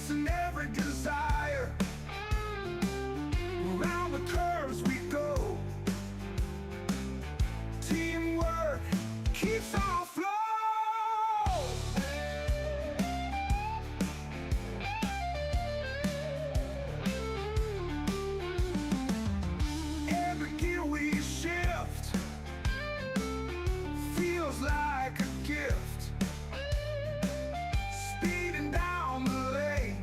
chasing every desire. Around the curves we go. Teamwork keeps our flow. Every gear we shift feels like a gift. Speeding down the lane,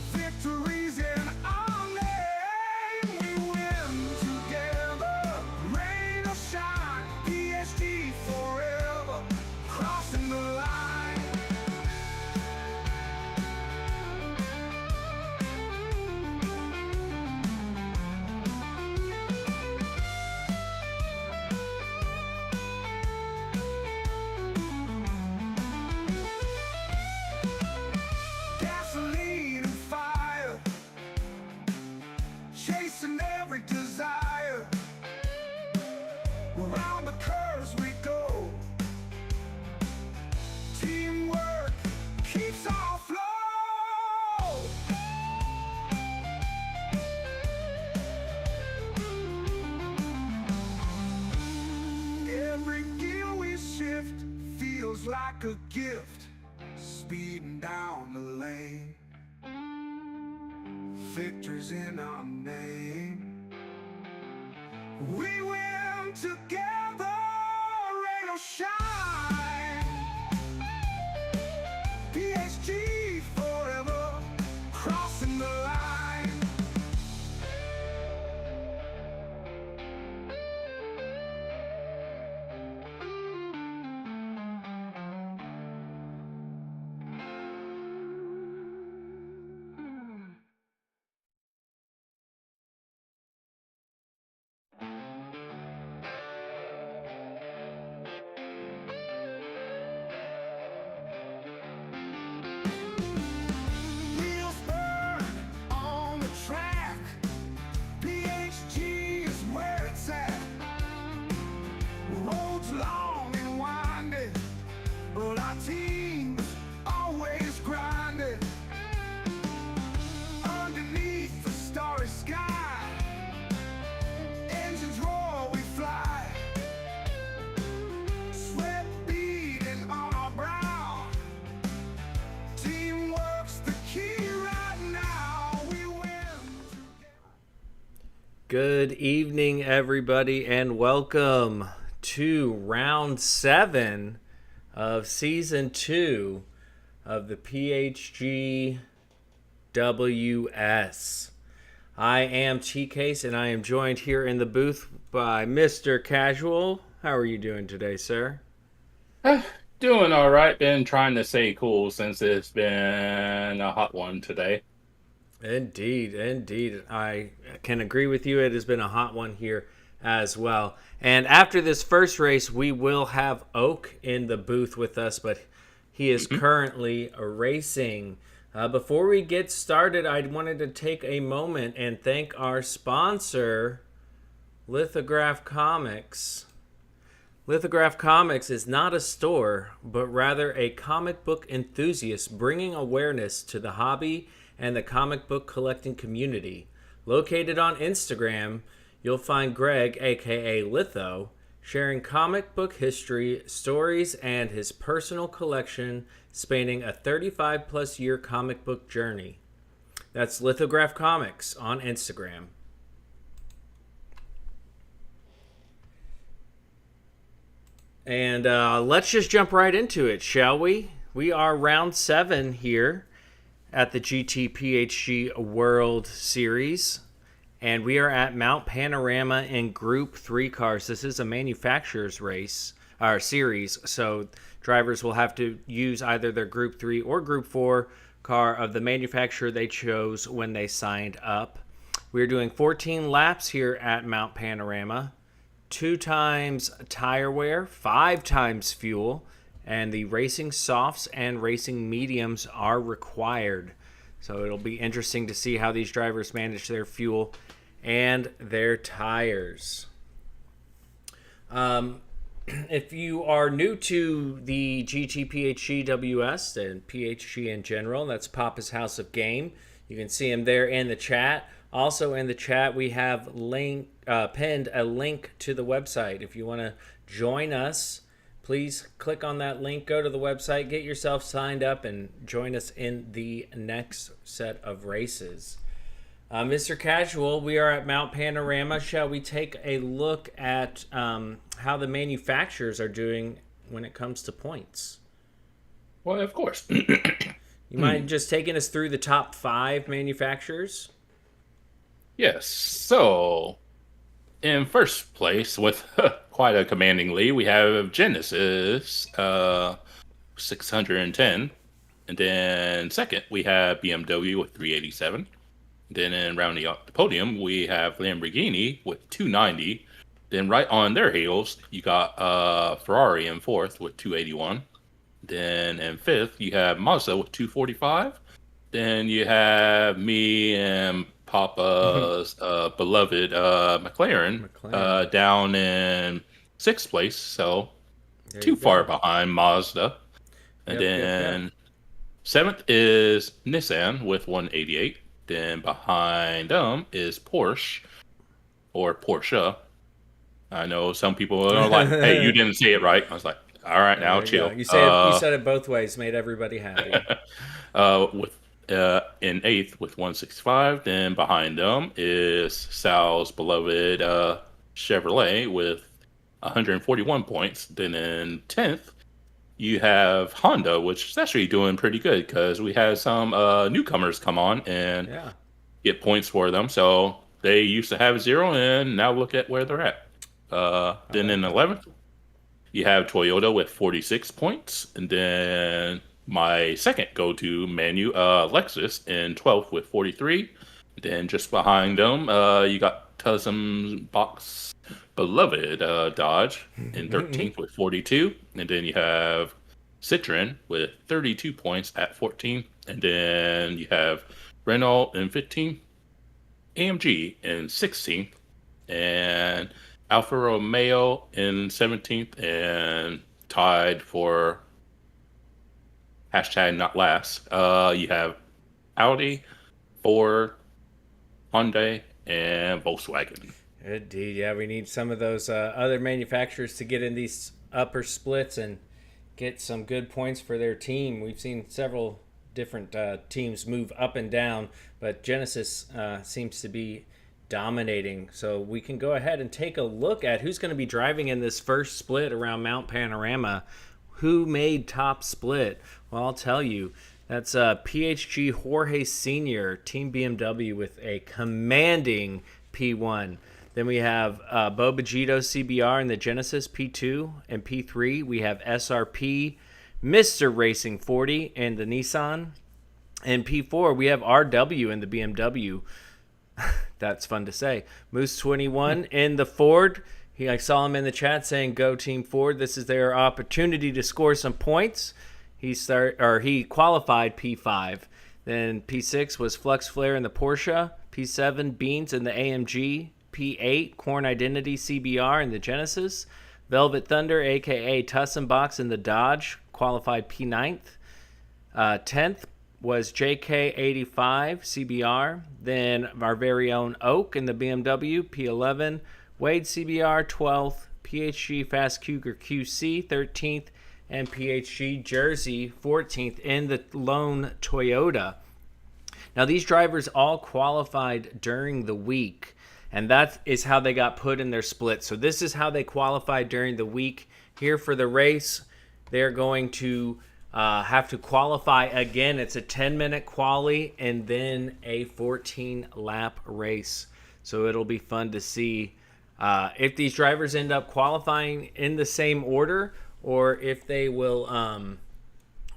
victories in our name. We win together, rain or shine. PHG forever, crossing the line. Gasoline and fire, chasing every desire. Around the curves we go. Teamwork keeps our flow. Every gear we shift feels like a gift. Speeding down the lane, victories in our name. We win together, rain or shine. PHG forever, crossing the line. Wheels burn on the track. PHG is where it's at. Roads long and winding, but our team's always grinding. Underneath the starry sky, engines roar, we fly. Sweat beading on our brow. Teamwork's the key right now. We win. Good evening, everybody, and welcome to round 7 of season 2 of the PHG WS. I am T-Case, and I am joined here in the booth by Mr. Casual. How are you doing today, sir? Doing all right. Been trying to stay cool since it's been a hot one today. Indeed. I can agree with you. It has been a hot one here as well. And after this first race, we will have Oak in the booth with us, but he is currently racing. Before we get started, I wanted to take a moment and thank our sponsor, Lithograph Comics. Lithograph Comics is not a store, but rather a comic book enthusiast bringing awareness to the hobby and the comic book collecting community. Located on Instagram, you'll find Greg, aka Litho, sharing comic book history, stories, and his personal collection spanning a 35-plus year comic book journey. That's Lithograph Comics on Instagram. And let's just jump right into it, shall we? We are round 7 here at the GTPHG World Series, and we are at Mount Panorama in Group 3 cars. This is a manufacturer's race, or series, so drivers will have to use either their Group 3 or Group 4 car of the manufacturer they chose when they signed up. We're doing 14 laps here at Mount Panorama, 2 times tire wear, 5 times fuel, and the racing softs and racing mediums are required. So it'll be interesting to see how these drivers manage their fuel and their tires. if you are new to the GTPHGWS and PHG in general, that's Papa's House of Game. You can see him there in the chat. Also in the chat, we have pinned a link to the website. If you want to join us, please click on that link, go to the website, get yourself signed up, and join us in the next set of races. Mr. Casual, we are at Mount Panorama. Shall we take a look at how the manufacturers are doing when it comes to points? Well, of course. You mind just taking us through the top 5 manufacturers? Yes. So, in first place, with quite a commanding lead, we have Genesis, 610. And then second, we have BMW with 387. Then in rounding out the podium, we have Lamborghini with 290. Then right on their heels, you got Ferrari in fourth with 281. Then in fifth, you have Mazda with 245. Then you have me and Papa's beloved McLaren, down in sixth place. So too far behind Mazda. And then seventh is Nissan with 188. Then behind them is Porsche, or Porsche. I know some people are like, hey, you didn't say it right. I was like, all right, now chill. You said it both ways, made everybody happy. With in eighth with 165. Then behind them is Sal's beloved Chevrolet with 141 points. Then in 10th, you have Honda, which is actually doing pretty good because we had some newcomers come on and get points for them. So they used to have 0, and now look at where they're at. Then in 11th, you have Toyota with 46 points. And then my second go-to menu, Lexus, in 12th with 43. Then just behind them, you got Tusm's box beloved Dodge in 13th with 42. And then you have Citroen with 32 points at 14. And then you have Renault in 15th, AMG in 16th, and Alfa Romeo in 17th, and tied for hashtag not last. You have Audi, Ford, Hyundai, and Volkswagen. Indeed, yeah, we need some of those other manufacturers to get in these upper splits and get some good points for their team. We've seen several different teams move up and down, but Genesis seems to be dominating. So we can go ahead and take a look at who's going to be driving in this first split around Mount Panorama. Who made top split? Well, I'll tell you. That's PHG Jorge Sr., Team BMW with a commanding P1. Then we have Bo Bagito CBR in the Genesis P2 and P3. We have SRP, Mr. Racing 40 and the Nissan. And P4, we have RW in the BMW. That's fun to say. Moose 21 in the Ford. I saw him in the chat saying, "Go Team Ford." This is their opportunity to score some points. He qualified P5. Then P6 was Flux Flare in the Porsche. P7, Beans in the AMG. P8, Corn Identity CBR in the Genesis. Velvet Thunder, a.k.a. Tussin Box in the Dodge, qualified P9th. 10th was JK85 CBR. Then our very own Oak in the BMW, P11. Wade CBR, 12th. PHG Fast Cougar QC, 13th. And PHG Jersey, 14th in the lone Toyota. Now, these drivers all qualified during the week, and that is how they got put in their split. So this is how they qualified during the week. Here for the race, they're going to have to qualify again. It's a 10-minute quali and then a 14-lap race. So it'll be fun to see if these drivers end up qualifying in the same order, or if they will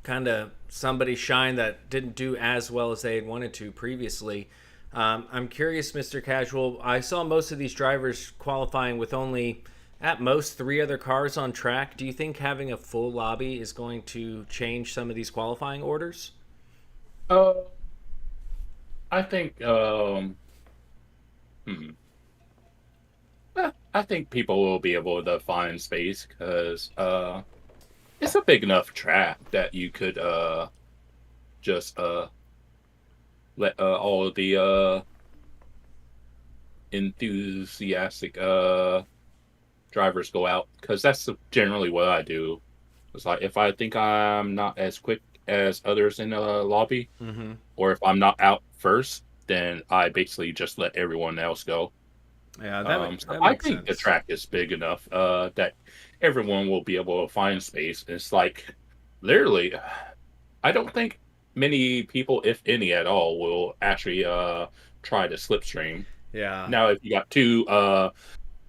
kind of somebody shine that didn't do as well as they had wanted to previously. I'm curious, Mr. Casual. I saw most of these drivers qualifying with only, at most, 3 other cars on track. Do you think having a full lobby is going to change some of these qualifying orders? I think I think people will be able to find space because it's a big enough track that you could just let all of the enthusiastic drivers go out because that's generally what I do. It's like if I think I'm not as quick as others in the lobby, Mm-hmm. or if I'm not out first, then I basically just let everyone else go. Yeah, So that I makes think the sense. track is big enough that everyone will be able to find space. It's like literally, I don't think many people, if any at all, will actually try to slipstream. Yeah. Now, if you got two,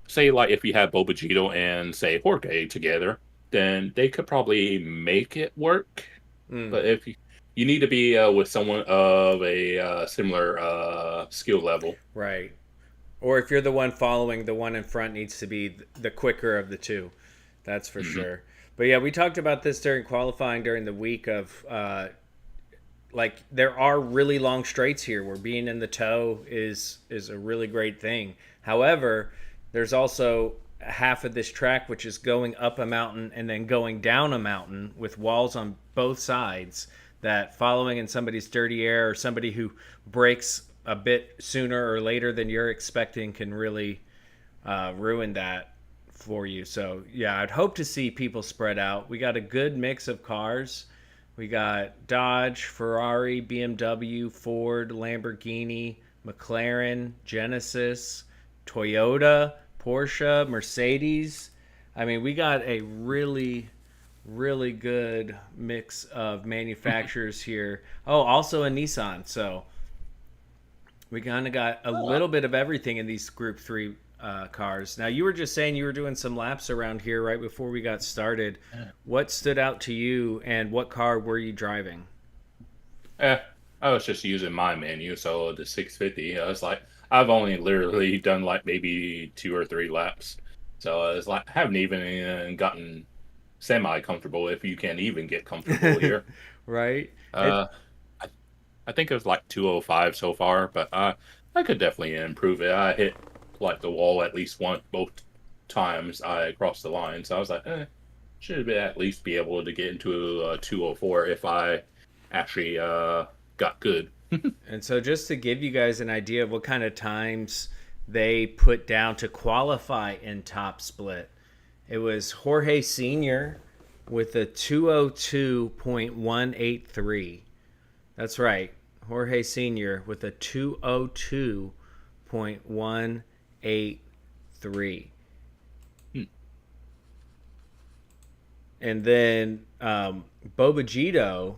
say like if you have Bobajito and say Jorge together, then they could probably make it work. Mm, But if you need to be with someone of a similar skill level. right. Or if you're the one following, the one in front needs to be the quicker of the two. That's for Mhm. sure. But yeah, we talked about this during qualifying during the week of like there are really long straights here where being in the toe is a really great thing. However, there's also half of this track which is going up a mountain and then going down a mountain with walls on both sides that following in somebody's dirty air or somebody who breaks a bit sooner or later than you're expecting can really ruin that for you. So yeah, I'd hope to see people spread out. We got a good mix of cars. We got Dodge, Ferrari, BMW, Ford, Lamborghini, McLaren, Genesis, Toyota, Porsche, Mercedes. I mean, we got a really good mix of manufacturers here. Oh, also a Nissan. So we kind of got a Oh, little bit of everything in these Group 3 cars. Now, you were just saying you were doing some laps around here right before we got started. What stood out to you, and what car were you driving? eh, I was just using my menu, so the 650. I was like, I've only literally done like maybe 2 or 3 laps, so I was like, haven't even gotten semi comfortable if you can even get comfortable here. Right? It Uh, I, I think it was like 205 so far, but I could definitely improve it. I hit like the wall at least both times I crossed the line, so I was like, should be at least be able to get into a 204 if I actually got good. And so, just to give you guys an idea of what kind of times they put down to qualify in top split, it was Jorge Sr. with a 202.183. That's right. Jorge Sr. with a 202.183. Hmm. And then Bobajito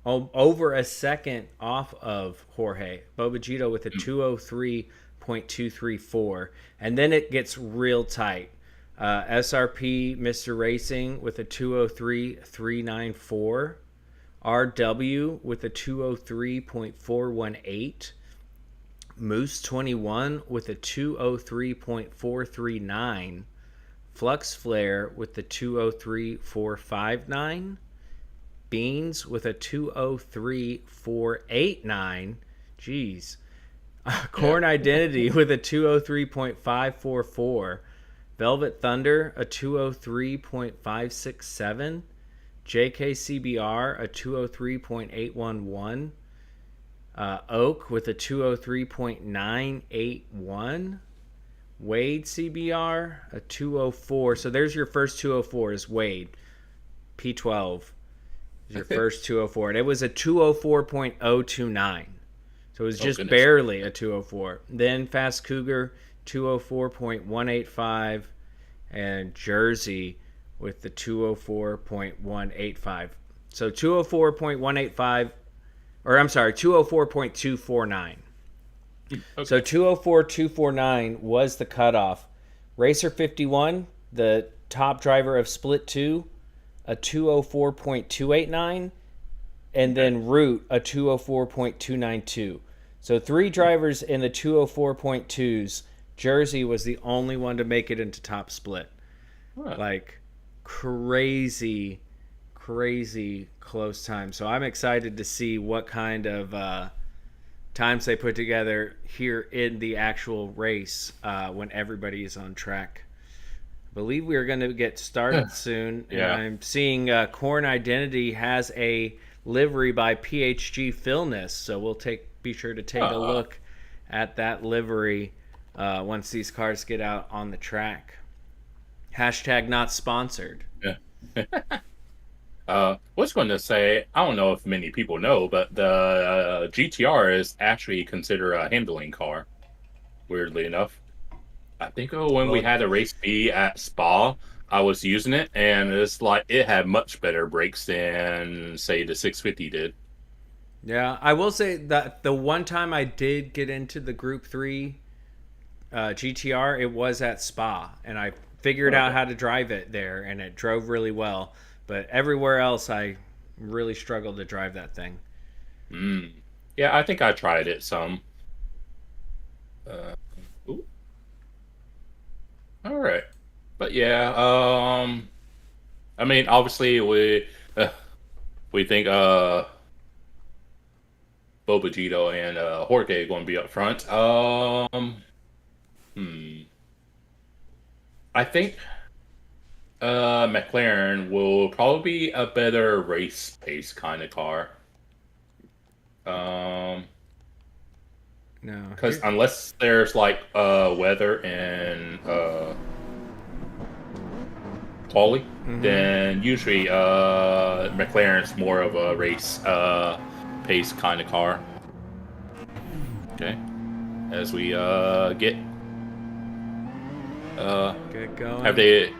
over a second off of Jorge. Bobajito with a 203.234. And then it gets real tight. SRP Mr. Racing with a 203.394. RW with a 203.418. Moose 21 with a 203.439. Flux Flare with the 203.459. Beans with a 203.489. Jeez. Yeah. Corn Identity with a 203.544. Velvet Thunder a 203.567. JKCBR a 203.811. Oak with a 203.981. Wade CBR a 204. So there's your first 204 is Wade. P12 is your first 204. And it was a 204.029. So it was Oh just goodness. barely a 204. Then Fast Cougar 204.185 and Jersey with the 204.185. So 204.185 or I'm sorry, 204.249. So Okay. 204.249 was the cutoff. Racer 51, the top driver of Split 2, a 204.289, and Okay. then Root, a 204.292. So three drivers in the 204.2s. Jersey was the only one to make it into top split. Huh. Like crazy, crazy close time. So I'm excited to see what kind of times they put together here in the actual race when everybody is on track. I believe we are going to get started soon. And Yeah. I'm seeing Corn Identity has a livery by PHG Philness, so we'll be sure to take a look at that livery once these cars get out on the track. Hashtag not sponsored. Yeah. Was going to say, I don't know if many people know, but the GTR is actually considered a handling car. Weirdly enough, I think when we had a race B at Spa, I was using it, and it's like it had much better brakes than say the 650 did. Yeah, I will say that the one time I did get into the Group 3 GTR, it was at Spa, and I figured out how to drive it there, and it drove really well. But everywhere else, I really struggled to drive that thing. Yeah, I think I tried it some. All right, but yeah, I mean, obviously we think Bobagito and Jorge are going to be up front. I think McLaren will probably be a better race pace kind of car. No, Because unless there's like weather and quali, then usually McLaren's more of a race pace kind of car. Okay, as we get going. have they?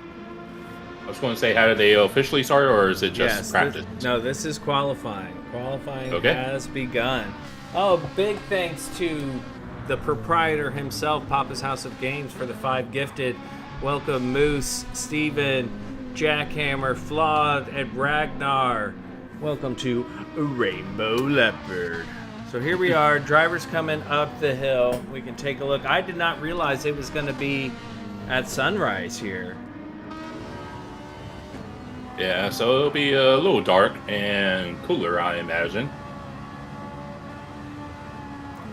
I was going to say, have they officially started, or is it just practice? This is qualifying. Qualifying Okay. has begun. Oh, big thanks to the proprietor himself, Papa's House of Games, for the 5 gifted. Welcome, Moose, Steven, Jackhammer, Flawed, and Ragnar. Welcome to Rainbow Leopard. So here we are, drivers coming up the hill. We can take a look. I did not realize it was going to be at sunrise here. Yeah, so it'll be a little dark and cooler, I imagine.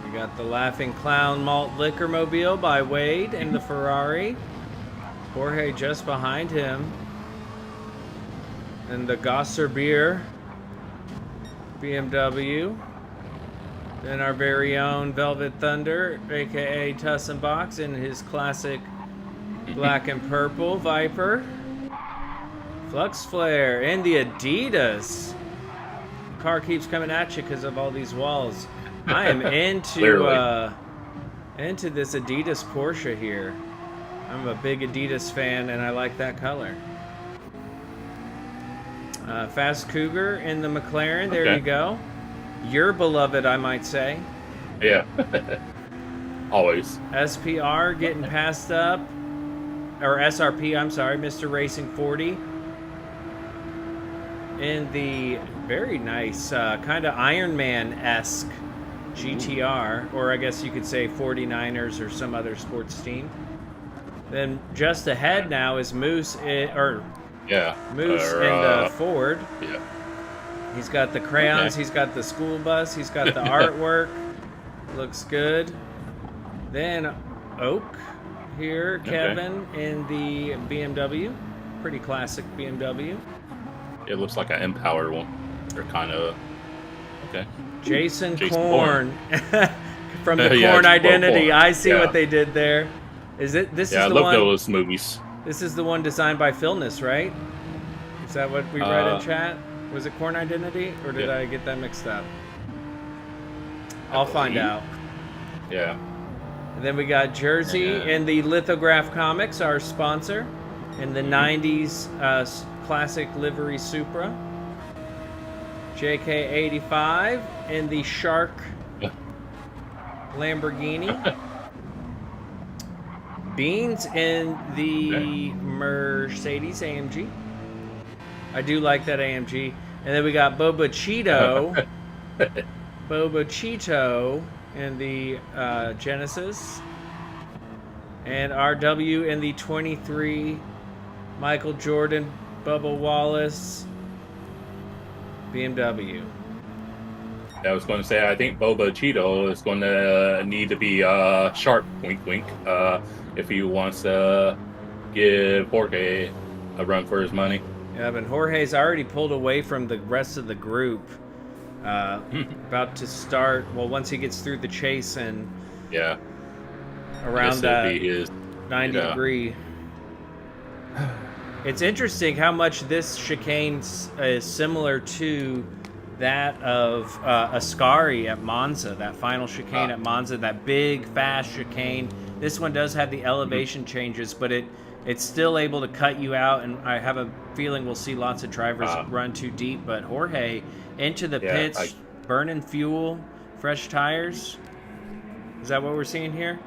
We got the Laughing Clown Malt Liquor Mobile by Wade and the Ferrari. Jorge just behind him. And the Gosser Beer BMW. Then our very own Velvet Thunder, aka Tussenbox, in his classic black and purple Viper. Flux Flare and the Adidas. The car keeps coming at you because of all these walls. I am into this Adidas Porsche here. I'm a big Adidas fan, and I like that color. Fast Cougar in the McLaren. There you go. Your beloved, I might say. Yeah. Always. SPR getting passed up. Or SRP, I'm sorry. Mr. Racing 40. In the very nice, kind of Iron Man-esque GTR, or I guess you could say 49ers or some other sports team. Then just ahead now is Moose, and Ford. Yeah. He's got the crayons, he's got the school bus, he's got the artwork. Looks good. Then Oak here, Kevin in the BMW. Pretty classic BMW. It looks like an empowered one. They're kind of Jason Korn from the Yeah, Korn Identity. Korn. I see what they did there. This is the I one. love those movies. This is the one designed by Philness, right? Is that what we read in chat? Was it Korn Identity, or did I get that mixed up? I'll find out. Yeah. And then we got Jersey and the Lithograph Comics, our sponsor, in the 90s classic livery Supra. JK85 in the Shark Lamborghini. Beans in the Mercedes AMG. I do like that AMG. And then we got Boba Cheeto. Boba Cheeto in the Genesis. And RW in the 23. Michael Jordan, Bubba Wallace, BMW. I was going to say, I think Boba Cheeto is going to need to be sharp, wink, wink, if he wants to give Jorge a run for his money. Yeah, but Jorge's already pulled away from the rest of the group. About to start. Well, once he gets through the chase and Yeah, around that be his 90 degree. It's interesting how much this chicane is similar to that of Ascari at Monza, that final chicane at Monza, that big, fast chicane. This one does have the elevation changes, but it's still able to cut you out, and I have a feeling we'll see lots of drivers run too deep. But Jorge into the pits, burning fuel, fresh tires. Is that what we're seeing here?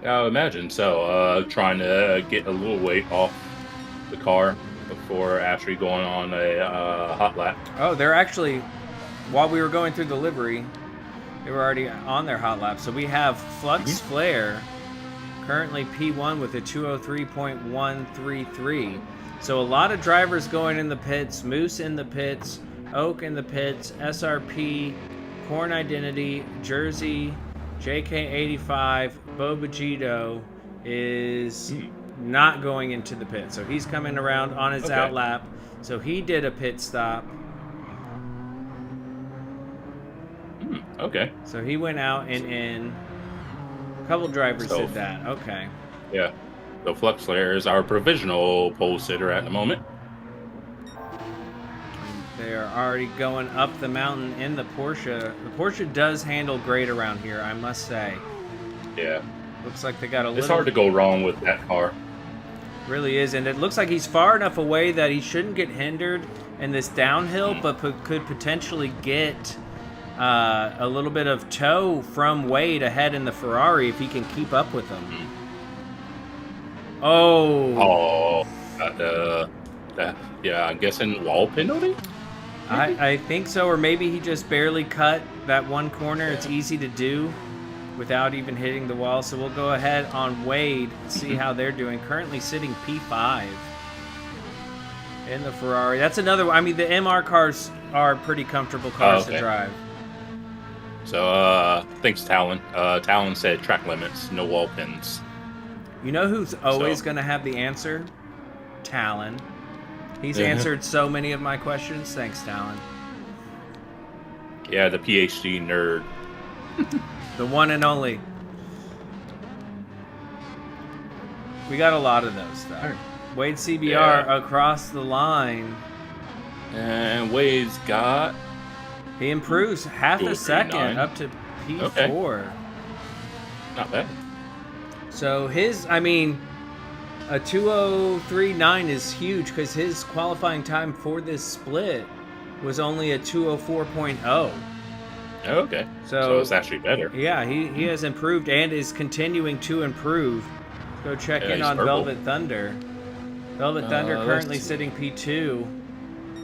I would imagine so. Trying to get a little weight off the car before actually going on a hot lap. Oh, they're actually, while we were going through the livery, they were already on their hot lap. So we have Flux Flare, currently P1 with a 203.133. So a lot of drivers going in the pits, Moose in the pits, Oak in the pits, SRP, Corn Identity, Jersey, JK85, Bobagito is not going into the pit. So he's coming around on his out lap. So he did a pit stop. Okay. So he went out and in. A couple drivers did that. Okay. Yeah. So Flux Flare is our provisional pole sitter at the moment. They are already going up the mountain in the Porsche. The Porsche does handle great around here, I must say. Yeah. Looks like they got a little... It's hard to go wrong with that car. Really is, and it looks like he's far enough away that he shouldn't get hindered in this downhill, but could potentially get a little bit of tow from Wade ahead in the Ferrari if he can keep up with them. Oh. Yeah, I'm guessing wall penalty? I think so, or maybe he just barely cut that one corner. It's easy to do without even hitting the wall. So we'll go ahead on Wade, see how they're doing. Currently sitting P5 in the Ferrari. That's another one. I mean, the MR cars are pretty comfortable cars to drive. So, thanks, Talon. Talon said track limits, no wall pins. You know who's always going to have the answer? Talon. He's answered so many of my questions. Thanks, Talon. Yeah, the PHG nerd. The one and only. We got a lot of those, though. Wade CBR across the line. And Wade's got... He improves half a second up to P4. Okay. Not bad. So his, I mean, a 2:03.9 is huge because his qualifying time for this split was only a 2:04.0. Okay. So it's actually better. Yeah, he has improved and is continuing to improve. Let's go check in on Velvet Thunder. Velvet Thunder currently sitting P2.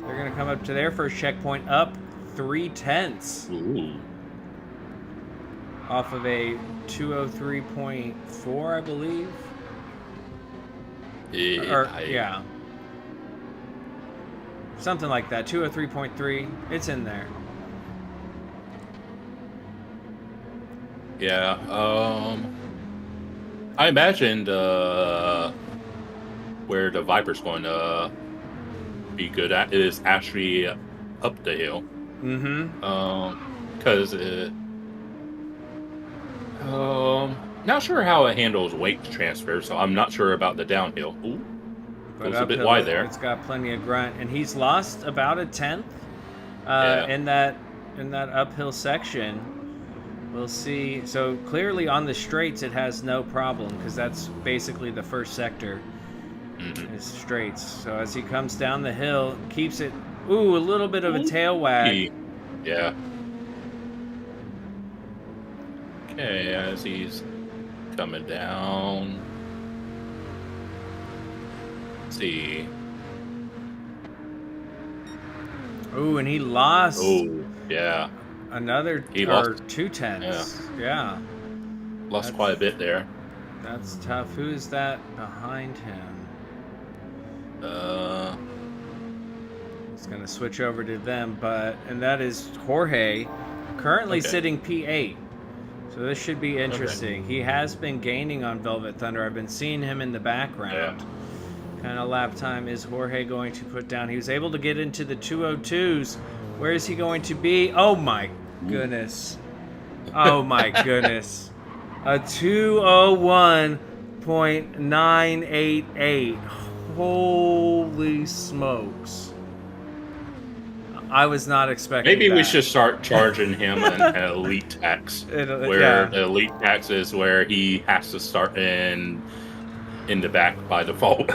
They're going to come up to their first checkpoint up 0.3. Ooh. Off of a 2:03.4, I believe. Yeah. Something like that. 2:03.3. It's in there. Yeah. I imagined where the Viper's going to be good at is actually up the hill. Because not sure how it handles weight transfer, so I'm not sure about the downhill. Ooh, goes a bit wide there. It's got plenty of grunt, and he's lost about a tenth in that uphill section. We'll see. So clearly on the straights, it has no problem because that's basically the first sector is straights. So as he comes down the hill, keeps it. Ooh, a little bit of a tail wag. Yeah. Okay, as he's coming down. Let's see. Ooh, and he lost. Oh, yeah. Another or 0.2. Yeah. Lost quite a bit there. That's tough. Who is that behind him? It's going to switch over to them, and that is Jorge, currently sitting P8. So this should be interesting. He has been gaining on Velvet Thunder. I've been seeing him in the background. Yeah. Kind of lap time is Jorge going to put down. He was able to get into the 202s. Where is he going to be? Oh my goodness. Oh my goodness. A 201.988. Holy smokes. I was not expecting Maybe that. we should start charging him an elite tax. The elite tax is where he has to start in the back by default.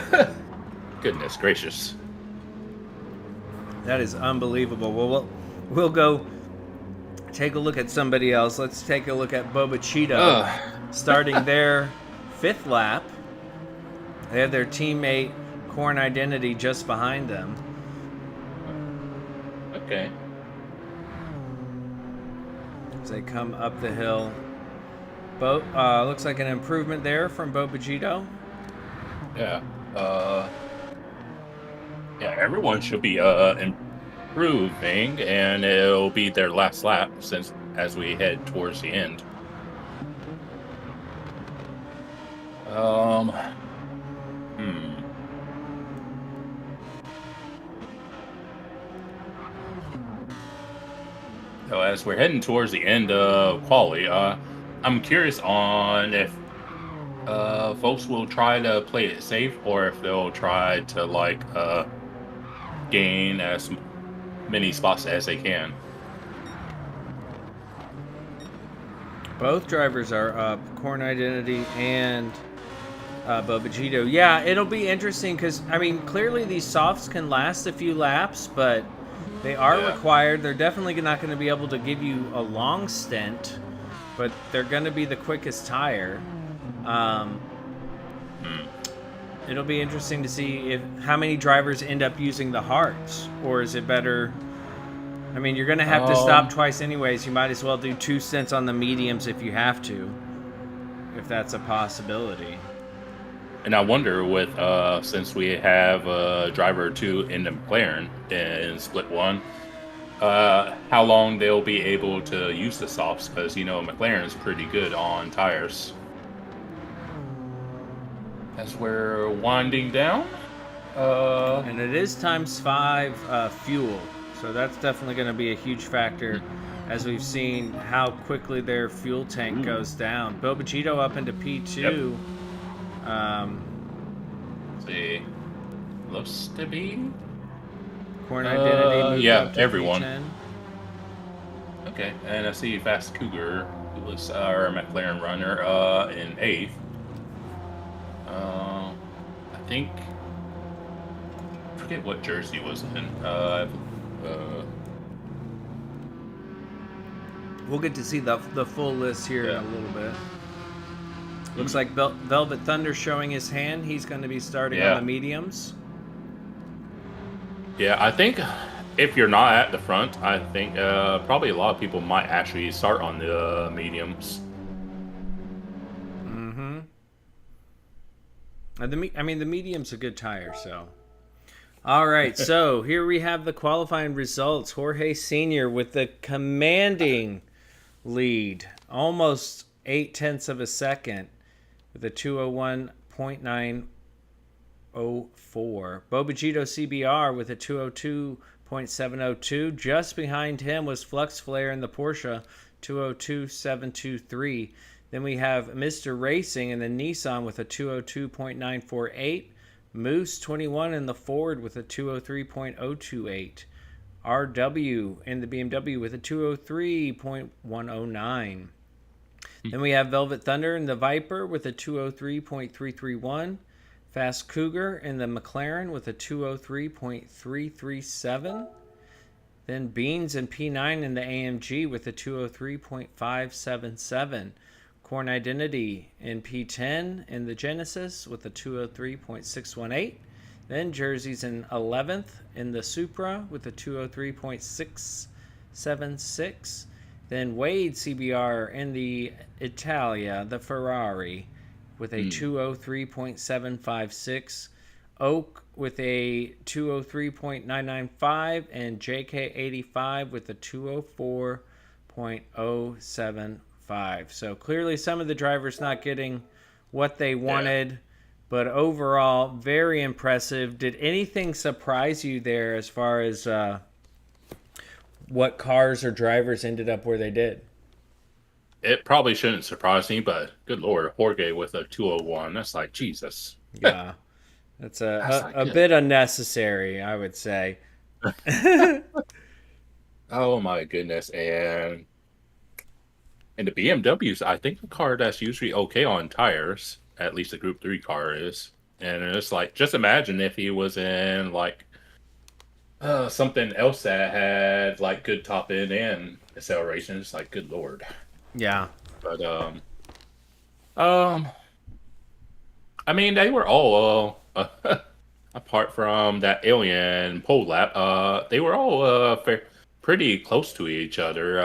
Goodness gracious. That is unbelievable. Well, we'll go take a look at somebody else. Let's take a look at Boba Cheeto starting their 5th lap. They have their teammate Corn Identity just behind them. Okay. As they come up the hill. Looks like an improvement there from Boba Cheeto. Yeah. Yeah, everyone should be improving, and it'll be their last lap since as we head towards the end. So as we're heading towards the end of quali, I'm curious on if folks will try to play it safe or if they'll try to gain as many spots as they can. Both drivers are up, Corn Identity and Boba Cheeto. Yeah, it'll be interesting because, I mean, clearly these softs can last a few laps, but they are required. They're definitely not going to be able to give you a long stint, but they're going to be the quickest tire. It'll be interesting to see how many drivers end up using the hards, or is it better? I mean, you're going to have to stop twice anyways. You might as well do 2 stints on the mediums if you have to, if that's a possibility. And I wonder with since we have a driver or two in the McLaren in split 1, how long they'll be able to use the softs, because McLaren's pretty good on tires. As we're winding down, and it is ×5 fuel, so that's definitely going to be a huge factor, as we've seen how quickly their fuel tank goes down. Boba Cheeto up into P2. Let's see, looks to be Corn Identity moved up to everyone. P10. Okay, and I see Fast Cougar, who was our McLaren runner, in 8th. I think, I forget what jersey was in. We'll get to see the full list here in a little bit. Looks like Velvet Thunder showing his hand. He's going to be starting on the mediums. Yeah, I think if you're not at the front, I think probably a lot of people might actually start on the mediums. The medium's a good tire, so. All right, so here we have the qualifying results. Jorge Sr. with the commanding lead, almost 0.8 of a second, with a 201.904. Boba Cheeto CBR with a 202.702. Just behind him was Flux Flare in the Porsche, 202.723. Then we have Mr. Racing in the Nissan with a 202.948. Moose 21 in the Ford with a 203.028. RW in the BMW with a 203.109. Then we have Velvet Thunder in the Viper with a 203.331. Fast Cougar in the McLaren with a 203.337. Then Beans and P9 in the AMG with a 203.577. Corn Identity in P10 in the Genesis with a 203.618. Then Jerseys in 11th in the Supra with a 203.676. Then Wade CBR in the Italia, the Ferrari, with a 203.756. Oak with a 203.995 and JK85 with a 204.075. So clearly some of the drivers not getting what they wanted, but overall very impressive. Did anything surprise you there as far as what cars or drivers ended up where they did? It probably shouldn't surprise me, but good lord, Jorge with a 201. That's like Jesus. Yeah. That's That's a bit unnecessary, I would say. Oh my goodness. And the BMWs, I think the car that's usually okay on tires, at least the Group 3 car is. And it's like, just imagine if he was in like something else that had like good top end and acceleration. It's like, good lord. Yeah. But um, I mean, they were all apart from that alien pole lap. They were all pretty close to each other.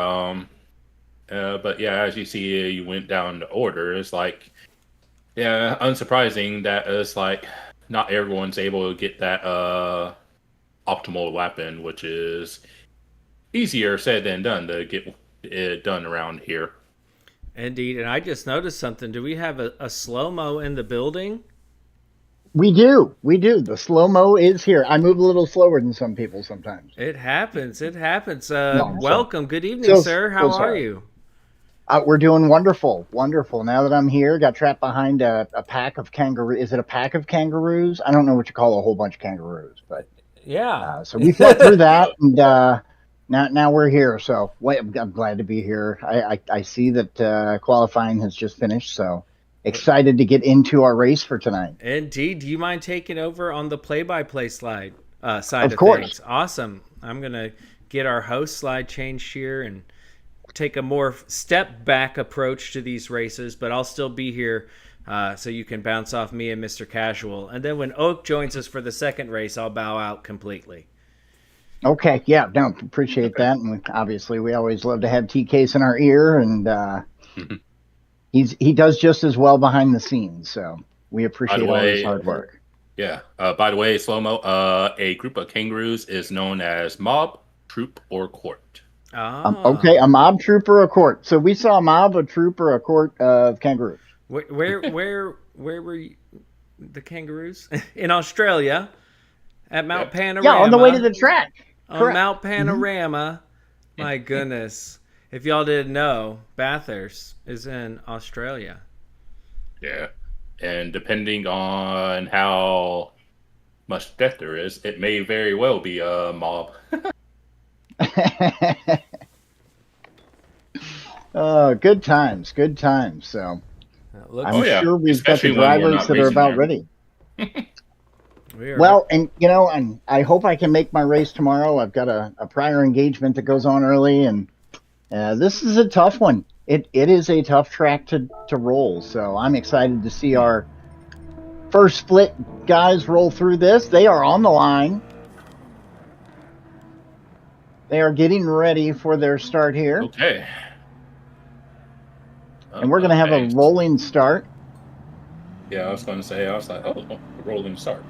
But yeah, as you see, you went down the order. It's like, yeah, unsurprising that it's like not everyone's able to get that optimal lap in, which is easier said than done to get it done around here. Indeed. And I just noticed something. Do we have a slow-mo in the building? We do. The slow-mo is here. I move a little slower than some people sometimes. It happens. No, Welcome. Good evening, sir. How are sorry. you? We're doing wonderful. Now that I'm here, got trapped behind a pack of kangaroos. Is it a pack of kangaroos? I don't know what you call a whole bunch of kangaroos, but Yeah. so we fought through that, and now we're here. So I'm glad to be here. I see that qualifying has just finished, so excited to get into our race for tonight. Indeed. Do you mind taking over on the play-by-play side of course. things? Awesome. I'm going to get our host slide changed here and take a more step-back approach to these races, but I'll still be here so you can bounce off me and Mr. Casual. And then when Oak joins us for the second race, I'll bow out completely. Okay, yeah, no, appreciate that. And obviously, we always love to have TK's in our ear, and he does just as well behind the scenes. So we appreciate all his hard work. Yeah. By the way, Slow-Mo, a group of kangaroos is known as mob, troop, or court. Okay, a mob, troop, or a court. So we saw a mob, a troop, or a court of kangaroos. Where were you, the kangaroos? In Australia, at Mount Panorama. Yeah, on the way to the track. On Mount Panorama. Mm-hmm. My goodness. If y'all didn't know, Bathurst is in Australia. Yeah. And depending on how much death there is, it may very well be a mob. Good times. So I'm sure we've especially got the drivers that are about ready. Well, and and I hope I can make my race tomorrow. I've got a prior engagement that goes on early, and this is a tough one. It is a tough track to roll, so I'm excited to see our first split guys roll through this. They are on the line. They are getting ready for their start here. Okay. And we're going to have a rolling start. Yeah, I was going to say, I was like, a rolling start.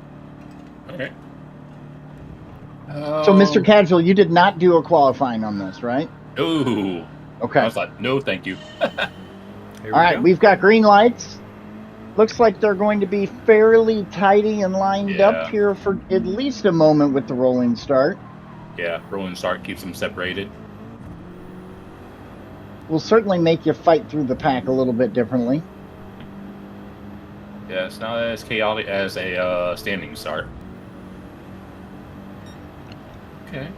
Okay. So, Mr. Casual, you did not do a qualifying on this, right? No. Okay. I was like, no, thank you. All right, we've got green lights. Looks like they're going to be fairly tidy and lined up here for at least a moment with the rolling start. Yeah, rolling start keeps them separated. Will certainly make you fight through the pack a little bit differently. Yeah, it's not as chaotic as a standing start. Okay.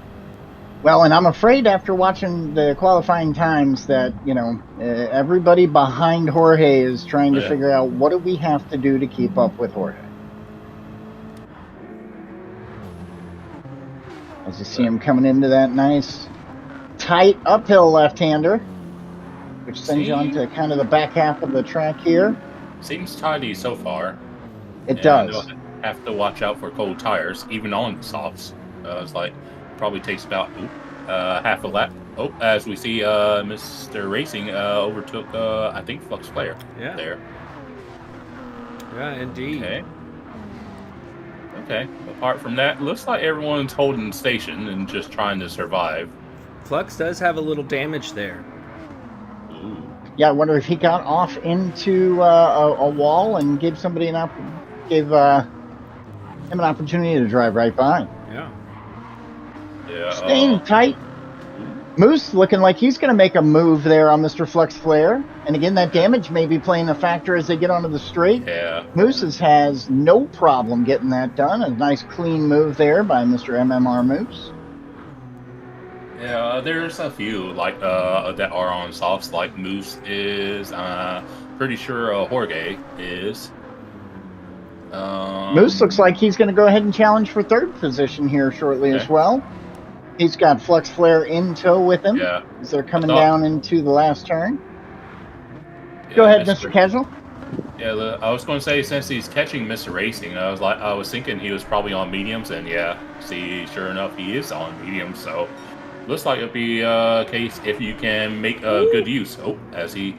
Well, and I'm afraid after watching the qualifying times that, everybody behind Jorge is trying to figure out what do we have to do to keep up with Jorge. As you see him coming into that nice, tight uphill left-hander, which sends you on to kind of the back half of the track here. Seems tidy so far. It does. Have to watch out for cold tires, even on the softs. It's like, probably takes about half a lap. Oh, as we see, Mr. Racing overtook, I think, Flux Player there. Yeah, indeed. Okay. Apart from that, looks like everyone's holding station and just trying to survive. Flux does have a little damage there. Ooh. Yeah, I wonder if he got off into a wall and gave somebody gave him an opportunity to drive right by. Yeah. Yeah. Staying tight. Moose looking like he's going to make a move there on Mr. Flux Flare. And again, that damage may be playing a factor as they get onto the straight. Yeah. Moose has no problem getting that done. A nice clean move there by Mr. MMR Moose. Yeah, there's a few like that are on softs. Like Moose is, pretty sure Jorge is. Moose looks like he's going to go ahead and challenge for third position here shortly as well. He's got Flux Flare in tow with him as they're coming down into the last turn. Go ahead, Mr. Casual. Yeah, I was going to say, since he's catching Mr. Racing, I was thinking he was probably on mediums, and yeah, see, sure enough, he is on mediums. So looks like it'll be a case if you can make good use. As he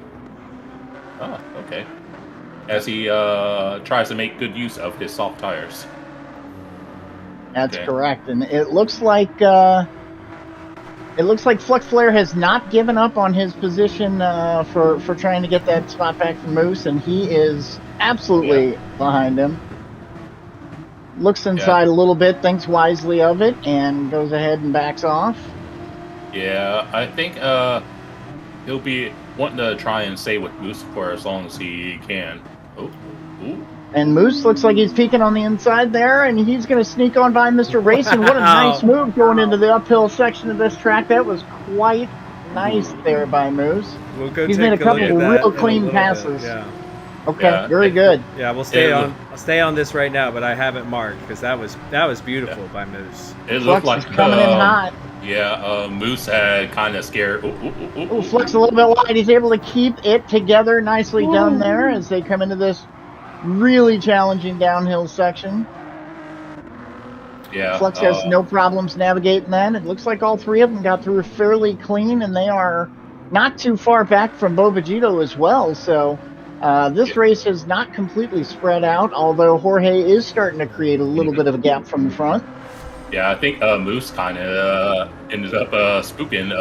tries to make good use of his soft tires. That's correct, and it looks like Flux Flare has not given up on his position for trying to get that spot back from Moose, and he is absolutely behind him. Looks inside a little bit, thinks wisely of it, and goes ahead and backs off. Yeah, I think he'll be wanting to try and stay with Moose for as long as he can. Ooh. And Moose looks like he's peeking on the inside there, and he's going to sneak on by Mr. Racing. What a nice move going into the uphill section of this track. That was quite nice there by Moose. We'll go he's made a couple of real clean passes. Okay, very good. Yeah, we'll stay on. I'll stay on this right now, but I have it marked because that was beautiful by Moose. It looked like coming in hot. Yeah, Moose had kind of scared. Flux a little bit wide. He's able to keep it together. Nicely done there as they come into this really challenging downhill section. Yeah, Flux has no problems navigating that. It looks like all three of them got through fairly clean, and they are not too far back from Bobagito as well. So this race is not completely spread out, although Jorge is starting to create a little bit of a gap from the front. Yeah, I think Moose kind of ended up spooking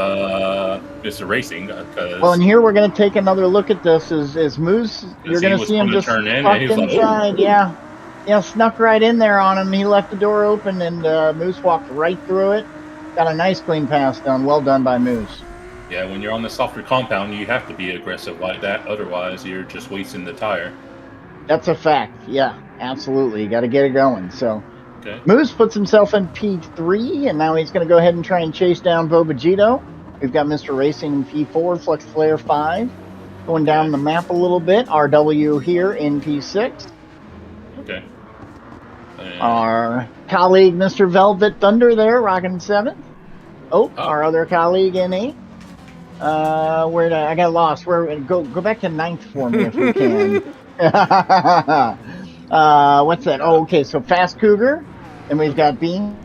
Mr. Racing. Well, and here we're going to take another look at this. As Moose, you're going to see him just tucked inside. Yeah, snuck right in there on him. He left the door open, and Moose walked right through it. Got a nice clean pass done. Well done by Moose. Yeah, when you're on the softer compound, you have to be aggressive like that. Otherwise, you're just wasting the tire. That's a fact. Yeah, absolutely. You got to get it going. So Moose puts himself in P3, and now he's going to go ahead and try and chase down Bobagito. We've got Mr. Racing in P4, Flux Flare 5. Going down the map a little bit, RW here in P6. Okay. Our colleague, Mr. Velvet Thunder there, rocking 7th. Our other colleague in 8th. I got lost. Go back to 9th for me if we can. What's that? Okay, so Fast Cougar, and we've got Bean.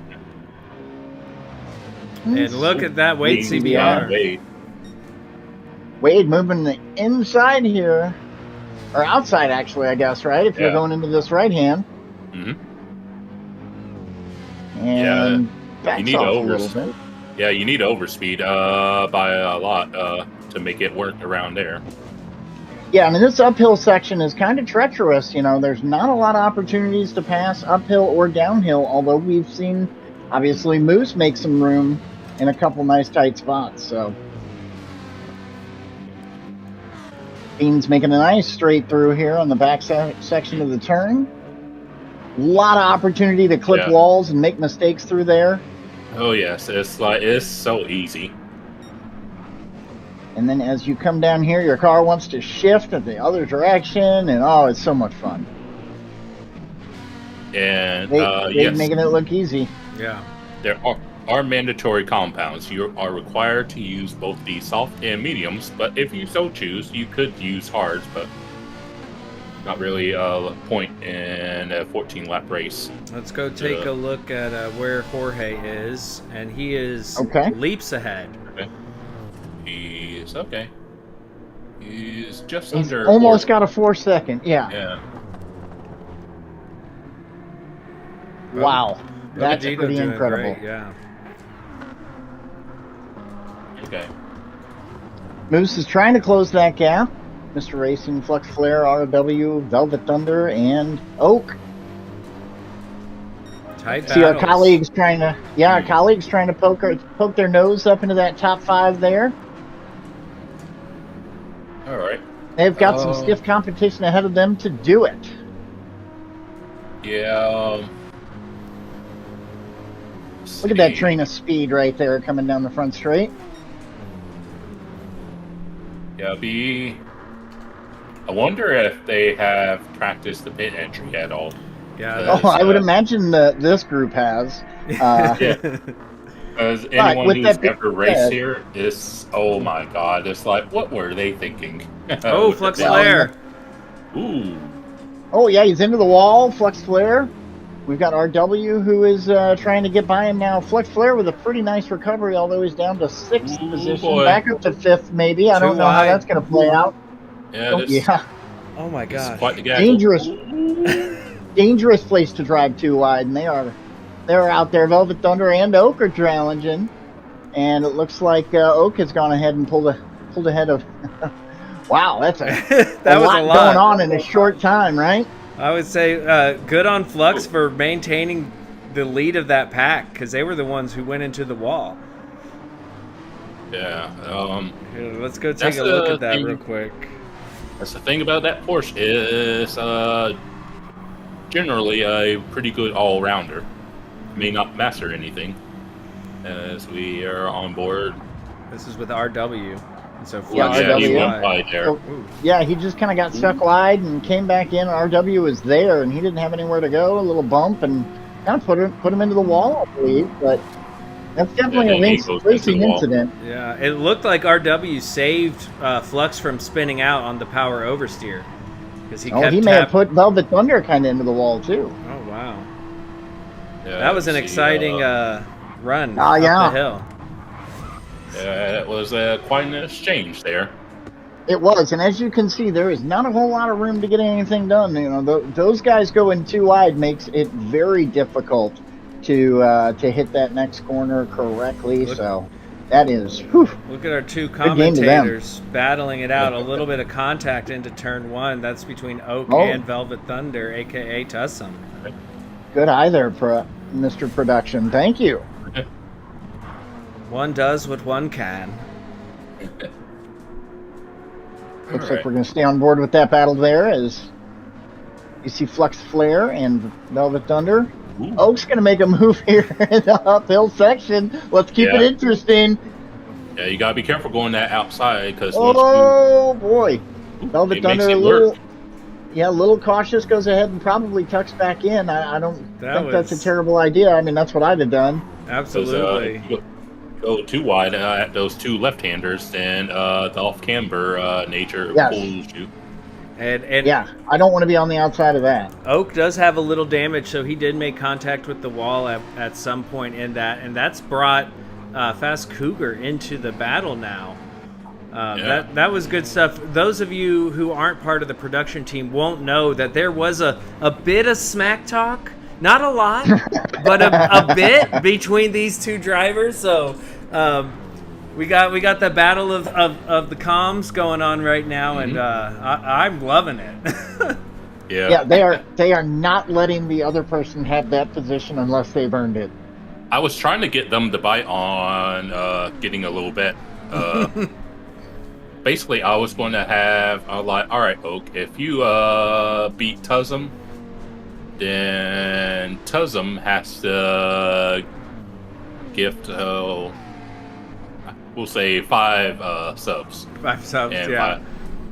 And look at that Wade CBR. Wade moving the inside here, or outside actually, I guess, right? If you're going into this right hand. And backs off a little bit. Yeah, you need overspeed by a lot to make it work around there. Yeah, I mean, this uphill section is kind of treacherous. You know, there's not a lot of opportunities to pass uphill or downhill, although we've seen, obviously, Moose make some room in a couple nice tight spots. So Bean's making a nice straight through here on the back section of the turn. A lot of opportunity to clip walls and make mistakes through there. Oh yes, it's so easy. And then as you come down here, your car wants to shift in the other direction, and it's so much fun. And they're making it look easy. Yeah, there are mandatory compounds. You are required to use both the soft and mediums, but if you so choose, you could use hards, but not really a point in a 14-lap race. Let's go take a look at where Jorge is, and he is leaps ahead. Okay. He's okay. He's just He's under. Almost got a 4 second. Yeah. Yeah. Wow, that's Bogardino pretty doing incredible. great, yeah. Okay. Moose is trying to close that gap. Mr. Racing, Flux Flare, RW, Velvet Thunder, and Oak. Tight See our battles. colleagues trying to, our colleagues trying to poke their nose up into that top 5 there. All right. They've got some stiff competition ahead of them to do it. Yeah. Look at that train of speed right there coming down the front straight. Yeah, I wonder if they have practiced the pit entry at all. Yeah. Oh, I would imagine that this group has. Yeah. Because anyone with who's that being ever raced said- here is, oh my god, it's like, what were they thinking? Oh, With the Flux pit- Flare. Ooh. Oh, yeah, he's into the wall. Flux Flare. We've got RW who is trying to get by him now. Flux Flare with a pretty nice recovery, although he's down to 6th Ooh, position. boy. Back up to 5th, maybe. I Too don't know how wide. that's going to play out. Yeah, Oh, this yeah, Oh my is gosh. quite the gaggle. dangerous, Ooh. dangerous place to drive too wide, and they're out there. Velvet Thunder and Oak are challenging, and it looks like Oak has gone ahead and pulled ahead of. Wow, that's That was a lot going on in a short time, right? I would say good on Flux for maintaining the lead of that pack because they were the ones who went into the wall. Yeah. Here, let's go take That's a look the at that thing. real quick. That's the thing about that Porsche is generally a pretty good all-rounder. May not master anything, as we are on board. This is with RW. And so Yeah, Flux Yeah, he RW. went by there. So, yeah, he just kind of got stuck wide and came back in. RW was there, and he didn't have anywhere to go. A little bump and kind of put him into the wall, I believe. But that's definitely Yeah, a he goes into racing the wall. incident. Yeah, it looked like RW saved Flux from spinning out on the power oversteer because he Oh, kept he may have put Velvet Thunder kind of into the wall too. Oh wow, Yeah, that was an see, exciting run Oh, up yeah. the hill. Yeah, it was quite an exchange there. It was, and as you can see, there is not a whole lot of room to get anything done. You know, those guys going too wide makes it very difficult to hit that next corner correctly. So that is, whew, Look at our two game to them. commentators battling it out. A little bit of contact into turn 1. That's between Oak Oh. and Velvet Thunder, aka Tussum. good eye there, Mr. Production. Thank you. One does what one can. Looks All like right. we're going to stay on board with that battle there as you see Flux Flare and Velvet Thunder. Ooh. Oak's going to make a move here in the uphill section. Let's keep it Yeah. interesting. Yeah, you gotta be careful going that outside because Oh, boy. Velvet it makes Thunder it a little, work. a little cautious, goes ahead and probably tucks back in. I don't That think that's a was- terrible idea. I mean, that's what I'd have done. Absolutely. if you go too wide at those two left-handers, then the off-camber nature Yes. pulls you. And Yeah, I don't want to be on the outside of that. Oak does have a little damage, so he did make contact with the wall at some point in that, and that's brought Fast Cougar into the battle now. Yeah. That was good stuff. Those of you who aren't part of the production team won't know that there was a bit of smack talk, not a lot, but a bit between these two drivers. So we got the battle of the comms going on right now, and I'm loving it. Yeah. Yeah, they are not letting the other person have that position unless they've earned it. I was trying to get them to bite on getting a little bit. Basically, I was going to have like, all right, Oak, if you beat Tussum, then Tussum has to gift, we'll say 5 subs. 5 subs, And yeah. five-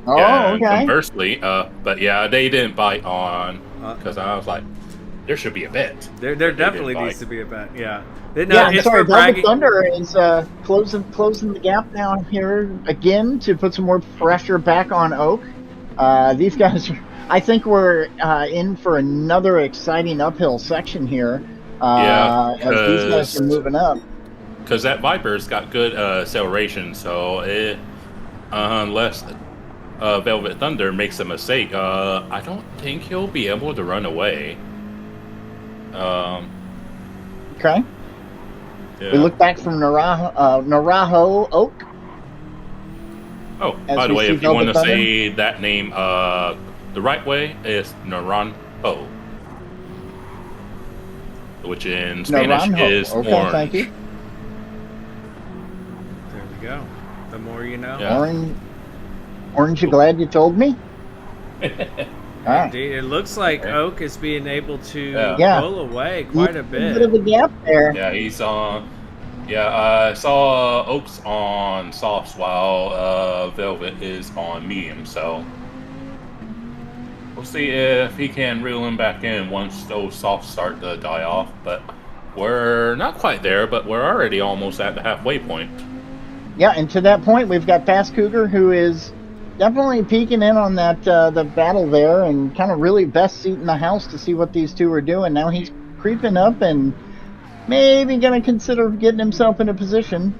Oh, yeah, okay. Conversely, but yeah, they didn't bite on because I was like, there should be a bet. There But they definitely didn't needs bite. to be a bet. Yeah. Yeah, I'm it's sorry. for Velvet bragging. Thunder is closing the gap down here again to put some more pressure back on Oak. These guys, I think we're in for another exciting uphill section here. Yeah, as these guys are moving up. Because that Viper's got good acceleration, so unless Velvet Thunder makes a mistake, I don't think he'll be able to run away. Okay. Yeah. We look back from Naraho Oak. Oh, as by the we way, see if you want to Velvet Thunder. say that name the right way, is Naranjo, which in Spanish Naranjo. is Okay, orange. thank you. There we go. The more you know. Yeah. Orange, you glad you told me? All right. Indeed. It looks like Okay. Oak is being able to Yeah. pull away quite a bit. bit of a gap there. Yeah, he's on. Yeah, I saw Oaks on softs while Velvet is on medium, so we'll see if he can reel him back in once those softs start to die off. But we're not quite there, but we're already almost at the halfway point. Yeah, and to that point, we've got Fast Cougar, who is definitely peeking in on that the battle there, and kind of really best seat in the house to see what these two are doing. Now he's creeping up and maybe going to consider getting himself in a position.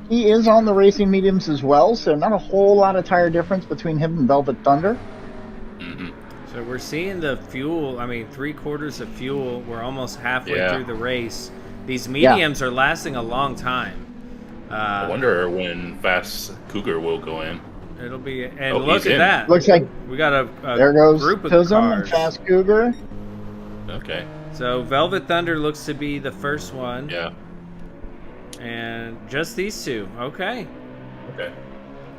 He is on the racing mediums as well, so not a whole lot of tire difference between him and Velvet Thunder. Mm-hmm. So we're seeing the fuel. I mean, 3/4 of fuel. We're almost halfway through the race. These mediums are lasting a long time. I wonder when Fast Cougar will go in. It'll be, and Oh, look he's at in. that. Looks like We got a there goes group of Tism and cars. Fast Cougar. Okay. So Velvet Thunder looks to be the first one, Yeah. and just these two. Okay. Okay.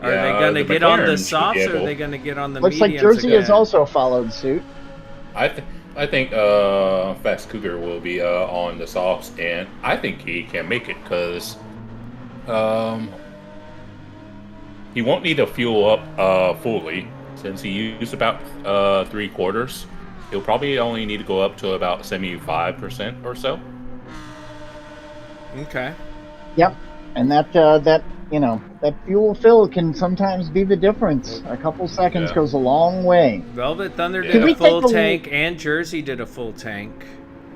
Are they going to the get on the McLarens should be softs, or are able- they going to get on the Looks like mediums Jersey again? has also followed suit. I think Fast Cougar will be on the softs, and I think he can make it because he won't need to fuel up fully since he used about 3/4. He'll probably only need to go up to about 75% or so. Okay. Yep, and that that fuel fill can sometimes be the difference. A couple seconds Yeah. goes a long way. Velvet Thunder Can did we a full take a- tank, and Jersey did a full tank.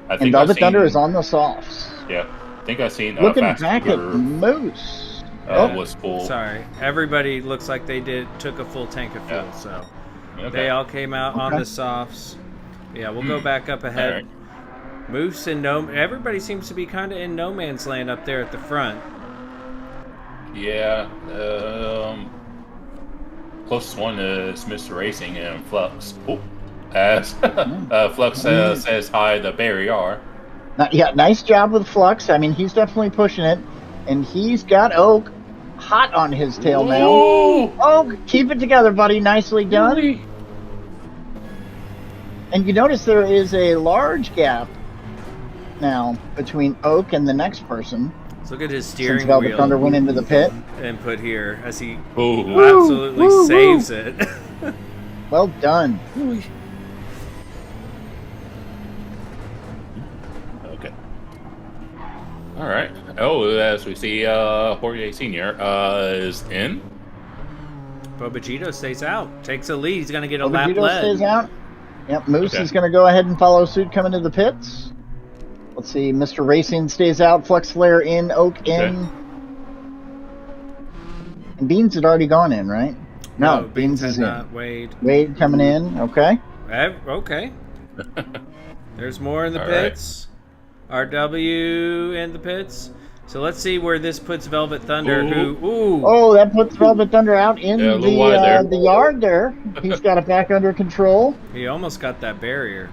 I think And I've Velvet Thunder seen- is on the softs. Yeah, I think I've seen Looking Fast back at Cougar Moose. was full. Sorry, everybody looks like they took a full tank of fuel, Yeah. so Okay. they all came out on Okay. the softs. Yeah, we'll go back up All ahead. right. Moose and everybody seems to be kind of in no man's land up there at the front. Yeah. Closest one is Mr. Racing and Flux. Oh, as Flux says hi to Barry R. Yeah, nice job with Flux. I mean, he's definitely pushing it, and he's got Oak hot on his tail now. Whoa! Oak, keep it together, buddy. Nicely done. Really? And you notice there is a large gap now between Oak and the next person. So look at his Since steering Velvet Thunder wheel went into the pit. input here as he Ooh. absolutely woo, saves it. Well done. Okay. All right. Oh, as we see, Jorge Senior is in. Bobagito stays out, takes a lead. He's going to get a lap Obagito stays led. out. Yep, Moose Okay. is going to go ahead and follow suit coming to the pits. Let's see, Mr. Racing stays out, Flex Flare in, Oak in. Okay. And Beans had already gone in, right? No, Beans has is in. not. Wade. Wade coming in, okay. Okay. There's more in the All right. pits. RW in the pits. So let's see where this puts Velvet Thunder. Ooh. Ooh. Oh, that puts Velvet Thunder out in Yeah, a little wide there. the yard there. He's got it back under control. He almost got that barrier.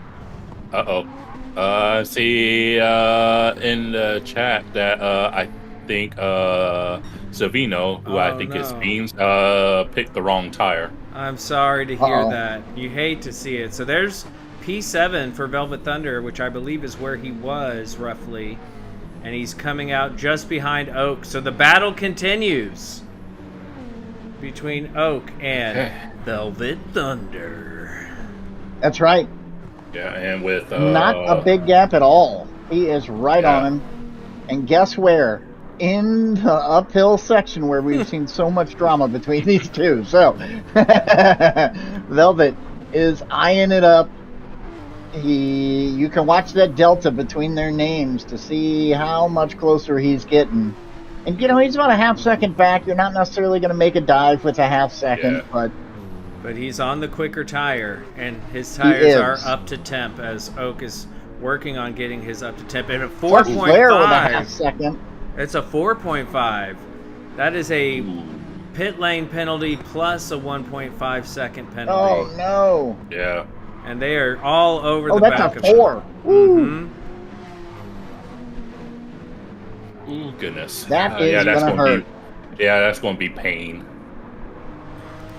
See in the chat that I think Savino, who I Oh, think is no. Beans, picked the wrong tire. I'm sorry to hear Uh-oh. that. You hate to see it. So there's P7 for Velvet Thunder, which I believe is where he was roughly. And he's coming out just behind Oak. So the battle continues between Oak and Okay. Velvet Thunder. That's right. Yeah, and with Not a big gap at all. He is right Yeah. on him. And guess where? In the uphill section where we've seen so much drama between these two. So, Velvet is eyeing it up. You can watch that delta between their names to see how much closer he's getting. And, he's about a half second back. You're not necessarily going to make a dive with a half second, Yeah. But he's on the quicker tire, and his He tires is. are up to temp as Oak is working on getting his up to 10. And a Plus Flair with a half 4.5. second. It's a 4.5. That is a Ooh. pit lane penalty plus a 1.5 second penalty. Oh, no. Yeah. And they are all over Oh, the that's back a of 4. Woo. Ooh, goodness. That is that's gonna hurt. That's going to be pain.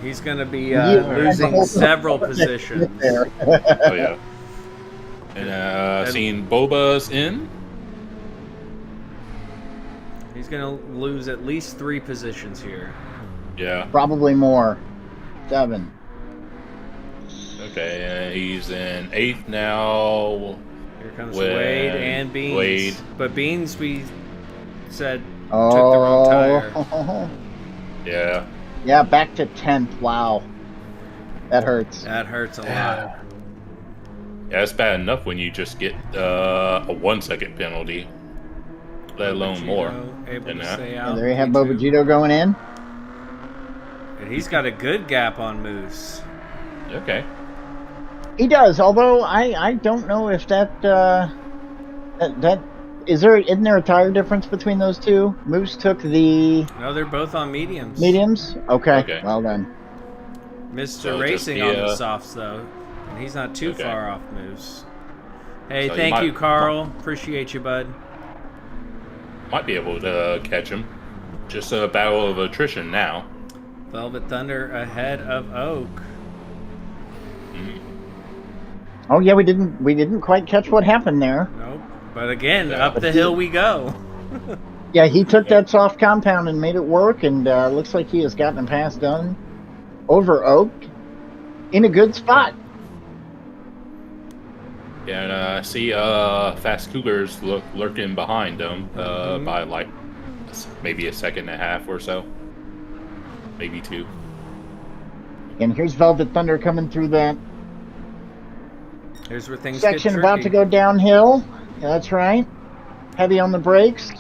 He's going to be Yeah. losing several positions. There. Oh, yeah. And seeing Boba's in. He's going to lose at least 3 positions here. Yeah. Probably more. 7. Okay, and he's in 8th now. Here comes With Wade and Beans. Wade. But Beans, we said, Oh. took the wrong tire. Yeah. Yeah, back to 10th. Wow. That hurts. That hurts a lot. Yeah, it's bad enough when you just get a 1 second penalty, let alone more. Able than to that. stay And out. there you have P2. Bobagito going in. And he's got a good gap on Moose. Okay. He does, although I don't know if that isn't there a tire difference between those two? Moose took the No, they're both on mediums. mediums. Okay. Okay. Well then. Mr. So just Racing the, on the softs, though. And he's not too Okay. far off Moose. Hey, So you thank might- you, Carl. Appreciate you, bud. Might be able to catch him. Just a battle of attrition now. Velvet Thunder ahead of Oak. Oh yeah, we didn't quite catch what happened there. Nope. But again, Yeah. up the hill we go. Yeah, he took that soft compound and made it work, and looks like he has gotten a pass done over Oak in a good spot. Yeah, and I see Fast Cougars lurking behind them by like maybe a second and a half or so. Maybe 2. And here's Velvet Thunder coming through that Here's where things section get about tricky. to go downhill. Yeah, that's right. Heavy on the brakes.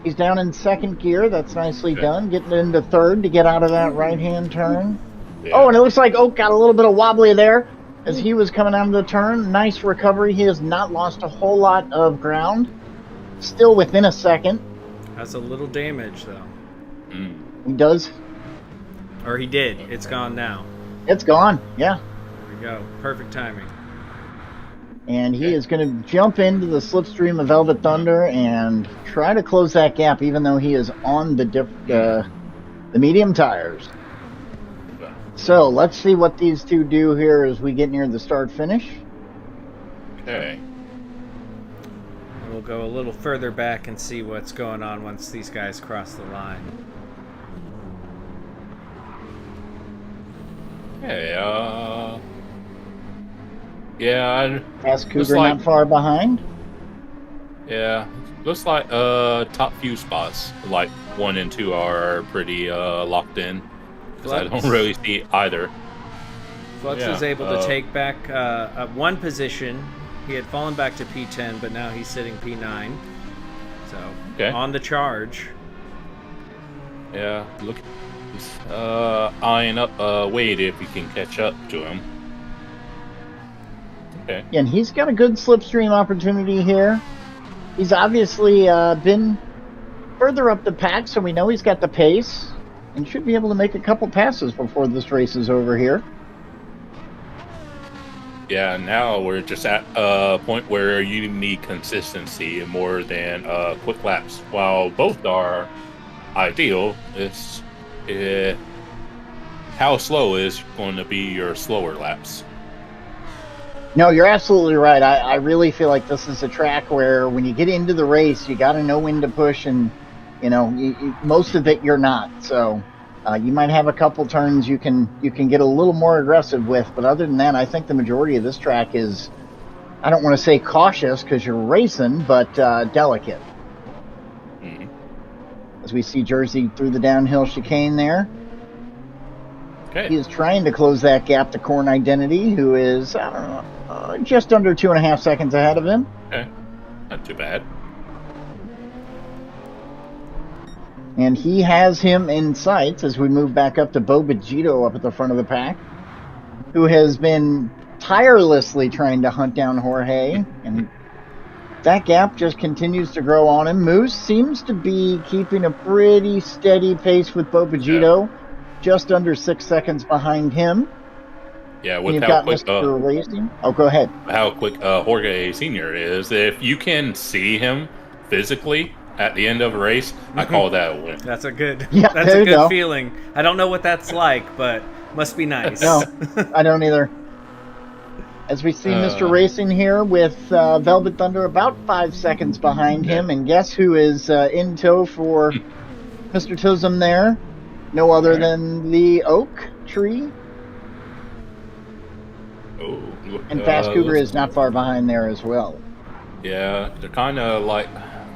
He's down in 2nd gear. That's nicely Okay. done. Getting into 3rd to get out of that right-hand turn. Yeah. Oh, and it looks like Oak got a little bit of wobbly there as he was coming out of the turn. Nice recovery. He has not lost a whole lot of ground. Still within a second. Has a little damage, though. Mm. He does. Or he did. It's gone now. It's gone. Yeah. There we go. Perfect timing. And he is going to jump into the slipstream of Velvet Thunder and try to close that gap, even though he is on the medium tires. So let's see what these two do here as we get near the start-finish. Okay. And we'll go a little further back and see what's going on once these guys cross the line. Hey, yeah, Fast Looks Cougar like- not far behind. yeah. Looks like top few spots, like 1 and 2, are pretty locked in. 'Cause I Flux. don't really see either. Flux Yeah, was able to take back one position. He had fallen back to P10, but now he's sitting P9. So, Okay. on the charge. Yeah, look, he's eyeing up Wade if he can catch up to him. Okay. And he's got a good slipstream opportunity here. He's obviously been further up the pack, so we know he's got the pace and should be able to make a couple passes before this race is over here. Yeah, now we're just at a point where you need consistency more than quick laps. While both are ideal, it's how slow is going to be your slower laps. No, you're absolutely right. I really feel like this is a track where when you get into the race, you got to know when to push, and most of it you're not. So you might have a couple turns you can get a little more aggressive with, but other than that, I think the majority of this track is, I don't want to say cautious because you're racing, but delicate. Mhm. As we see Jersey through the downhill chicane there. He Okay. is trying to close that gap to Corn Identity, who is, I don't know, just under 2.5 seconds ahead of him. Okay. Not too bad. And he has him in sights as we move back up to Bo Bagito up at the front of the pack, who has been tirelessly trying to hunt down Jorge, and that gap just continues to grow on him. Moose seems to be keeping a pretty steady pace with Bopagito, just under 6 seconds behind him. Yeah, And with you've how got quick Mr. Racing. Oh, go ahead. Jorge Senior is, if you can see him physically at the end of a race, I call that a win. That's a good. Yeah, that's there a you good go. feeling. I don't know what that's like, but must be nice. No, I don't either. As we see Mr. Racing here with Velvet Thunder about 5 seconds behind him, and guess who is in tow for Mr. Tism there? No other than the oak tree. Oh, And Fast Cougar is not far behind there as well. Yeah, they're kind of like,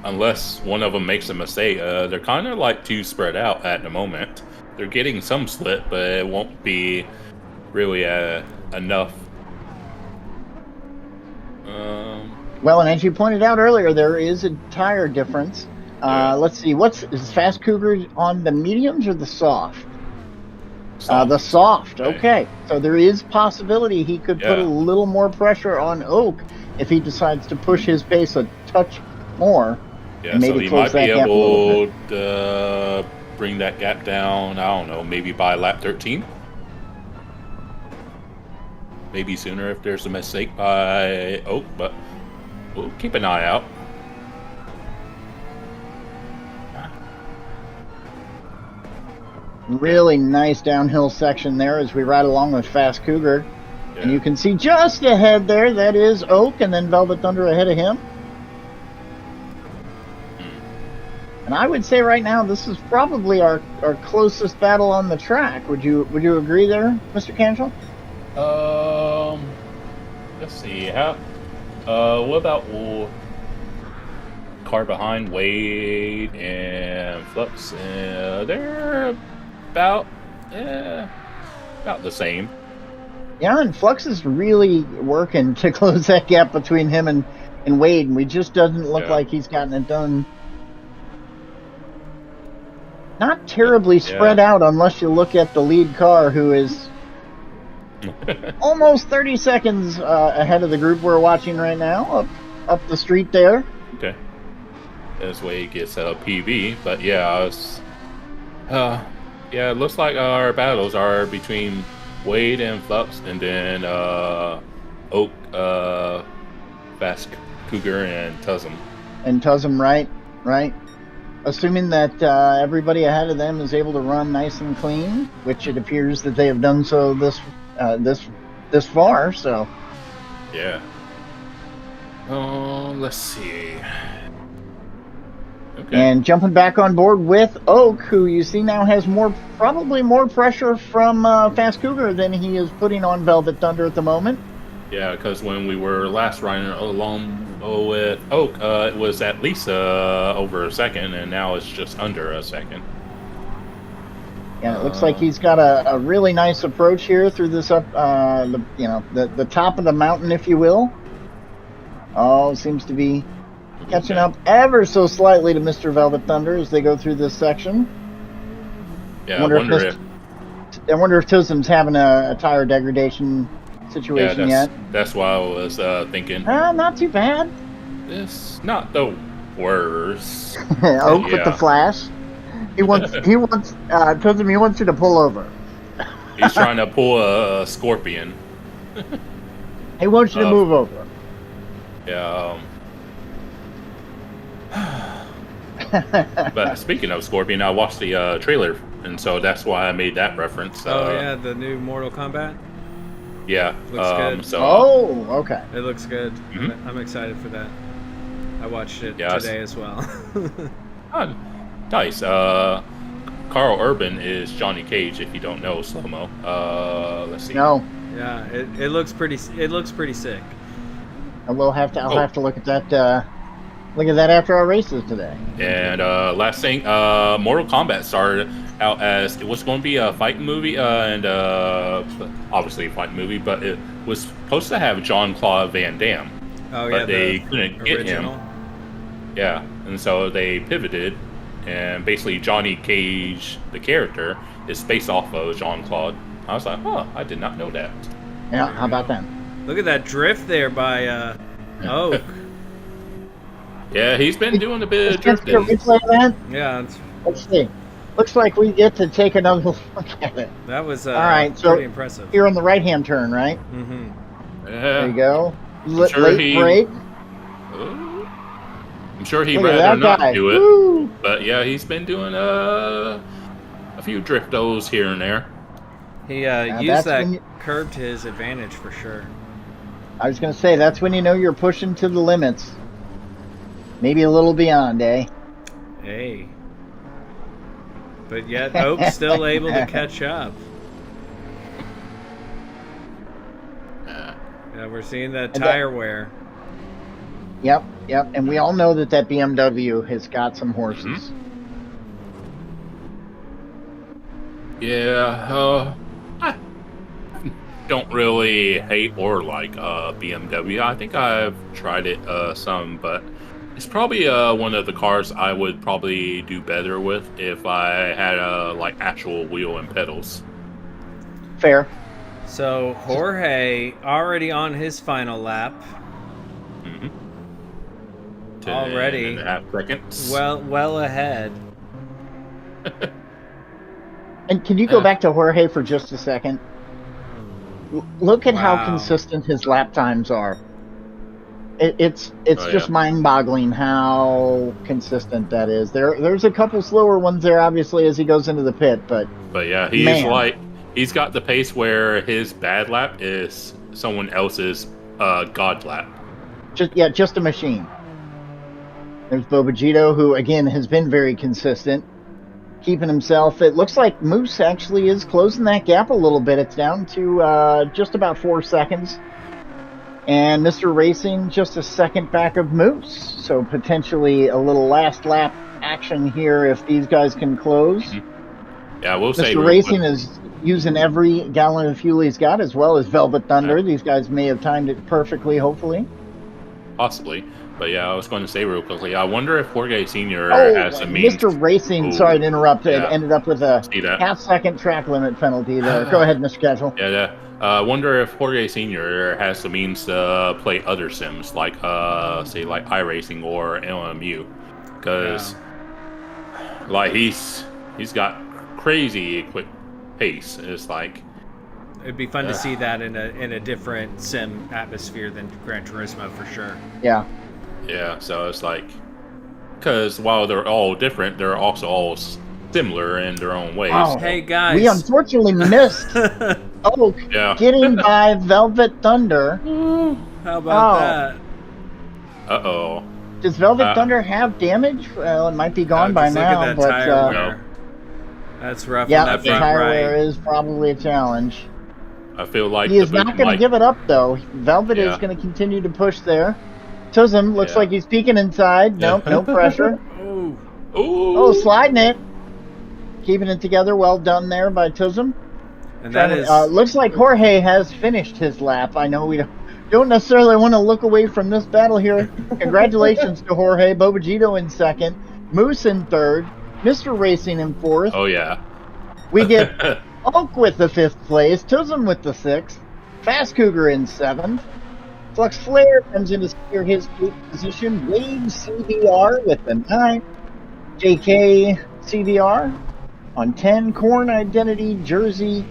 unless one of them makes a mistake, they're kind of like too spread out at the moment. They're getting some split, but it won't be really enough. Well, and as you pointed out earlier, there is a tire difference. Let's see, is Fast Cougar on the mediums or the soft? The soft. Okay. So there is possibility he could put a little more pressure on Oak if he decides to push his pace a touch more. Yeah, and maybe so he might be gap able to bring that gap down, I don't know, maybe by lap 13? Maybe sooner if there's a mistake by Oak, but we'll keep an eye out. Really nice downhill section there as we ride along with Fast Cougar. Yeah. And you can see just ahead there, that is Oak, and then Velvet Thunder ahead of him. And I would say right now this is probably our closest battle on the track. Would you agree there, Mr. Cantrell? Let's see. What about car behind Wade and Flux? They're about the same. Yeah, and Flux is really working to close that gap between him and Wade, and we just doesn't look like he's gotten it done. Not terribly spread out unless you look at the lead car, who is almost 30 seconds ahead of the group we're watching right now, up the street there. Okay. This way he gets a PB, but yeah, it looks like our battles are between Wade and Flux, and then Oak, Fast Cougar, and Turismo. And Turismo, right. Assuming that everybody ahead of them is able to run nice and clean, which it appears that they have done so this far. So. Yeah. Let's see. Okay. And jumping back on board with Oak, who you see now has probably more pressure from Fast Cougar than he is putting on Velvet Thunder at the moment. Yeah, because when we were last riding along with Oak, it was at least over a second, and now it's just under a second. And it looks like he's got a really nice approach here through this the top of the mountain, if you will. Oh, seems to be catching up ever so slightly to Mr. Velvet Thunder as they go through this section. Yeah, I wonder if Tism's having a tire degradation situation yet. That's why I was thinking. Not too bad. It's not the worst. Oak with the flash. He wants Tism, he wants you to pull over. He's trying to pull a scorpion. He wants you to move over. Yeah. But speaking of Scorpion, I watched the trailer, and so that's why I made that reference. The new Mortal Kombat. Yeah. Looks good. So, okay. It looks good. Mm-hmm. I'm excited for that. I watched it today as well. Nice. Carl Urban is Johnny Cage. If you don't know slow-mo, let's see. No. Yeah, it looks pretty. It looks pretty sick. I'll have to look at that. Look at that after our races today. And last thing, Mortal Kombat started out as it was going to be a fight movie, and obviously a fight movie, but it was supposed to have Jean-Claude Van Damme. Oh yeah, but they couldn't get him. Yeah, and so they pivoted, and basically Johnny Cage, the character, is based off of Jean-Claude. I was like, oh, I did not know that. Yeah, how about that? Look at that drift there by Oak. Yeah, he's been doing a bit of Let's get a drifting. replay of that. Yeah, Let's see. Looks like we get to take another look at it. that was All right, so pretty impressive. here on the right-hand turn, right? Mm-hmm. There you Yeah. go. sure Late he- break. I'm sure he'd Look at rather that not guy. do it. Woo! But yeah, he's been doing a few driftos here and there. He that's used that when you- curve to his advantage for sure. I was going to say, that's when you know you're pushing to the limits. Maybe a little beyond, eh? Hey. But yet Oak's still able to catch up. Yeah, we're seeing that tire wear. Yep. And we all know that BMW has got some horses. Yeah, I don't really hate or like BMW. I think I've tried it some, but it's probably one of the cars I would probably do better with if I had like actual wheel and pedals. Fair. So Jorge already on his final lap. Mm-hmm. Already. 10.5 seconds. Well ahead. And can you go back to Jorge for just a second? Look at how Wow. consistent his lap times are. It's Oh, just yeah. mind-boggling how consistent that is. There's a couple slower ones there, obviously, as he goes into the pit, but yeah, he's Man. he's got the pace where his bad lap is someone else's god lap. just a machine. There's Bobagito, who again has been very consistent, keeping himself. It looks like Moose actually is closing that gap a little bit. It's down to just about 4 seconds. And Mr. Racing just a second back of Moose. So potentially a little last lap action here if these guys can close. Yeah, we'll say Mr. Racing is using every gallon of fuel he's got, as well as Velvet Thunder. These guys may have timed it perfectly, hopefully. possibly. But yeah, I was going to say real quickly, I wonder if Jorge Sr. Oh, has a means. Mr. Racing, Ooh. sorry to interrupt, Yeah. ended up with a See that? half-second track limit penalty there. Go ahead, Mr. Casual. Yeah. I wonder if Jorge Sr. has the means to play other sims, like, say, like iRacing or LMU. Because, like, he's got crazy quick pace. It's like, It'd be fun to see that in a different sim atmosphere than Gran Turismo for sure. Yeah. yeah, so it's like, because while they're all different, they're also all similar in their own ways. Oh. Hey guys. We unfortunately missed Oak Yeah. getting by Velvet Thunder. How about Oh. that? Uh-oh. Does Velvet Thunder have damage? Well, it might be gone by Just look now, at that but tire wear. That's rough on yeah, that the front tire right. wear is probably a challenge. I feel like He is the not boot going to might- give it up, though. Velvet is Yeah. going to continue to push there. Tuzum looks Yeah. like he's peeking inside. Nope, no pressure. Oh, Ooh. Oh, sliding it. Keeping it together. Well done there by Tuzum. and that is Looks like Jorge has finished his lap. I know we don't necessarily want to look away from this battle here. Congratulations to Jorge. Bobagito in second. Moose in third. Mr. Racing in fourth. Oh, yeah. We get Oak with the fifth place. Tuzum with the sixth. Fast Cougar in seventh. Flux Flare comes in to secure his eighth position. Wade CVR with the 9. JK CVR on 10. Corn Identity Jersey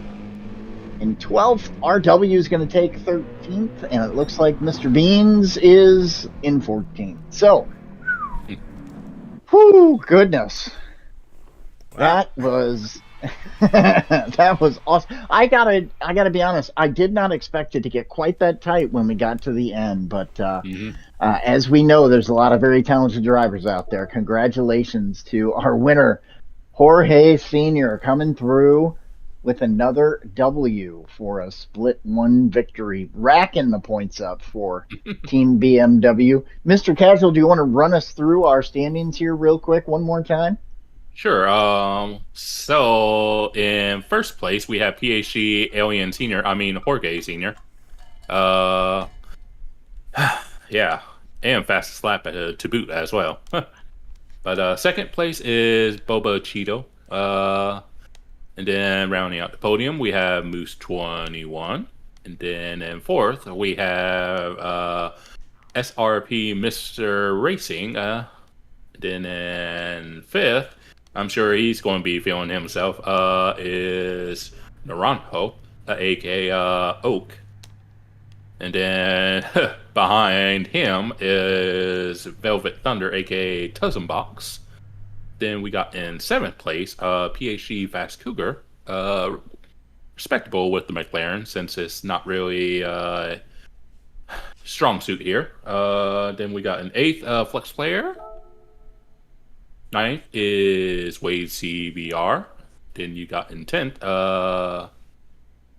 in 12th. RW is going to take 13th. And it looks like Mr. Beans is in 14th. So, whew, goodness. That was that was awesome. I gotta be honest. I did not expect it to get quite that tight when we got to the end, but as we know, there's a lot of very talented drivers out there. Congratulations to our winner, Jorge Sr., coming through with another W for a split one victory, racking the points up for Team BMW. Mr. Casual, do you want to run us through our standings here real quick one more time? Sure. So in first place we have PHG Alien Senior. I mean Jorge Senior. Yeah, and fastest lap to boot as well. But second place is Boba Cheeto. And then rounding out the podium we have Moose 21. And then in fourth, we have SRP Mr. Racing. Then in fifth, I'm sure he's going to be feeling himself, is Naranjo, aka Oak. And then behind him is Velvet Thunder, aka Tuzzenbox. Then we got in seventh place, PHG Fast Cougar. Respectable with the McLaren, since it's not really strong suit here. Then we got an eighth, Flex Player. Ninth is Wade CBR. Then you got in 10th,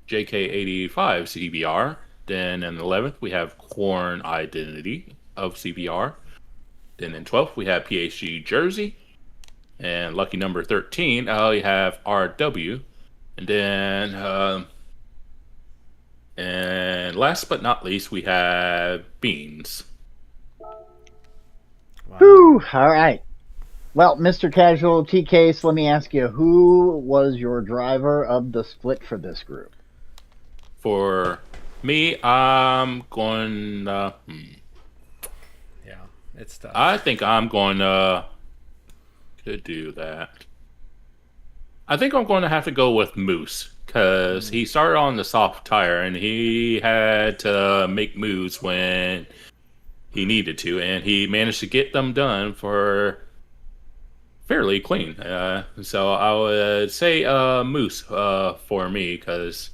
JK85 CBR. Then in 11th, we have Corn Identity of CBR. Then in 12th, we have PHG Jersey. And lucky number 13, we have RW. And then, and last but not least, we have Beans. Wow. Whew, all right. Well, Mr. Casual TK, so let me ask you, who was your driver of the split for this group? For me, I'm going. Yeah, it's tough. I think I'm going to do that. I think I'm going to have to go with Moose, because he started on the soft tire and he had to make moves when he needed to, and he managed to get them done for fairly clean. So I would say Moose for me, because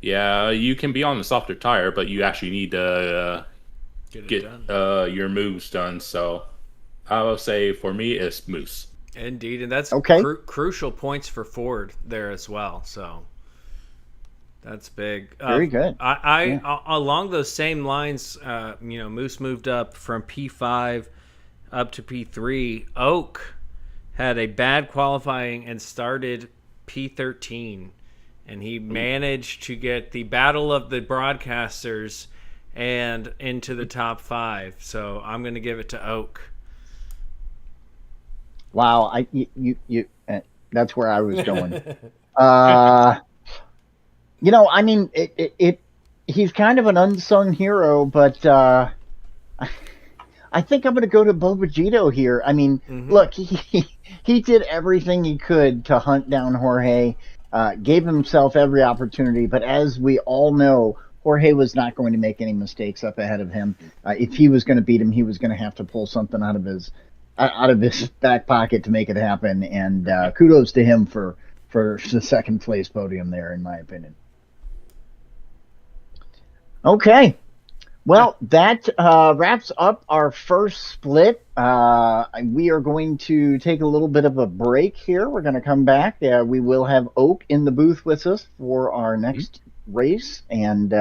yeah, you can be on the softer tire, but you actually need to get your moves done. So I would say for me it's Moose. Indeed, and that's okay. Crucial points for Ford there as well. So that's big. Very good. Along those same lines, Moose moved up from P5 up to P3. Oak had a bad qualifying and started P13, and he managed to get the battle of the broadcasters and into the top 5. So I'm going to give it to Oak. Wow, that's where I was going. He's kind of an unsung hero, but I think I'm going to go to Bobagito here. I mean, look, he did everything he could to hunt down Jorge, gave himself every opportunity, but as we all know, Jorge was not going to make any mistakes up ahead of him. If he was going to beat him, he was going to have to pull something out of his back pocket to make it happen, and kudos to him for the second place podium there, in my opinion. Okay, well, that wraps up our first split. We are going to take a little bit of a break here. We're going to come back. We will have Oak in the booth with us for our next race, and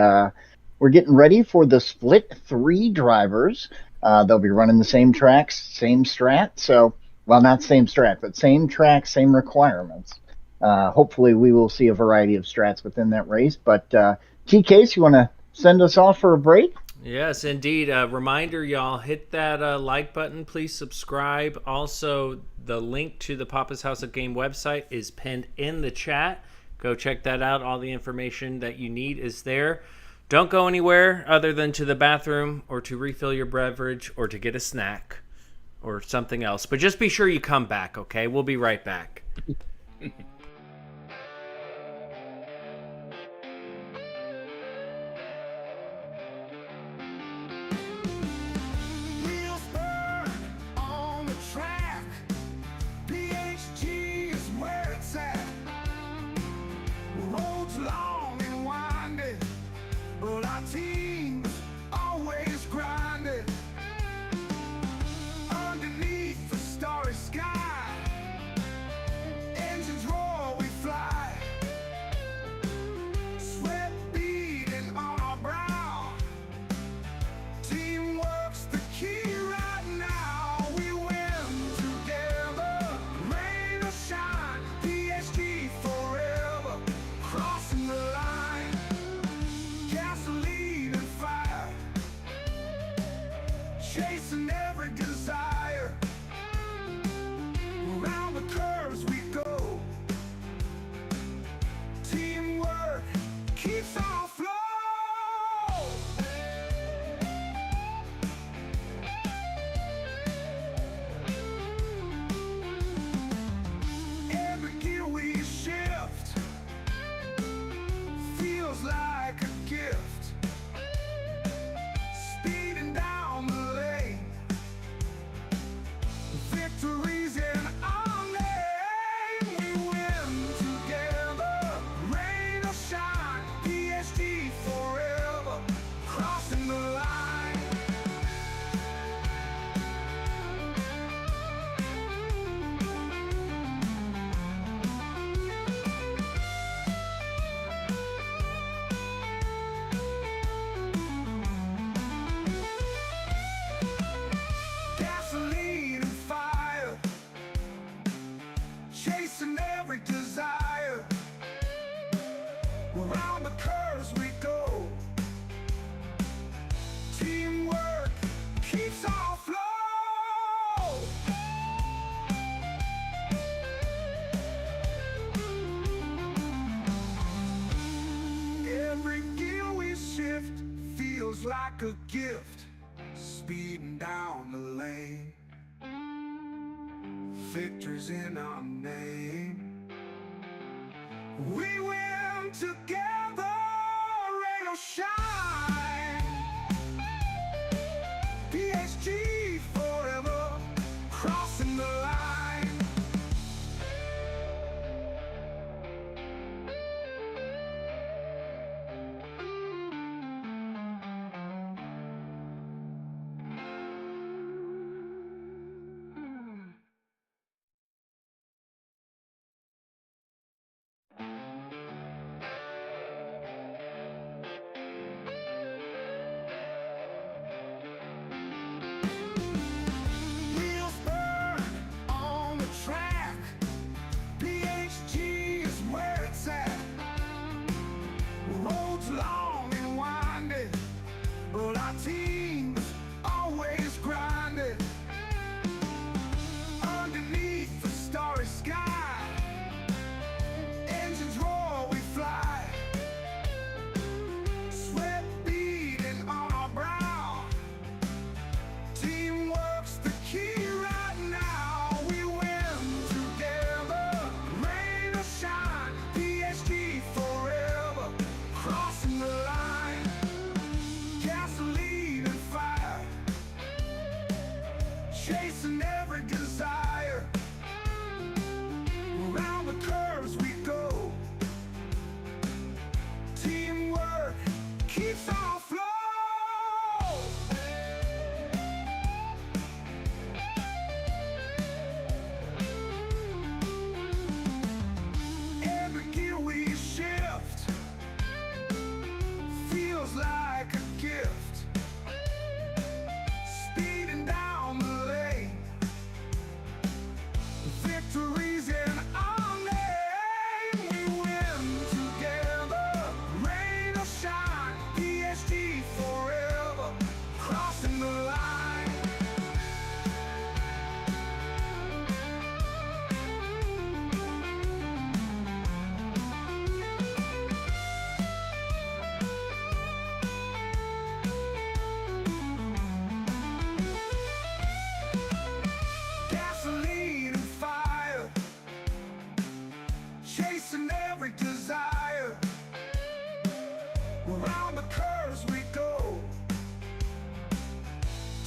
we're getting ready for the split 3 drivers. They'll be running the same tracks, same strat. So, well, not same strat, but same track, same requirements. Hopefully we will see a variety of strats within that race. But TK, you want to send us off for a break? Yes, indeed. Reminder, y'all, hit that like button. Please subscribe. Also, the link to the Papa's House of Game website is pinned in the chat. Go check that out. All the information that you need is there. Don't go anywhere other than to the bathroom or to refill your beverage or to get a snack or something else. But just be sure you come back, okay? We'll be right back. Wheels burn on the track. PHG is where it's at. Roads long and winding, but our team's always grinding. Underneath the starry sky, engines roar, we fly. Sweat beading on our brow. Teamwork's the key right now. We win together, rain or shine. PSG forever, crossing the line. Gasoline and fire, chasing every desire. Around the curves we go. Teamwork keeps on flowing. Around the curves we go. Teamwork keeps our flow. Every gear we shift feels like a gift, speeding down the lane. Victor's in our name. We win together, rain or shine. PHG forever, crossing the line. Wheels burn on the track. PHG is where it's at. Roads long and winding, but our team's always grinding. Underneath the starry sky, engines roar, we fly. Sweat beading on our brow. Teamwork's the key right now. We win together, rain or shine. PSG forever, crossing the line. Gasoline and fire, chasing every desire. Around the curves we go. Teamwork keeps our flow. Every gear we shift feels like a gift, speeding down the lane. Victory's in our name. We win together, rain or shine. PSG forever, crossing the line. Gasoline and fire, chasing every desire. Around the curves we go.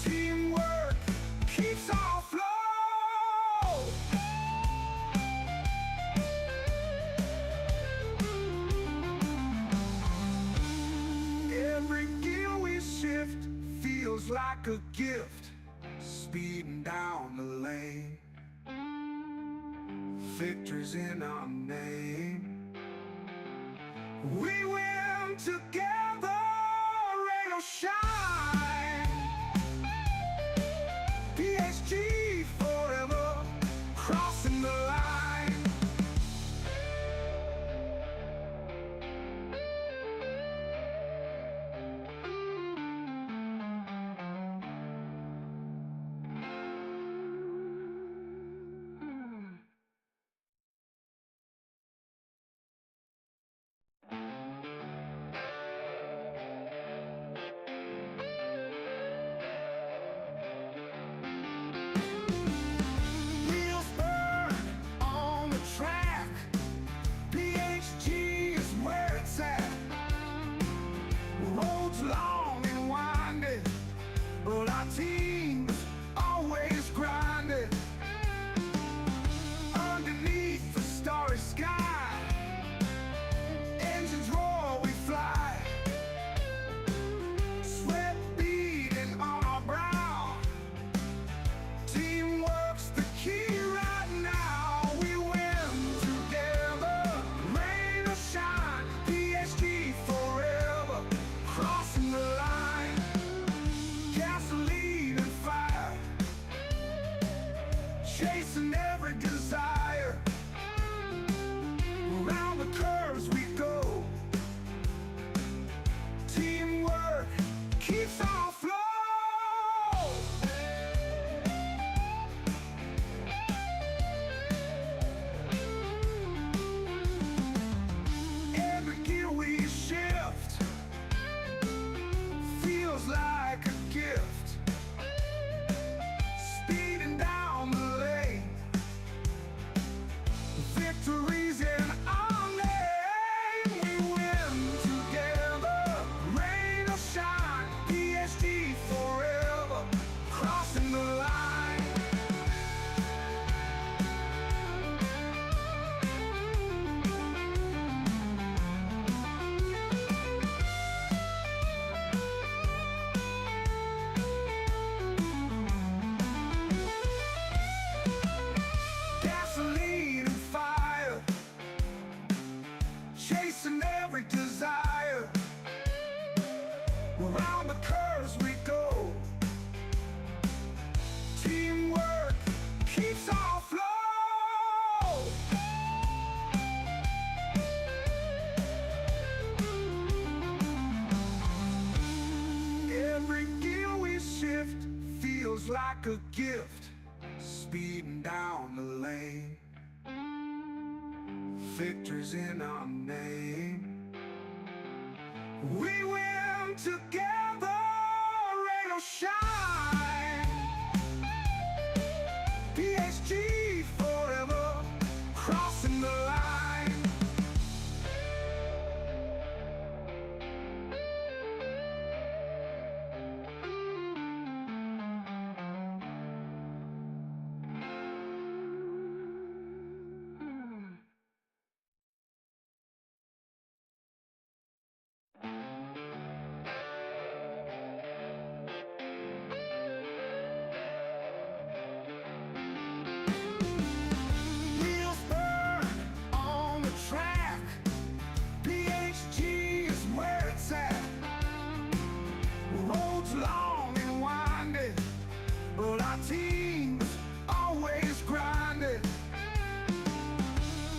Teamwork keeps our flow. Every gear we shift feels like a gift, speeding down the lane. Victor's in our name. We win together, rain or shine. PSG forever, crossing the line. chasing every desire. Around the curves we go. Teamwork keeps our flow. Every gear we shift feels like a gift, speeding down the lane. Victor's in our name. We win together, rain or shine. PHG forever, crossing the line. Wheels burn on the track. PHG is where it's at. Roads long and winding, but our team's always grinding.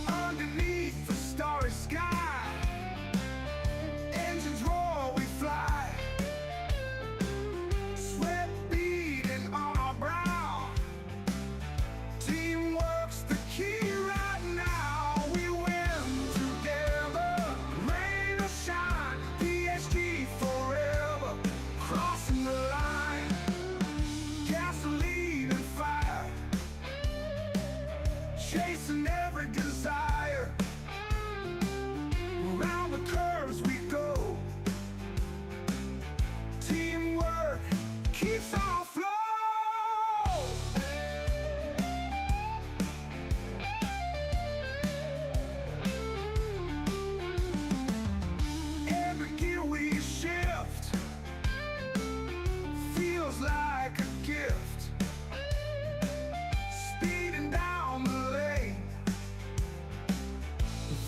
Underneath the starry sky, engines roar, we fly. Sweat beading on our brow. Teamwork's the key right now. We win together, rain or shine. PSG forever, crossing the line. Gasoline and fire, chasing every desire. Around the curves we go. Teamwork keeps our flow. Every gear we shift feels like a gift, speeding down the lane.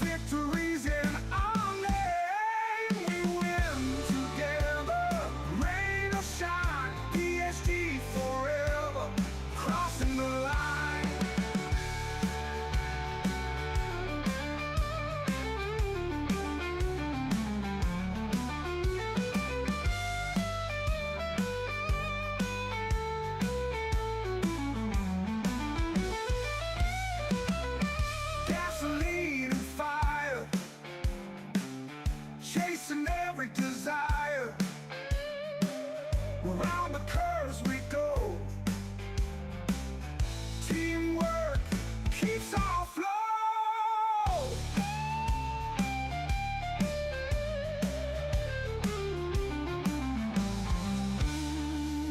Victory's in our name. We win together, rain or shine. PSG forever, crossing the line. Gasoline and fire, chasing every desire. Around the curves we go. Teamwork keeps our flow.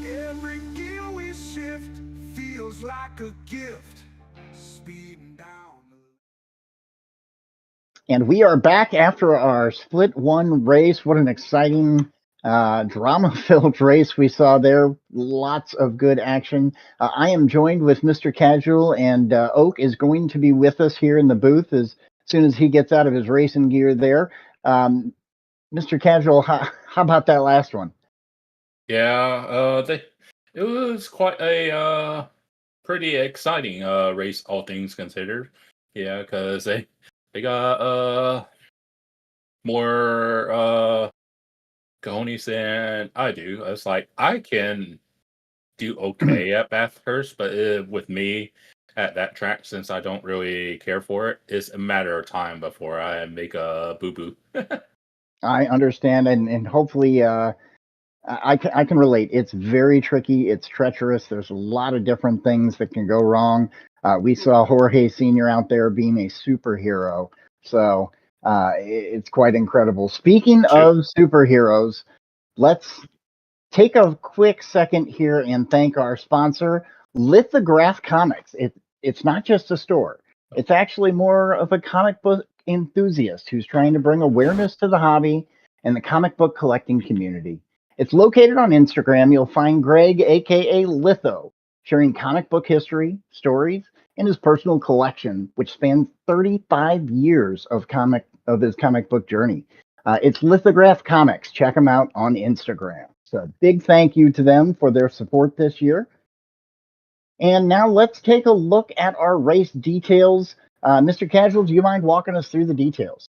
Every gear we shift feels like a gift, speeding down the. And we are back after our split one race. What an exciting, drama-filled race we saw there. Lots of good action. I am joined with Mr. Casual, and Oak is going to be with us here in the booth as soon as he gets out of his racing gear there. Mr. Casual, how about that last one? Yeah, it was quite a pretty exciting race, all things considered. Yeah, because they got more cojones than I do. It's like I can do okay at Bathurst, but with me at that track, since I don't really care for it, it's a matter of time before I make a boo boo. I understand, and hopefully, I can relate. It's very tricky. It's treacherous. There's a lot of different things that can go wrong. We saw Jorge Sr. out there being a superhero. So it's quite incredible. Speaking of superheroes, let's take a quick second here and thank our sponsor, Lithograph Comics. It's not just a store. It's actually more of a comic book enthusiast who's trying to bring awareness to the hobby and the comic book collecting community. It's located on Instagram. You'll find Greg, aka Litho, sharing comic book history, stories, and his personal collection, which spans 35 years of comic his comic book journey. It's Lithograph Comics. Check them out on Instagram. So big thank you to them for their support this year. And now let's take a look at our race details. Mr. Casual, do you mind walking us through the details?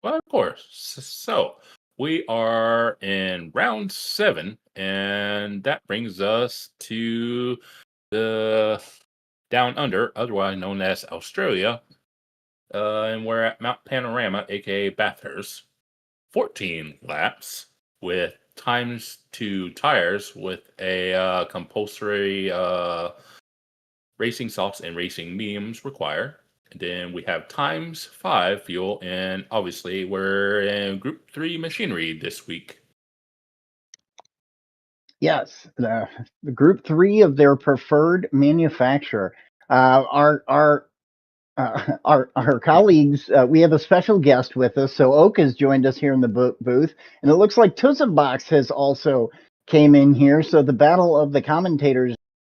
Well, of course. So we are in round 7, and that brings us to the Down Under, otherwise known as Australia. And we're at Mount Panorama, aka Bathurst. 14 laps with times 2 tires with a compulsory racing softs and racing mediums required. And then we have times 5 fuel, and obviously we're in Group 3 machinery this week. Yes, the Group 3 of their preferred manufacturer. Our colleagues, we have a special guest with us. So Oak has joined us here in the booth, and it looks like Tuzenbox has also came in here. So the battle of the commentators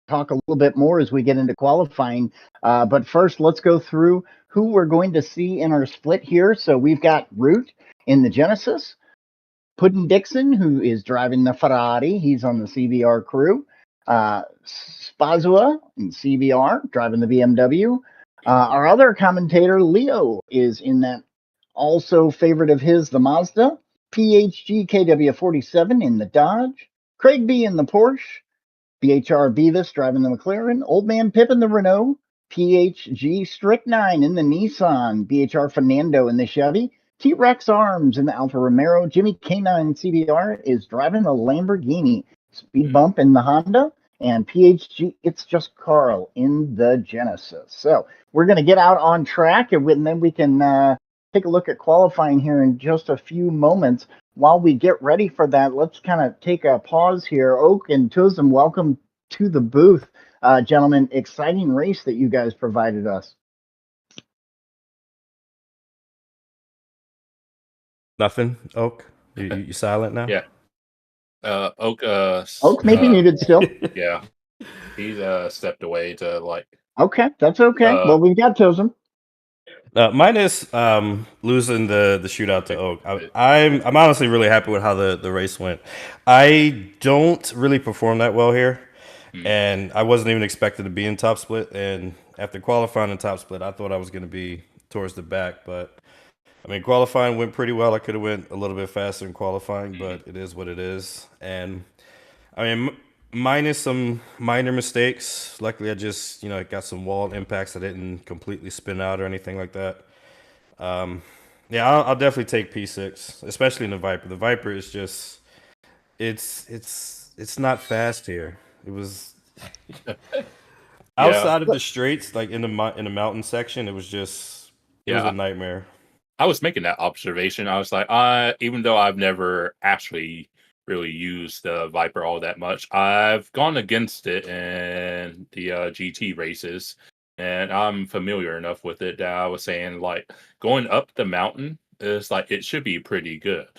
talk a little bit more as we get into qualifying. But first, let's go through who we're going to see in our split here. So we've got Root in the Genesis, Puddin Dixon, who is driving the Ferrari. He's on the CBR crew. Spazua in CBR, driving the BMW. Our other commentator, Leo, is in that also favorite of his, the Mazda. PHG KW47 in the Dodge. Craig B in the Porsche. BHR Beavis driving the McLaren. Old Man Pip in the Renault. PHG Strychnine in the Nissan. BHR Fernando in the Chevy. T-Rex Arms in the Alfa Romero. Jimmy K9 CBR is driving the Lamborghini. Speed Bump in the Honda. And PHG, it's just Carl in the Genesis. So we're going to get out on track, and then we can take a look at qualifying here in just a few moments. While we get ready for that, let's kind of take a pause here. Oak and Tuzen, welcome to the booth. Gentlemen, exciting race that you guys provided us. Nothing, Oak? You silent now? Yeah. Oak may be muted still. Yeah. He's stepped away to Okay, that's okay. Well, we've got Tuzen. Mine is losing the shootout to Oak. I'm honestly really happy with how the race went. I don't really perform that well here, and I wasn't even expected to be in top split. And after qualifying in top split, I thought I was going to be towards the back. But I mean, qualifying went pretty well. I could have went a little bit faster in qualifying, but it is what it is. And I mean, minus some minor mistakes. Luckily, I just, got some wall impacts. I didn't completely spin out or anything like that. Yeah, I'll definitely take P6, especially in the Viper. The Viper is just, it's not fast here. It was outside of the straights, like in the mountain section. It was just, it was a nightmare. I was making that observation. I was like, even though I've never actually really used the Viper all that much, I've gone against it in the GT races, and I'm familiar enough with it that I was saying, going up the mountain is it should be pretty good.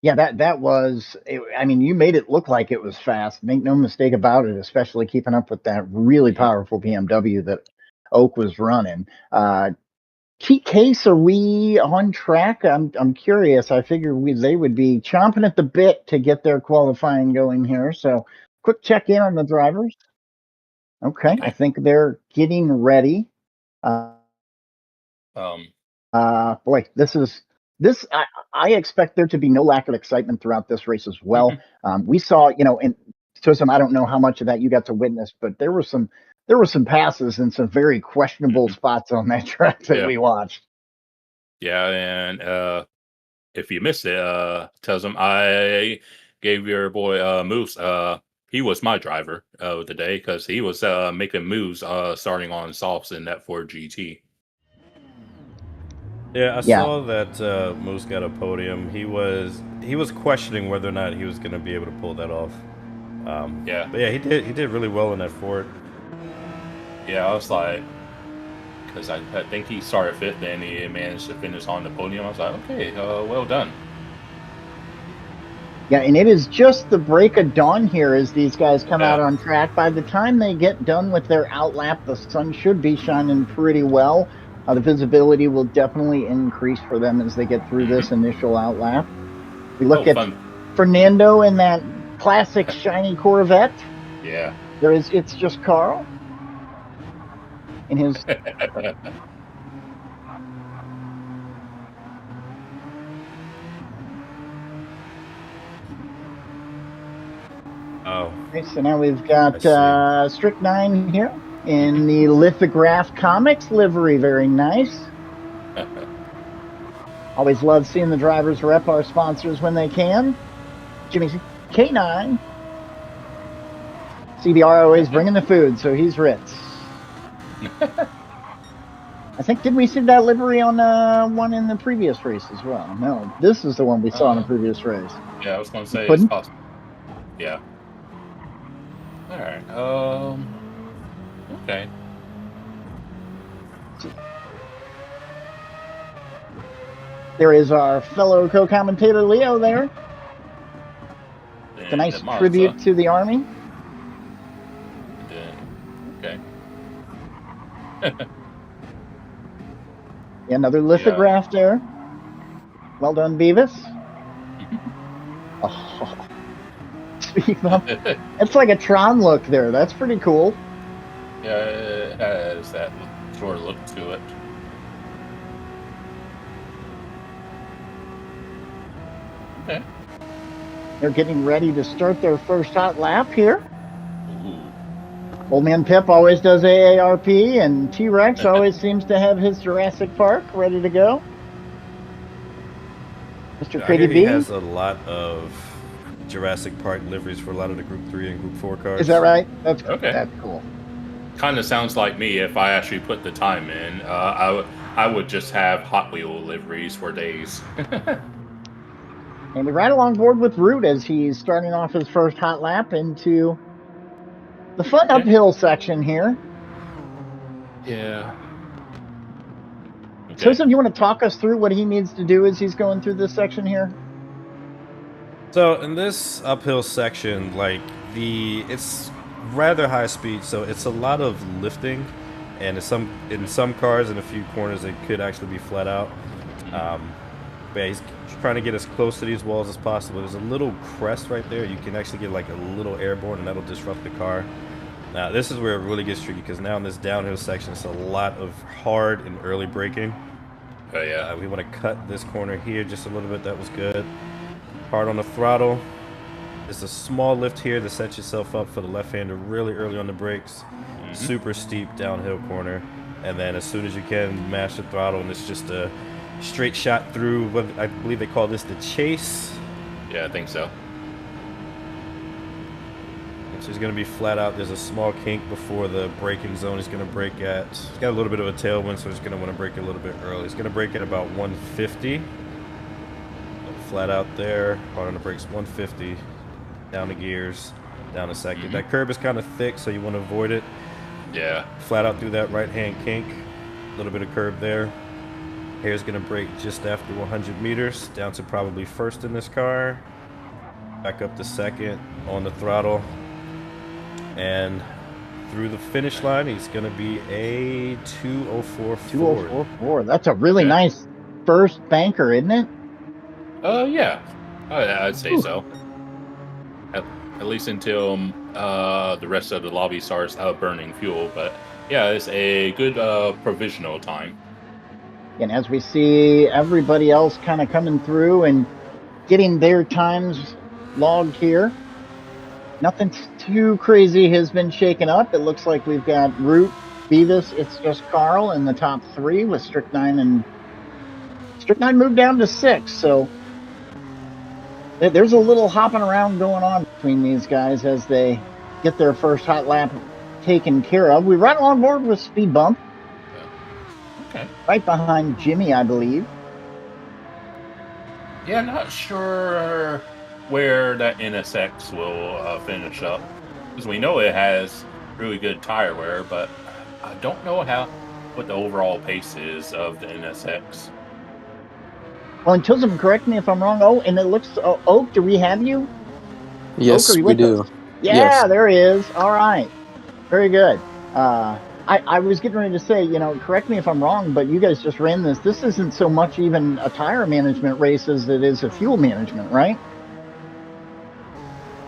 Yeah, that was. I mean, you made it look like it was fast. Make no mistake about it. Especially keeping up with that really powerful BMW that Oak was running. Case, are we on track? I'm curious. I figured they would be chomping at the bit to get their qualifying going here. So, quick check in on the drivers. Okay. I think they're getting ready. Boy, this. I expect there to be no lack of excitement throughout this race as well. We saw, in Turismo, I don't know how much of that you got to witness, but there were some passes and some very questionable spots on that track that we watched. Yeah, and if you missed it, tells him I gave your boy Moose. He was my driver of the day because he was making moves starting on softs in that Ford GT. Yeah, I saw that Moose got a podium. He was questioning whether or not he was going to be able to pull that off. But yeah, he did really well in that Ford. Yeah, I was like, because I think he started 5th and he managed to finish on the podium. I was like, okay, well done. Yeah, and it is just the break of dawn here as these guys come out on track. By the time they get done with their outlap, the sun should be shining pretty well. The visibility will definitely increase for them as they get through this initial outlap. We look at fun. Fernando in that classic shiny Corvette. Yeah. It's just Carl in his. Oh, Okay, so now we've got I Strychnine here in the Lithograph Comics livery. Very nice. Always love seeing the drivers rep our sponsors when they can. Jimmy K9. CBR always bringing the food, so he's Ritz. I think, did we see that livery on one in the previous race as well? No, this is the one we saw in the previous race. Yeah, I was going to say Puddin'? it's possible. Yeah. All right. Okay. There is our fellow co-commentator Leo there. It's a nice tribute to the Army. Okay. Yeah, another lithograph there. Well done, Beavis. Oh. It's like a Tron look there. That's pretty cool. Yeah, it has that sort of look to it. Okay. They're getting ready to start their first hot lap here. Ooh. Old Man Pip always does AARP, and T-Rex always seems to have his Jurassic Park ready to go. Mr. I Crazy hear B. he has a lot of Jurassic Park liveries for a lot of the Group 3 and Group 4 cars. Is that right? That's Okay. That's cool. Kind of sounds like me if I actually put the time in. I would just have Hot Wheel liveries for days. And we ride along board with Root as he's starting off his first hot lap into the fun uphill section here. Yeah. Okay. So, do you want to talk us through what he needs to do as he's going through this section here? So in this uphill section, it's rather high speed, so it's a lot of lifting, and in some cars in a few corners it could actually be flat out. But he's trying to get as close to these walls as possible. There's a little crest right there. You can actually get like a little airborne, and that'll disrupt the car. Now this is where it really gets tricky, because now in this downhill section it's a lot of hard and early braking. Oh yeah. We want to cut this corner here just a little bit. That was good. Hard on the throttle. There's a small lift here to set yourself up for the left-hander really early on the brakes. Super steep downhill corner, and then as soon as you can, mash the throttle, and it's just a straight shot through what I believe they call this the chase. Yeah, I think so. So he's going to be flat out. There's a small kink before the braking zone he's going to brake at. He's got a little bit of a tailwind, so he's going to want to brake a little bit early. He's going to brake at about 150. Flat out there, hard on the brakes, 150. Down the gears, down a second. That curb is kind of thick, so you want to avoid it. Yeah. Flat out through that right-hand kink. A little bit of curb there. Hair's going to brake just after 100 meters, down to probably first in this car. Back up to second on the throttle. And through the finish line, he's going to be a 204 Ford. 204. That's a really nice first banker, isn't it? Yeah. I'd say so. At least until the rest of the lobby starts burning fuel. But yeah, it's a good provisional time. And as we see everybody else kind of coming through and getting their times logged here, nothing too crazy has been shaken up. It looks like we've got Root, Beavis, it's just Carl in the top three with Strychnine, and Strychnine moved down to 6. So there's a little hopping around going on between these guys as they get their first hot lap taken care of. We ride along board with Speed Bump. Okay. Right behind Jimmy, I believe. Yeah, not sure where that NSX will finish up, because we know it has really good tire wear, but I don't know what the overall pace is of the NSX. Well, and Tilson, correct me if I'm wrong. Oh, and it looks, Oak, do we have you? Yes, Oak, we do. Yeah, Yes. there he is. All right. Very good. I was getting ready to say, correct me if I'm wrong, but you guys just ran this. This isn't so much even a tire management race as it is a fuel management, right?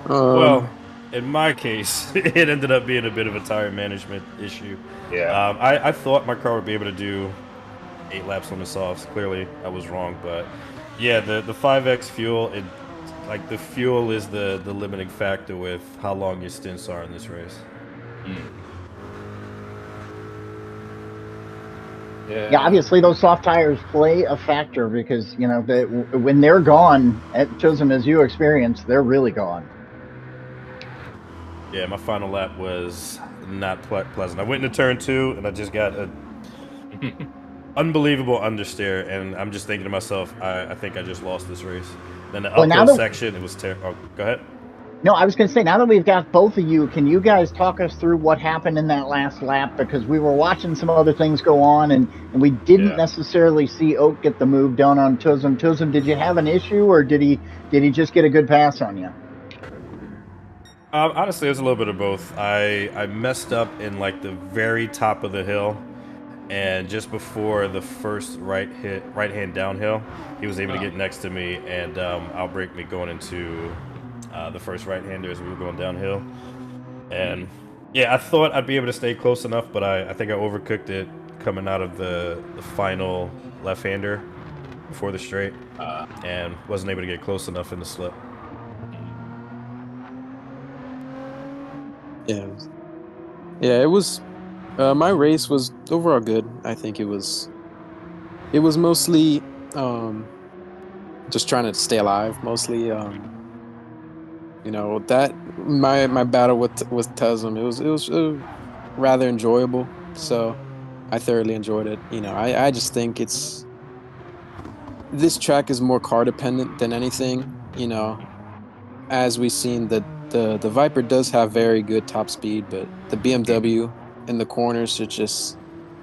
Well, in my case, it ended up being a bit of a tire management issue. Yeah. I thought my car would be able to do 8 laps on the softs. Clearly, I was wrong. But yeah, the 5X fuel, like the fuel is the limiting factor with how long your stints are in this race. Yeah, obviously those soft tires play a factor because when they're gone at Chisholm, as you experienced, they're really gone. Yeah, my final lap was not pleasant. I went into turn 2 and I just got a unbelievable understeer, and I'm just thinking to myself, I think I just lost this race. Then the Well, now uphill that section, it was terrible. Oh, go ahead. No, I was going to say, now that we've got both of you, can you guys talk us through what happened in that last lap? Because we were watching some other things go on, and we didn't necessarily see Oak get the move done on Chisholm. Chisholm, did you have an issue, or did he just get a good pass on you? Honestly, it was a little bit of both. I messed up in like the very top of the hill, and just before the first right hand downhill, he was able to get next to me and outbrake me going into the first right hander as we were going downhill. And yeah, I thought I'd be able to stay close enough, but I think I overcooked it coming out of the final left hander before the straight, and wasn't able to get close enough in the slip. Yeah, yeah. It was my race was overall good. I think it was mostly just trying to stay alive. Mostly, that my battle with Teslam. It was rather enjoyable. So I thoroughly enjoyed it. I just think this track is more car dependent than anything. As we've seen, the Viper does have very good top speed, but the BMW in the corners are just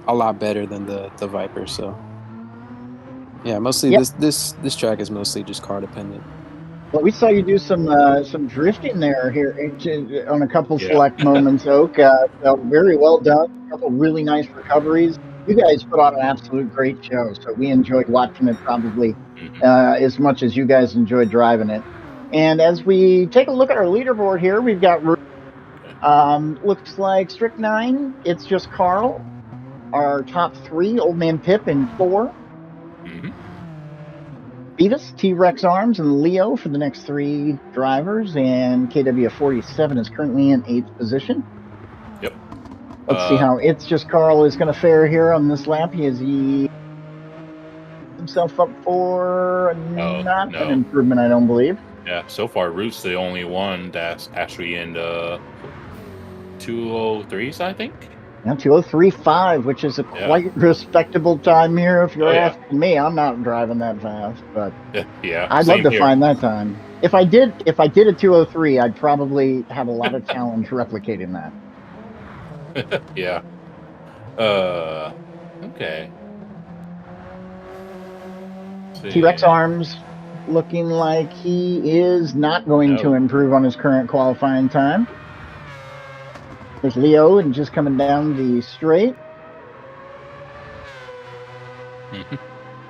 a lot better than the Viper. So yeah, mostly Yeah. this track is mostly just car dependent. Well, we saw you do some drifting there here on a couple Yeah. select moments, Oak. So very well done. A couple really nice recoveries. You guys put on an absolute great show, so we enjoyed watching it probably as much as you guys enjoyed driving it. And as we take a look at our leaderboard here, we've got looks like Strict 9. It's just Carl. Our top 3, Old Man Pip in 4. Beavis, T-Rex Arms, and Leo for the next 3 drivers, and KW47 is currently in 8th position. Yep. Let's see how It's Just Carl is going to fare here on this lap. He himself up for not an improvement, I don't believe. Yeah, so far Root's the only one that's actually in the 203s, I think. Now 203.5, which is a quite respectable time here. If you're asking me, I'm not driving that fast, but yeah, I'd love to find that time. If I did a 203, I'd probably have a lot of challenge replicating that. Yeah. Okay. T-Rex Arms looking like he is not going to improve on his current qualifying time. There's Leo and just coming down the straight.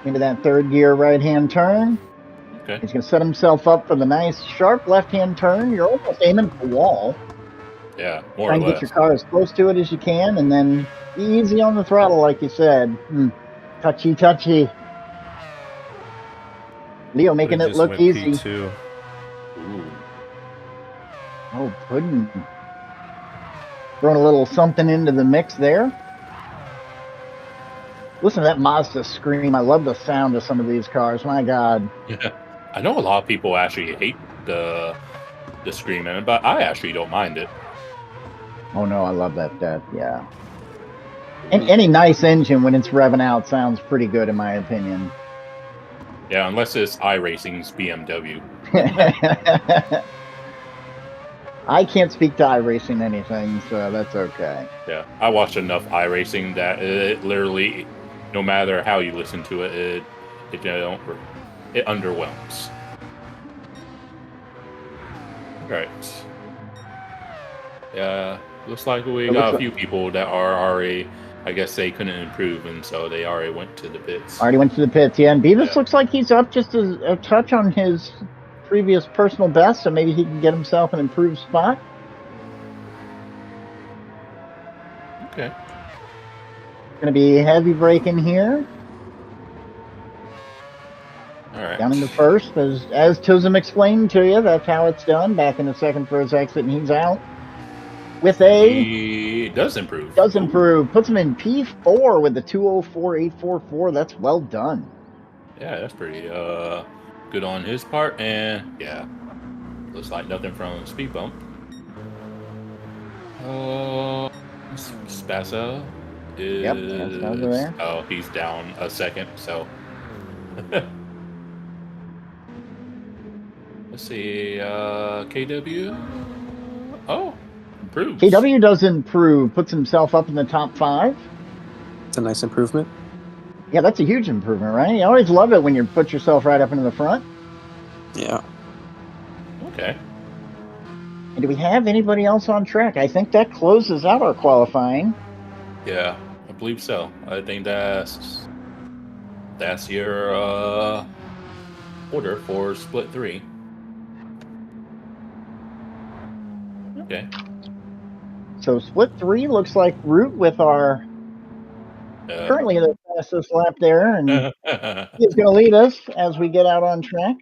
Into that third gear right-hand turn. Okay. He's going to set himself up for the nice sharp left-hand turn. You're almost aiming for the wall. Yeah, more Try or and less. get your car as close to it as you can, and then easy on the throttle, like you said. Touchy. Leo making it look easy. P2. Oh, pudding. Throwing a little something into the mix there. Listen to that Mazda scream. I love the sound of some of these cars. My God. Yeah. I know a lot of people actually hate the scream in it, but I actually don't mind it. Oh, no, I love that. Yeah. And any nice engine when it's revving out sounds pretty good, in my opinion. Yeah, unless it's iRacing's BMW. I can't speak to iRacing anything, so that's okay. Yeah, I watched enough iRacing that it literally, no matter how you listen to it, it underwhelms. All right. Yeah, Looks like we It looks got a like- few people that are already, I guess they couldn't improve, and so they already went to the pits. Already went to the pits, yeah. And Beavis Yeah. looks like he's up just a touch on his previous personal best, so maybe he can get himself an improved spot. Okay. Going to be heavy braking here. All right. Down into first, as Tism explained to you, that's how it's done. Back into second for his exit, and he's out. With He does improve. does Ooh. improve. Puts him in P4 with the 204.844. That's well done. Yeah, that's pretty good on his part, and yeah, looks like nothing from speed bump. Spassa is That's over there. oh, he's down a second, so let's see, KW. Oh, improves. KW does improve, puts himself up in the top 5. It's a nice improvement. Yeah, that's a huge improvement, right? You always love it when you put yourself right up into the front. Yeah. Okay. And do we have anybody else on track? I think that closes out our qualifying. Yeah, I believe so. I think that's your order for split 3. Okay. So split 3 looks like Root with our currently the fastest lap there, and he's going to lead us as we get out on track.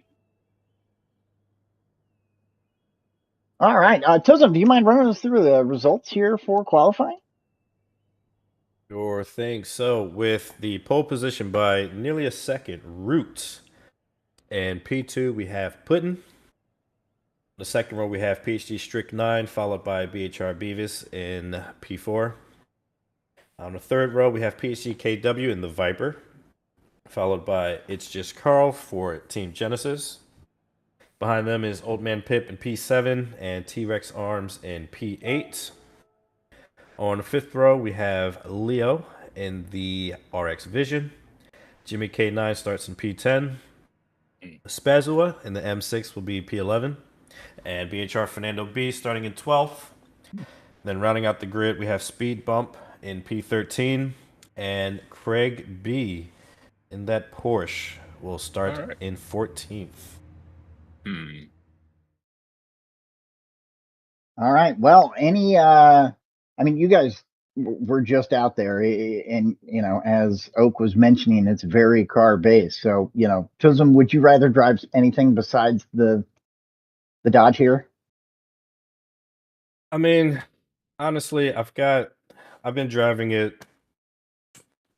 All right, Tism, do you mind running us through the results here for qualifying? Sure thing. So, with the pole position by nearly a second, Root. And P2, we have Puddin. The second row, we have PHG Strict 9, followed by BHR Beavis in P4. On the third row, we have PHG KW in the Viper, followed by It's Just Carl for Team Genesis. Behind them is Old Man Pip in P7 and T-Rex Arms in P8. On the fifth row, we have Leo in the RX Vision. Jimmy K9 starts in P10. Spazua in the M6 will be P11. And BHR Fernando B starting in 12th. Then rounding out the grid, we have Speed Bump in P13. And Craig B in that Porsche will start in 14th. All right. Well, you guys were just out there, and as Oak was mentioning, it's very car based. So, Tism, would you rather drive anything besides the Dodge here? I mean, honestly, I've been driving it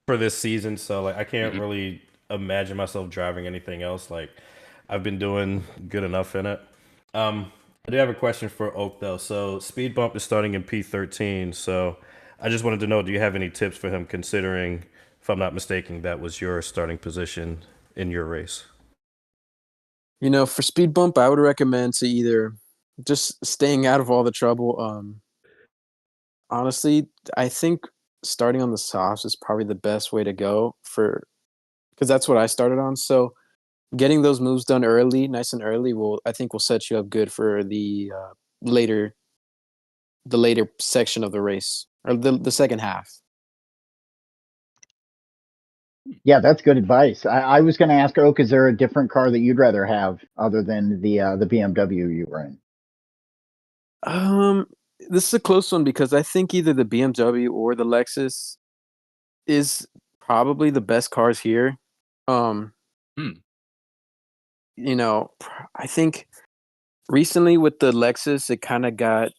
for this season, so like I can't really imagine myself driving anything else. Like I've been doing good enough in it. I do have a question for Oak though. So Speed Bump is starting in P13. So I just wanted to know, do you have any tips for him, considering, if I'm not mistaken, that was your starting position in your race? For Speed Bump, I would recommend to either just staying out of all the trouble. Honestly, I think starting on the softs is probably the best way to go because that's what I started on. So getting those moves done early, nice and early, will set you up good for the later section of the race, or the second half. Yeah, that's good advice. I was going to ask Oak, is there a different car that you'd rather have other than the BMW you were in? This is a close one because I think either the BMW or the Lexus is probably the best cars here. I think recently with the Lexus, it kind of got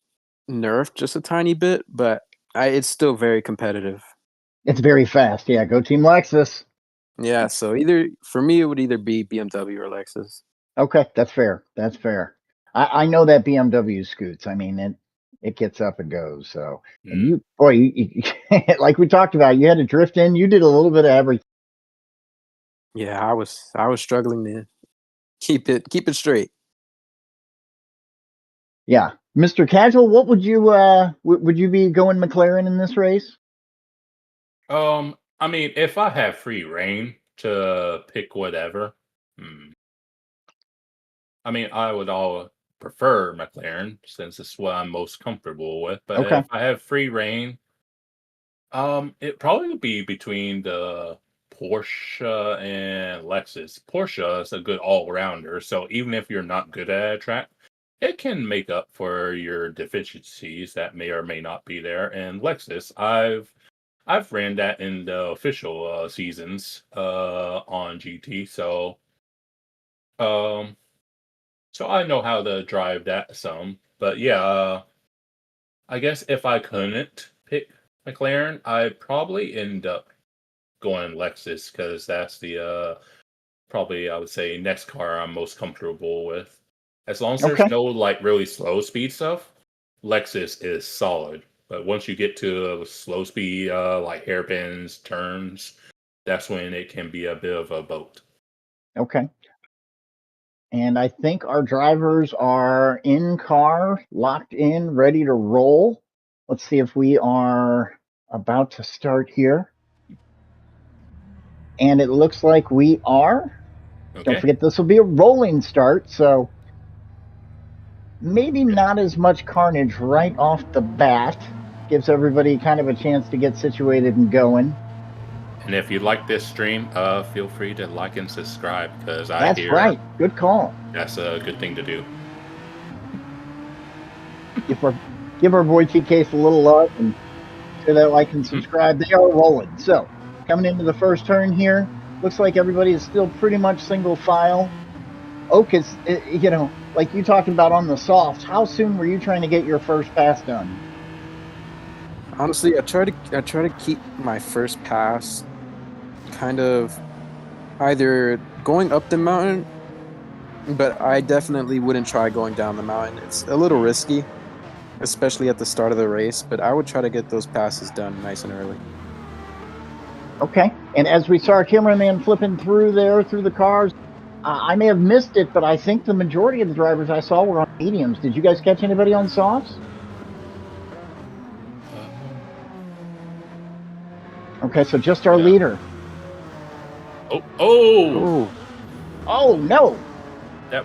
nerfed just a tiny bit, but it's still very competitive. It's very fast. Yeah, go Team Lexus. Yeah, so for me, it would either be BMW or Lexus. Okay, that's fair. That's fair. I know that BMW scoots. I mean, it gets up and goes. So, and you like we talked about, you had to drift in. You did a little bit of everything. Yeah, I was struggling to keep it straight. Yeah, Mr. Casual, what would you be going McLaren in this race? I mean, if I have free reign to pick whatever, I mean, I would prefer McLaren since it's what I'm most comfortable with. But Okay. if I have free reign, it probably would be between the Porsche and Lexus. Porsche is a good all-rounder, so even if you're not good at a track, it can make up for your deficiencies that may or may not be there. And Lexus, I've ran that in the official seasons on GT, um, so I know how to drive that some. But yeah, I guess if I couldn't pick McLaren, I'd probably end up going Lexus because that's the probably I would say next car I'm most comfortable with. As long as there's Okay. no like really slow speed stuff, Lexus is solid. But once you get to slow speed, like hairpins, turns, that's when it can be a bit of a boat. Okay. And I think our drivers are in car, locked in, ready to roll. Let's see if we are about to start here. And it looks like we are. Okay. Don't forget, this will be a rolling start, so maybe not as much carnage right off the bat. Gives everybody kind of a chance to get situated and going. And if you like this stream, feel free to like and subscribe because I That's hear right. Good call. that's a good thing to do. Give our boy TK a little love and share that like and subscribe. They are rolling. So coming into the first turn here, looks like everybody is still pretty much single file. Oak is, like you talking about on the softs. How soon were you trying to get your first pass done? Honestly, I try to keep my first pass kind of either going up the mountain, but I definitely wouldn't try going down the mountain. It's a little risky, especially at the start of the race, but I would try to get those passes done nice and early. Okay. And as we saw our cameraman flipping through the cars, I may have missed it, but I think the majority of the drivers I saw were on mediums. Did you guys catch anybody on softs? Okay, so just our leader. Oh, no.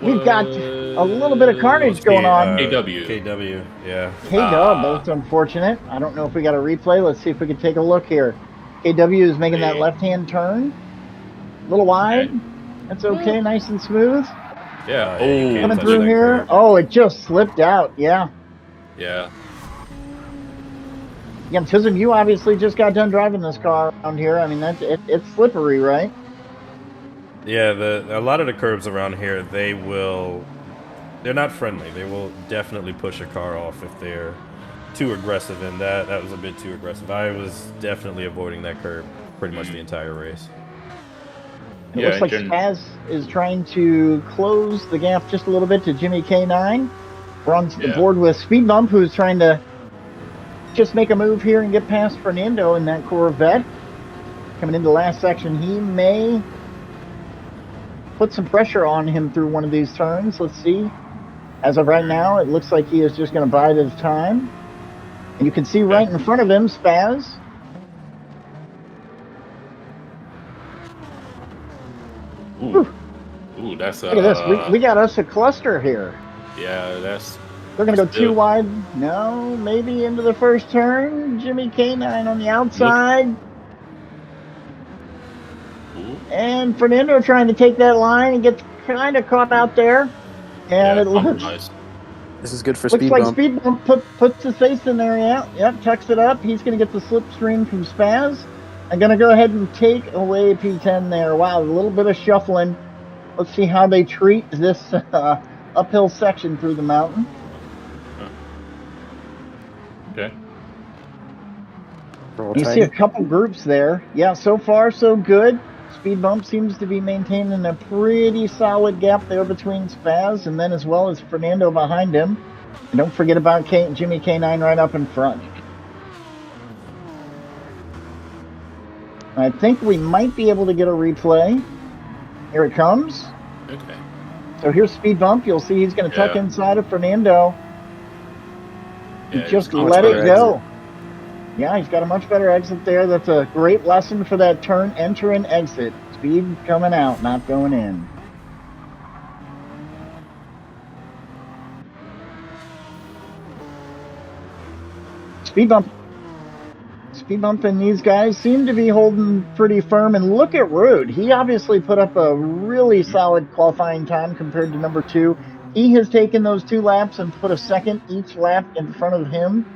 We've got a little bit of carnage going on. KW, yeah. KW, that's unfortunate. I don't know if we got a replay. Let's see if we can take a look here. KW is making that left-hand turn. A little wide. Okay. That's okay, nice and smooth. Yeah. Coming through here. Oh, it just slipped out. Yeah. Yeah. Yeah, Tism, you obviously just got done driving this car around here. I mean, it's slippery, right? Yeah, a lot of the curbs around here, they're not friendly. They will definitely push a car off if they're too aggressive, and that was a bit too aggressive. I was definitely avoiding that curb pretty much the entire race. It looks like Spaz is trying to close the gap just a little bit to Jimmy K9. We're on the board with Speed Bump, who's trying to just make a move here and get past Fernando in that Corvette. Coming into the last section, he may put some pressure on him through one of these turns. Let's see. As of right now, it looks like he is just going to bide his time. And you can see right in front of him, Spaz. Ooh, that's look at this. We got us a cluster here. Yeah, that's. They're going to go too wide. No, maybe into the first turn. Jimmy K9 on the outside. And Fernando trying to take that line and gets kind of caught out there. And it looks nice. This is good for Speed Bump. Bump. Speed Bump puts his face in there. Yep, tucks it up. He's going to get the slipstream from Spaz. I'm going to go ahead and take away P10 there. Wow, a little bit of shuffling. Let's see how they treat this uphill section through the mountain. Okay. You see a couple groups there. Yeah, so far so good. Speed Bump seems to be maintaining a pretty solid gap there between Spaz and then as well as Fernando behind him. And don't forget about Jimmy K9 right up in front. I think we might be able to get a replay. Here it comes. Okay. So here's Speed Bump. You'll see he's going to tuck inside of Fernando. He just let it go. Yeah, he's got a much better exit there. That's a great lesson for that turn, enter and exit. Speed coming out, not going in. Speed bump. Speed bump, and these guys seem to be holding pretty firm. And look at Rude. He obviously put up a really solid qualifying time compared to number 2. He has taken those 2 laps and put a second each lap in front of him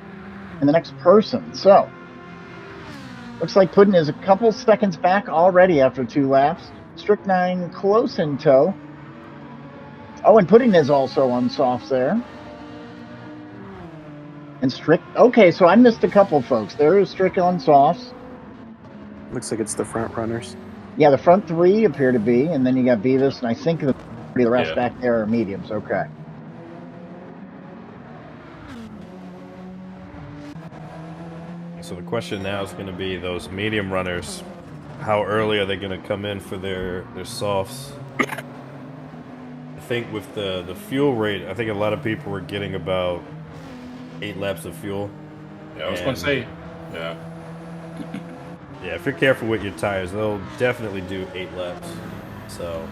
and the next person. So, looks like Puddin is a couple seconds back already after 2 laps. Strychnine close in tow. Oh, and Puddin is also on softs there. And okay, so I missed a couple, folks. There is Strick on softs. Looks like it's the front runners. Yeah, the front 3 appear to be, and then you got Beavis, and I think the rest back there are mediums. Okay. So the question now is going to be those medium runners. How early are they going to come in for their softs? I think with the fuel rate, I think a lot of people were getting about 8 laps of fuel. Yeah, I was going to say, yeah. Yeah, if you're careful with your tires, they'll definitely do 8 laps. So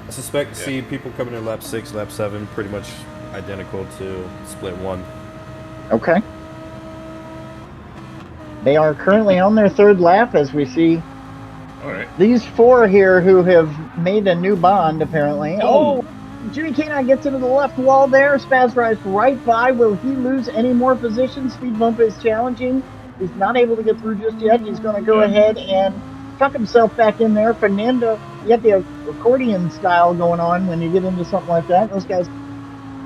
I suspect to see people coming in lap 6, lap 7, pretty much identical to split 1. Okay. They are currently on their 3rd lap as we see these 4 here who have made a new bond, apparently. Oh, Jimmy K9 gets into the left wall there. Spaz Rise right by. Will he lose any more positions? Speed bump is challenging. He's not able to get through just yet. He's going to go ahead and tuck himself back in there. Fernando, you get the accordion style going on when you get into something like that. Those guys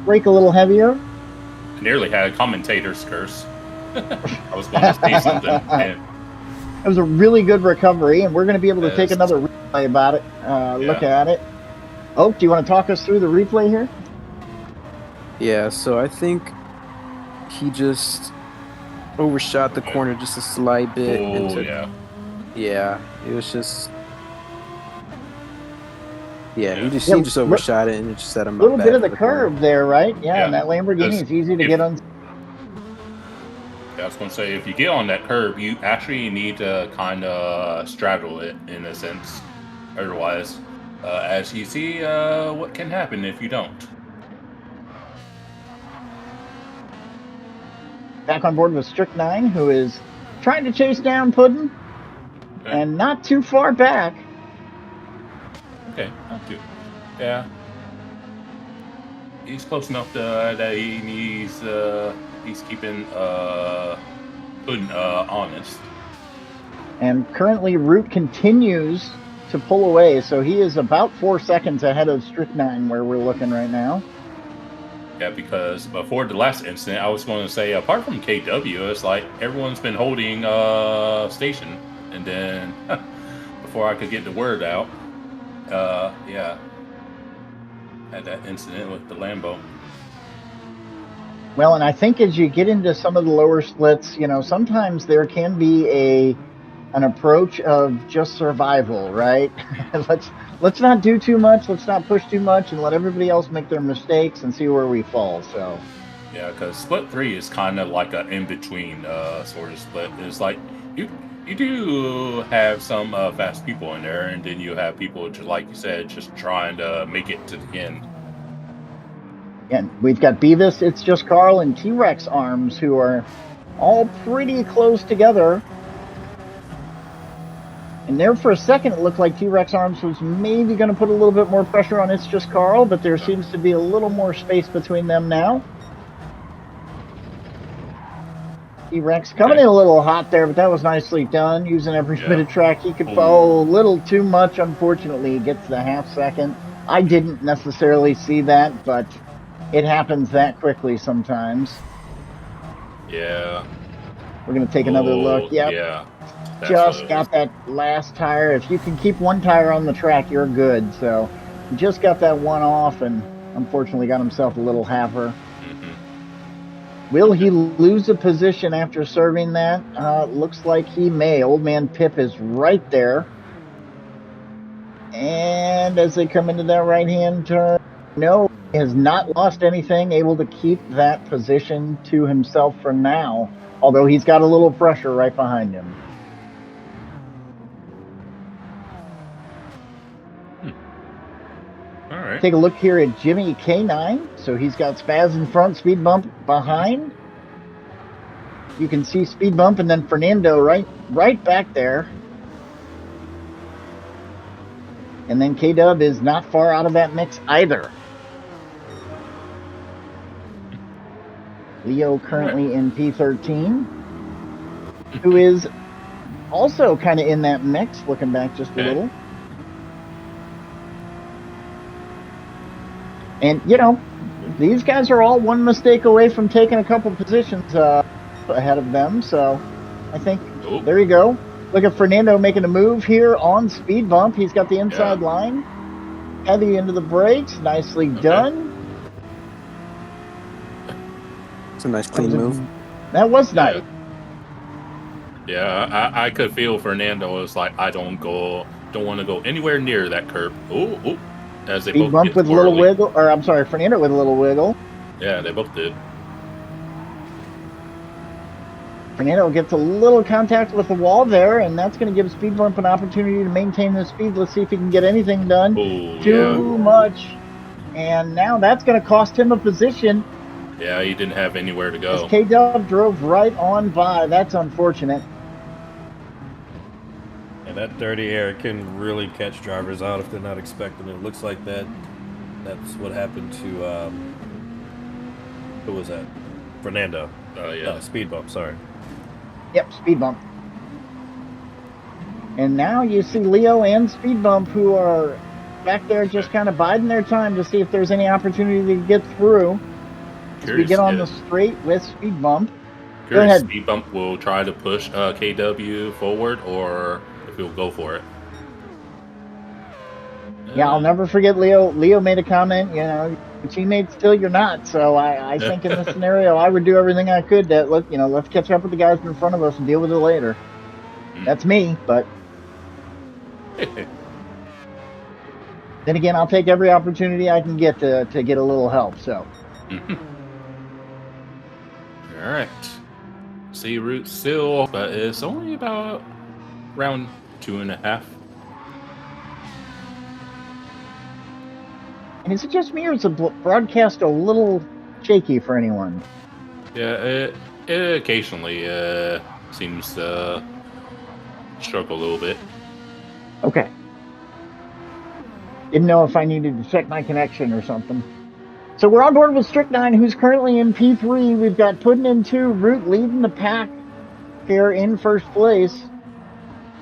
brake a little heavier. I nearly had a commentator's curse. I was going to say something. And it was a really good recovery, and we're going to be able to take another replay about it. Look at it. Oak, do you want to talk us through the replay here? Yeah, so I think he just overshot the corner just a slight bit. Yeah, it was just... Yeah, he just overshot it, and it just set him up. A little bit of the curve there, right? Yeah, and that Lamborghini is easy to get on. I was going to say, if you get on that curb, you actually need to kind of straddle it in a sense. Otherwise, as you see, what can happen if you don't. Back on board with Strychnine, who is trying to chase down Puddin, and not too far back. Okay, not too. Yeah. He's close enough that he's keeping Puddin honest. And currently, Root continues to pull away, so he is about 4 seconds ahead of Strychnine where we're looking right now. Yeah, because before the last incident, I was going to say, apart from KW, it's like everyone's been holding station, and then before I could get the word out, had that incident with the Lambo. Well, and I think as you get into some of the lower splits, sometimes there can be an approach of just survival, right? let's not do too much, let's not push too much, and let everybody else make their mistakes and see where we fall. So yeah, because split 3 is kind of like an in-between sort of split. It's like you do have some fast people in there, and then you have people, just like you said, just trying to make it to the end. And we've got Beavis, It's Just Carl, and T-Rex Arms, who are all pretty close together. And there for a second, it looked like T-Rex Arms was maybe going to put a little bit more pressure on It's Just Carl, but there seems to be a little more space between them now. T-Rex coming in a little hot there, but that was nicely done, using every bit of track he could follow. A little too much, unfortunately. He gets the half second. I didn't necessarily see that, but it happens that quickly sometimes. Yeah. We're going to take another look. Yep. Yeah. Just got that last tire. If you can keep one tire on the track, you're good. So he just got that one off and unfortunately got himself a little halfer. Will he lose a position after serving that? Looks like he may. Old man Pip is right there. And as they come into that right-hand turn, no, he has not lost anything, able to keep that position to himself for now, although he's got a little pressure right behind him. All right. Take a look here at Jimmy K9. So he's got Spaz in front, Speed Bump behind. You can see speed bump and then Fernando right back there. And then K-Dub is not far out of that mix either. Leo currently in P13, who is also kind of in that mix, looking back just a little. And, you know, these guys are all one mistake away from taking a couple positions ahead of them. So I think, there you go. Look at Fernando making a move here on speed bump. He's got the inside line. Heavy into the brakes. Nicely done. It's a nice clean move. That was nice. Yeah, I could feel Fernando was like, I don't want to go anywhere near that curb. Oh, as they Speed both bump get with a squirrely. little wiggle, or I'm sorry, Fernando with a little wiggle. Yeah, they both did. Fernando gets a little contact with the wall there, and that's going to give speed bump an opportunity to maintain the speed. Let's see if he can get anything done. Too much. And now that's going to cost him a position. Yeah, he didn't have anywhere to go. K-Dub drove right on by. That's unfortunate. And that dirty air can really catch drivers out if they're not expecting it. It looks like that's what happened to who was that? Fernando. Yeah. Speed bump, sorry. Yep, speed bump. And now you see Leo and speed bump who are back there just kind of biding their time to see if there's any opportunity to get through. As we get on the straight with speed bump. Go ahead. Speed bump will try to push KW forward, or if he'll go for it. Yeah, I'll never forget Leo. Leo made a comment, you know, teammates till you're not. So I think in this scenario, I would do everything I could to let's catch up with the guys in front of us and deal with it later. That's me, but then again, I'll take every opportunity I can get to get a little help. So. All right. See route still, but it's only about round 2.5. And is it just me, or is the broadcast a little shaky for anyone? Yeah, it occasionally seems to struggle a little bit. Okay. Didn't know if I needed to check my connection or something. So we're on board with Strychnine, who's currently in P3. We've got Puddin' in 2, Root leading the pack here in first place.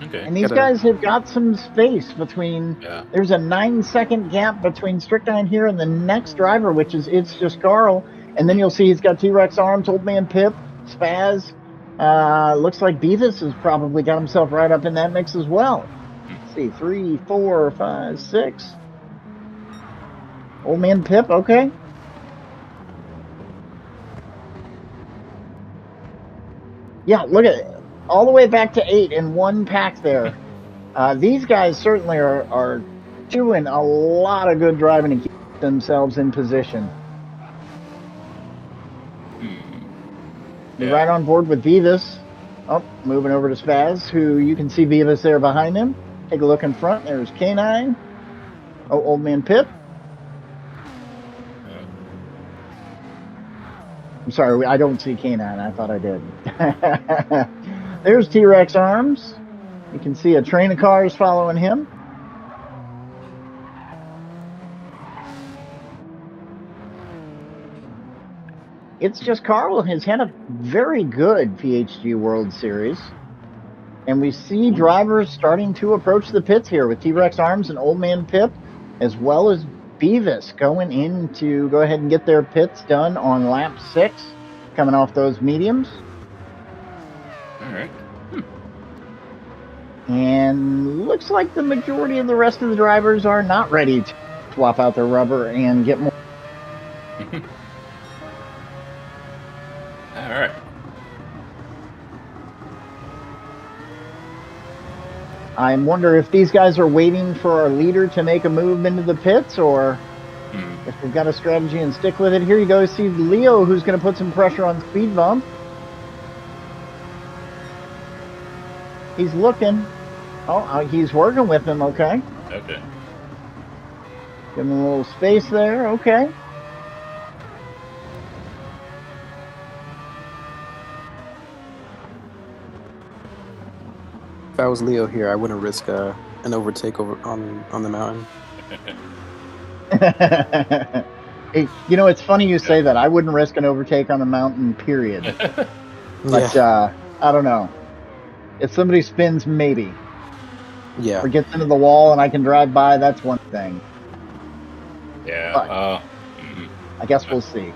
Okay. And these guys have got some space between. Yeah. There's a 9-second gap between Strychnine here and the next driver, which is It's Just Carl. And then you'll see he's got T-Rex Arms, Old Man Pip, Spaz. Looks like Beavis has probably got himself right up in that mix as well. Let's see, 3, 4, 5, 6. Old Man Pip, okay. Yeah, look at it. All the way back to 8 in one pack there. These guys certainly are doing a lot of good driving to keep themselves in position. Right on board with Beavis. Oh, moving over to Spaz, who you can see Beavis there behind him. Take a look in front. There's K9. Oh, Old Man Pip. I'm sorry, I don't see K9. I thought I did. There's T-Rex Arms. You can see a train of cars following him. It's Just Carl has had a very good PHG World Series. And we see drivers starting to approach the pits here with T-Rex Arms and Old Man Pip, as well as Beavis going in to go ahead and get their pits done on lap 6, coming off those mediums. All right. And looks like the majority of the rest of the drivers are not ready to swap out their rubber and get more. All right. I wonder if these guys are waiting for our leader to make a move into the pits, or if they've got a strategy and stick with it. Here you go. See Leo, who's going to put some pressure on speed bump. He's looking. Oh, he's working with him. Okay. Okay. Give him a little space there. Okay. I was Leo here, I wouldn't risk an overtake over on the mountain. Hey, it's funny you say that. I wouldn't risk an overtake on a mountain, period. But Yeah, I don't know. If somebody spins, maybe. yeah. Or gets into the wall and I can drive by, that's one thing. Yeah. But Mhm. I guess we'll see.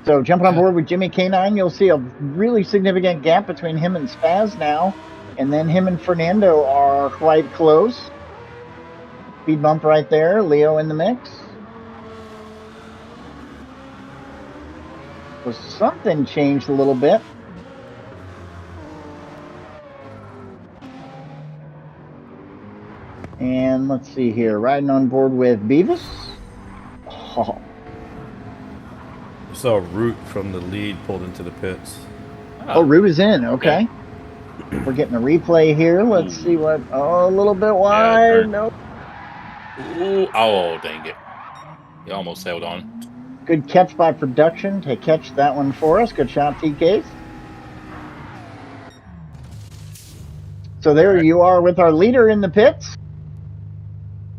So jumping on board with Jimmy K9, you'll see a really significant gap between him and Spaz now. And then him and Fernando are quite close. Speed bump right there. Leo in the mix. So something changed a little bit. And let's see here. Riding on board with Beavis. Oh, I saw Root from the lead pulled into the pits. Root is in. Okay. We're getting a replay here. Let's see what. Oh, a little bit wide. Nope. Ooh, oh, dang it. He almost held on. Good catch by production to catch that one for us. Good shot, TK. So there you are with our leader in the pits.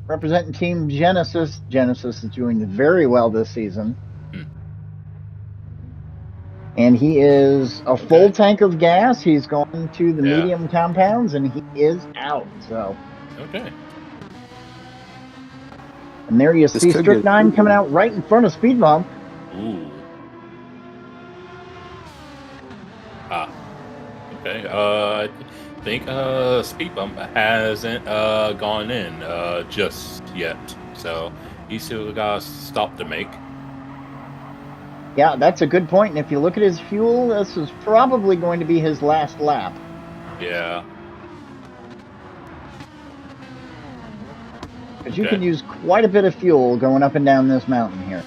Representing Team Genesis. Genesis is doing very well this season. And he is a full tank of gas. He's going to the medium compounds, and he is out. So. Okay. And there you see Strychnine coming out right in front of Speed Bump. Ooh. Okay. I think Speed Bump hasn't gone in just yet, so he still got a stop to make. Yeah, that's a good point. And if you look at his fuel, this is probably going to be his last lap. Yeah. Because you can use quite a bit of fuel going up and down this mountain here.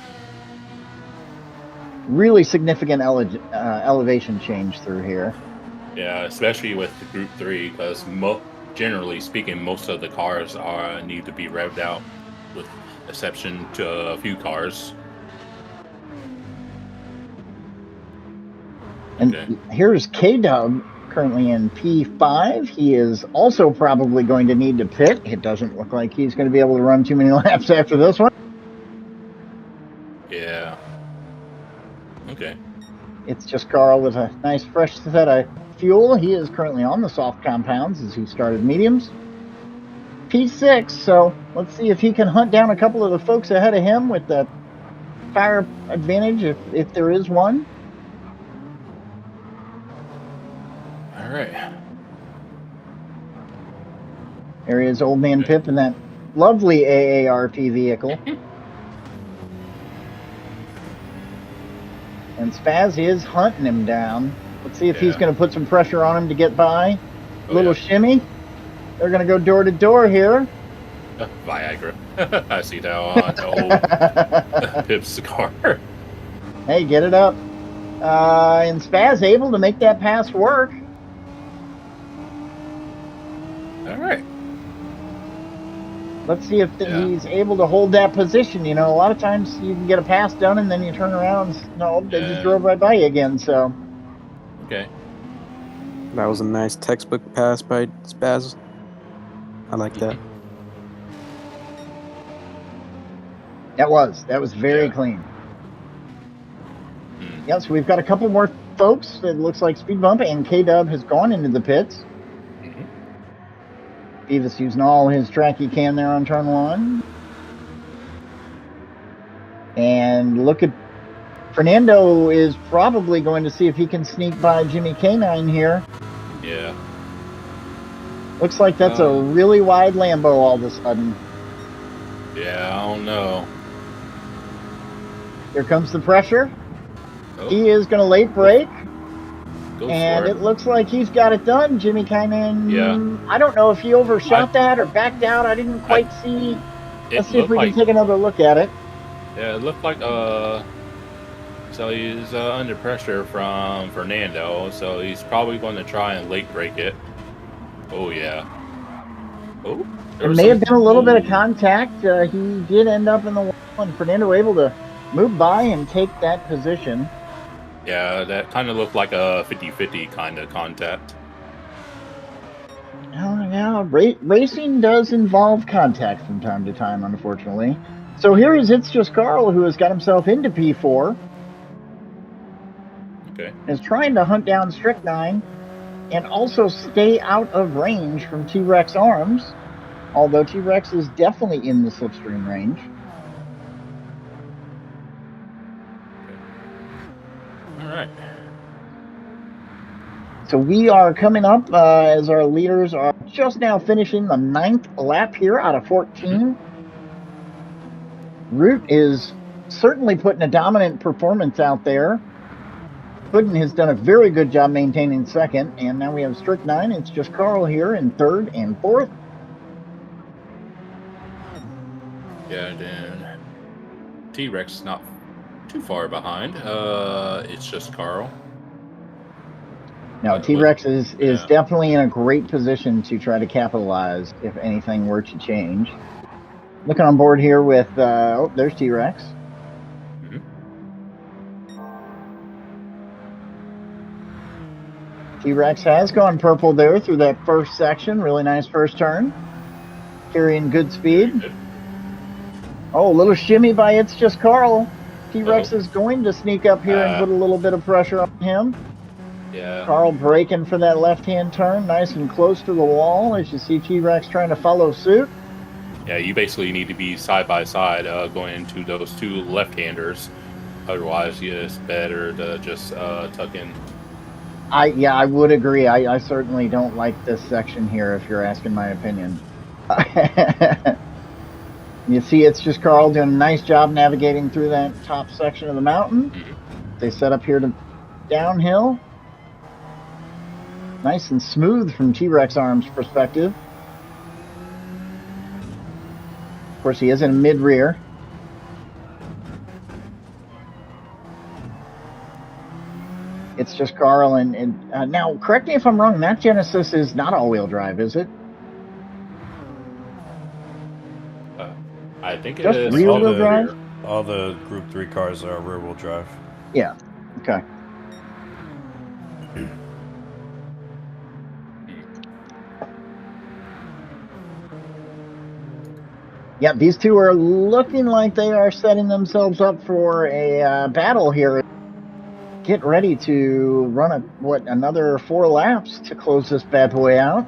Really significant elevation change through here. Yeah, especially with the Group 3, because generally speaking, most of the cars need to be revved out, with exception to a few cars. And here's K-Dub, currently in P5. He is also probably going to need to pit. It doesn't look like he's going to be able to run too many laps after this one. Yeah. Okay. It's just Carl with a nice fresh set of fuel. He is currently on the soft compounds as he started mediums. P6, so let's see if he can hunt down a couple of the folks ahead of him with the tire advantage, if there is one. All right. There is Old Man Pip in that lovely AARP vehicle. And Spaz is hunting him down. Let's see if he's going to put some pressure on him to get by. Little shimmy. They're going to go door to door here. Viagra. I see that on old Pip's car. Hey, get it up. And Spaz able to make that pass work. All right. Let's see if he's able to hold that position. You know, a lot of times you can get a pass done and then you turn around and no, they just drove right by you again. So. Okay. That was a nice textbook pass by Spaz. I like that. That was very clean. Yeah, so we've got a couple more folks. It looks like Speed Bump and K-Dub has gone into the pits. Beavis using all his track he can there on turn one. And look at Fernando is probably going to see if he can sneak by Jimmy K9 here. Yeah. Looks like that's a really wide Lambo all of a sudden. Yeah, I don't know. Here comes the pressure. He is going to late brake. And it looks like he's got it done. Jimmy Kynan. Yeah. I don't know if he overshot that or backed out. I didn't quite see. Let's see if we can take another look at it. Yeah, it looked like so he's under pressure from Fernando, so he's probably going to try and late break it. Oh yeah. Oh. There may have been a little bit of contact. He did end up in the wall, and Fernando able to move by and take that position. Yeah, that kind of looked like a 50-50 kind of contact. Oh, yeah, racing does involve contact from time to time, unfortunately. So here is It's Just Carl, who has got himself into P4, Okay. is trying to hunt down Strychnine and also stay out of range from T-Rex arms, although T-Rex is definitely in the slipstream range. All right. So we are coming up as our leaders are just now finishing the 9th lap here out of 14. Root is certainly putting a dominant performance out there. Puddin has done a very good job maintaining second, and now we have Strychnine. It's just Carl here in third and fourth. Yeah, then T-Rex not too far behind. It's just Carl. Now, T-Rex is definitely in a great position to try to capitalize if anything were to change. Looking on board here with, there's T-Rex. Mhm. T-Rex has gone purple there through that first section. Really nice first turn. Carrying good speed. Good. Oh, a little shimmy by It's Just Carl. T-Rex is going to sneak up here and put a little bit of pressure on him. Yeah. Carl braking for that left-hand turn, nice and close to the wall as you see T-Rex trying to follow suit. Yeah, you basically need to be side by side going into those two left-handers. Otherwise, yeah, it's better to just tuck in. I would agree. I certainly don't like this section here, if you're asking my opinion. You see, It's Just Carl doing a nice job navigating through that top section of the mountain. They set up here to downhill. Nice and smooth from T-Rex arms perspective. Of course, he is in mid-rear. It's just Carl, and now, correct me if I'm wrong, that Genesis is not all-wheel drive, is it? I think just it is rear-wheel drive? All the Group 3 cars are rear-wheel drive. Yeah, okay. Yeah, these two are looking like they are setting themselves up for a battle here. Get ready to run another 4 laps to close this bad boy out.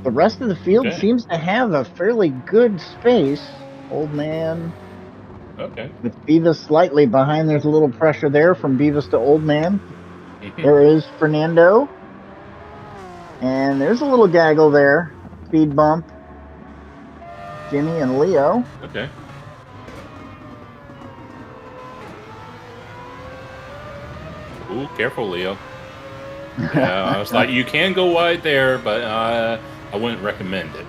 The rest of the field seems to have a fairly good space. Old Man. Okay. With Beavis slightly behind, there's a little pressure there from Beavis to Old Man. There is Fernando. And there's a little gaggle there. Speed bump. Jimmy and Leo. Okay. Ooh, careful, Leo. Yeah, I was like, you can go wide there, but I wouldn't recommend it.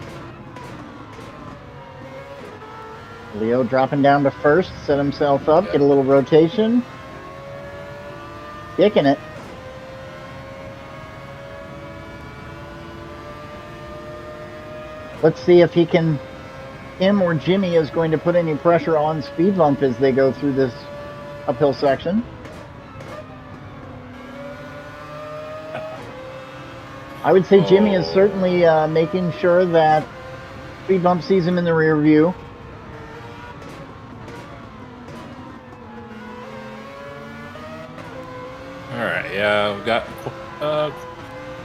Leo dropping down to first, set himself up, get a little rotation. Kicking it. Let's see if him or Jimmy is going to put any pressure on Speed Bump as they go through this uphill section. I would say Jimmy is certainly making sure that Speed Bump sees him in the rear view. All right, yeah, we've got a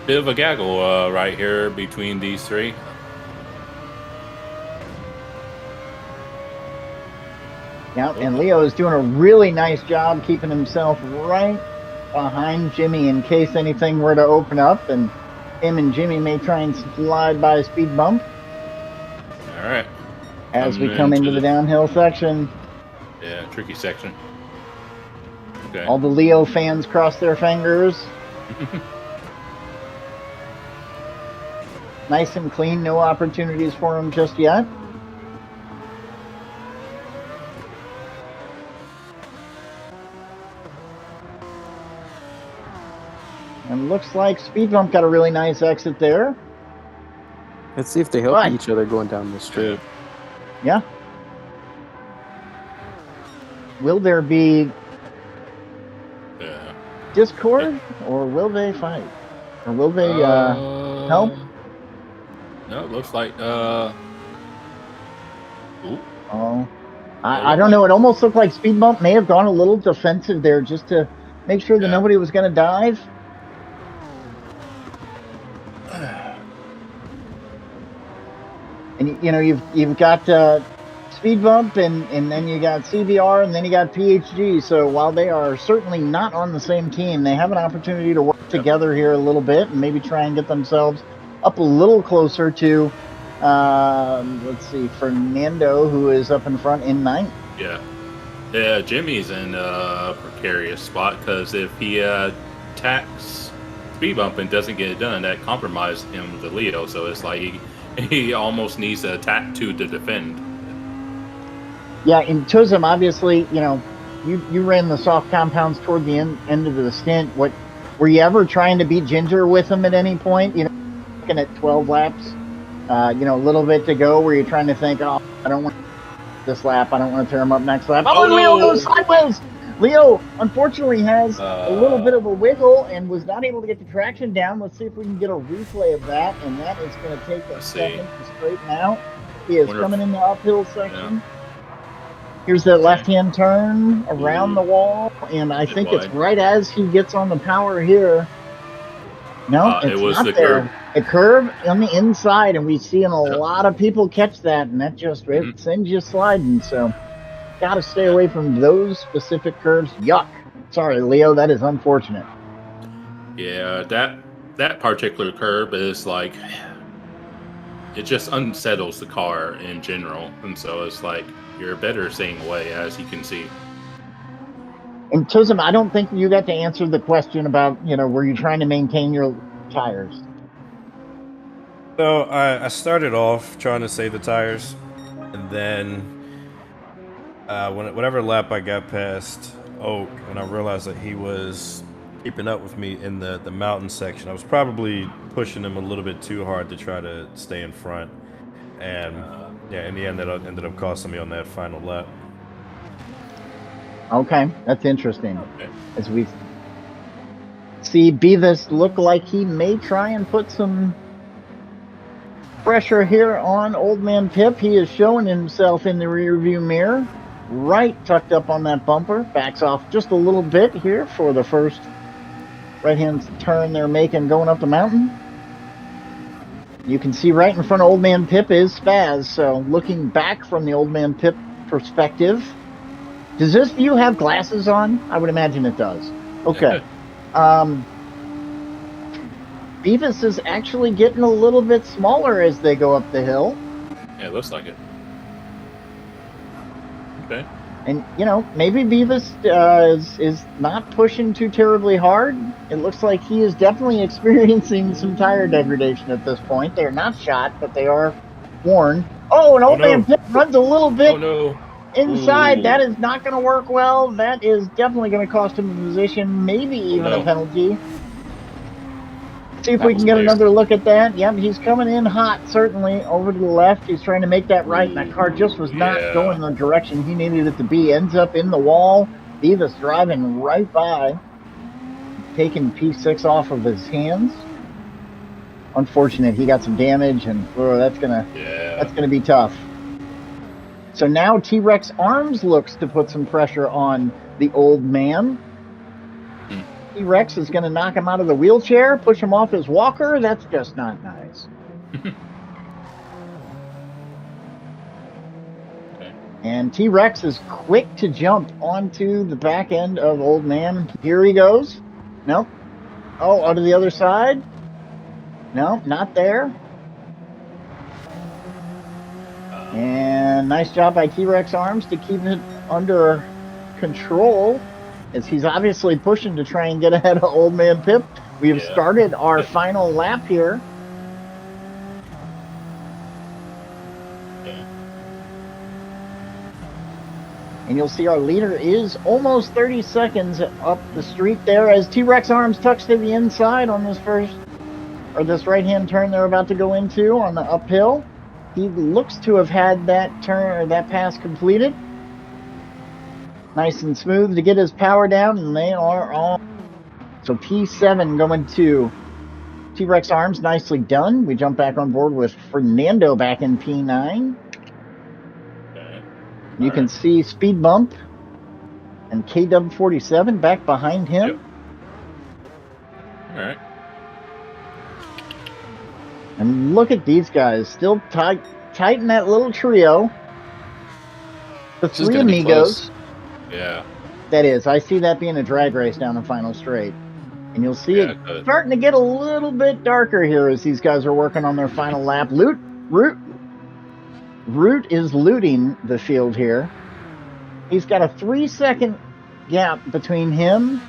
bit of a gaggle right here between these three. Yeah, and Leo is doing a really nice job keeping himself right behind Jimmy in case anything were to open up, and him and Jimmy may try and slide by Speed Bump. All right. As we come into the downhill section. Yeah, tricky section. Okay. All the Leo fans cross their fingers. Nice and clean, no opportunities for him just yet. And looks like Speed Bump got a really nice exit there. Let's see if they help each other going down the straight. Yeah. will there be Yeah. discord, or will they fight? Or will they help? No, it looks like ooh, Oh, it I looked don't like know. It almost looked like Speed Bump may have gone a little defensive there just to make sure that Yeah. nobody was going to dive. And you know, you've got Speed Bump, and then you got CBR, and then you got PHG. So while they are certainly not on the same team, they have an opportunity to work together here a little bit and maybe try and get themselves up a little closer to, let's see, Fernando, who is up in front in ninth. Yeah. Yeah, Jimmy's in a precarious spot because if he attacks Speed Bump and doesn't get it done, that compromised him to Leo. So it's like he almost needs to attack to defend. Yeah, in Turismo, obviously, you know, you ran the soft compounds toward the end of the stint. What were you ever trying to beat Ginger with him at any point? You know, looking at 12 laps, you know, a little bit to go. Where you're trying to think, oh, I don't want this lap. I don't want to tear him up next lap. Oh, and Leo goes sideways. Leo unfortunately has a little bit of a wiggle and was not able to get the traction down. Let's see if we can get a replay of that, and that is going to take a second to straighten out. He is coming in the uphill section. Yeah. Here's that left-hand turn around the wall, and I think it's right as he gets on the power here. No, it's it was not the there. curve. A curve on the inside, and we've seen a lot of people catch that, and that just sends you sliding. So, got to stay away from those specific curves. Yuck. Sorry, Leo, that is unfortunate. Yeah, that particular curve is like, it just unsettles the car in general, and so it's like you're better staying away, as you can see. And Turismo, I don't think you got to answer the question about, you know, were you trying to maintain your tires? So I started off trying to save the tires, and then whatever lap I got past Oak, and I realized that he was keeping up with me in the mountain section, I was probably pushing him a little bit too hard to try to stay in front. And yeah, in the end, that ended up costing me on that final lap. Okay, that's interesting. Okay. As we see Beavis look like he may try and put some pressure here on Old Man Pip. He is showing himself in the rearview mirror, right tucked up on that bumper. Backs off just a little bit here for the first right-hand turn they're making going up the mountain. You can see right in front of Old Man Pip is Spaz. So looking back from the Old Man Pip perspective, does this view have glasses on? I would imagine it does. Okay. Beavis is actually getting a little bit smaller as they go up the hill. Yeah, it looks like it. Okay. And, you know, maybe Beavis is not pushing too terribly hard. It looks like he is definitely experiencing some tire degradation at this point. They're not shot, but they are worn. Oh, and Old Man Pip runs a little bit inside. Ooh. That is not going to work well. That is definitely going to cost him a position, maybe even a penalty. See if we can get another look at that. Yep, he's coming in hot, certainly, over to the left. He's trying to make that right, and that car just was not going the direction he needed it to be. Ends up in the wall. Beavis driving right by, taking P6 off of his hands. Unfortunate, he got some damage, and that's gonna be tough. So now T-Rex Arms looks to put some pressure on the Old Man. T-Rex is going to knock him out of the wheelchair, push him off his walker. That's just not nice. Okay. And T-Rex is quick to jump onto the back end of Old Man. Here he goes. Nope. Oh, onto the other side. No, not there. And nice job by T-Rex Arms to keep it under control, as he's obviously pushing to try and get ahead of Old Man Pip. We have started our final lap here. And you'll see our leader is almost 30 seconds up the street there as T-Rex Arms tucks to the inside on this this right-hand turn they're about to go into on the uphill. He looks to have had that turn or that pass completed. Nice and smooth to get his power down, and they are on. So P7 going to T-Rex Arms, nicely done. We jump back on board with Fernando back in P9. Okay. You can see Speed Bump and KW47 back behind him. Yep. All right. And look at these guys, still tight in that little trio. The This is three gonna be amigos. close. Yeah. That is, I see that being a drag race down the final straight. And you'll see Yeah, it good. starting to get a little bit darker here as these guys are working on their final lap. Root is looting the field here. He's got a 3-second gap between him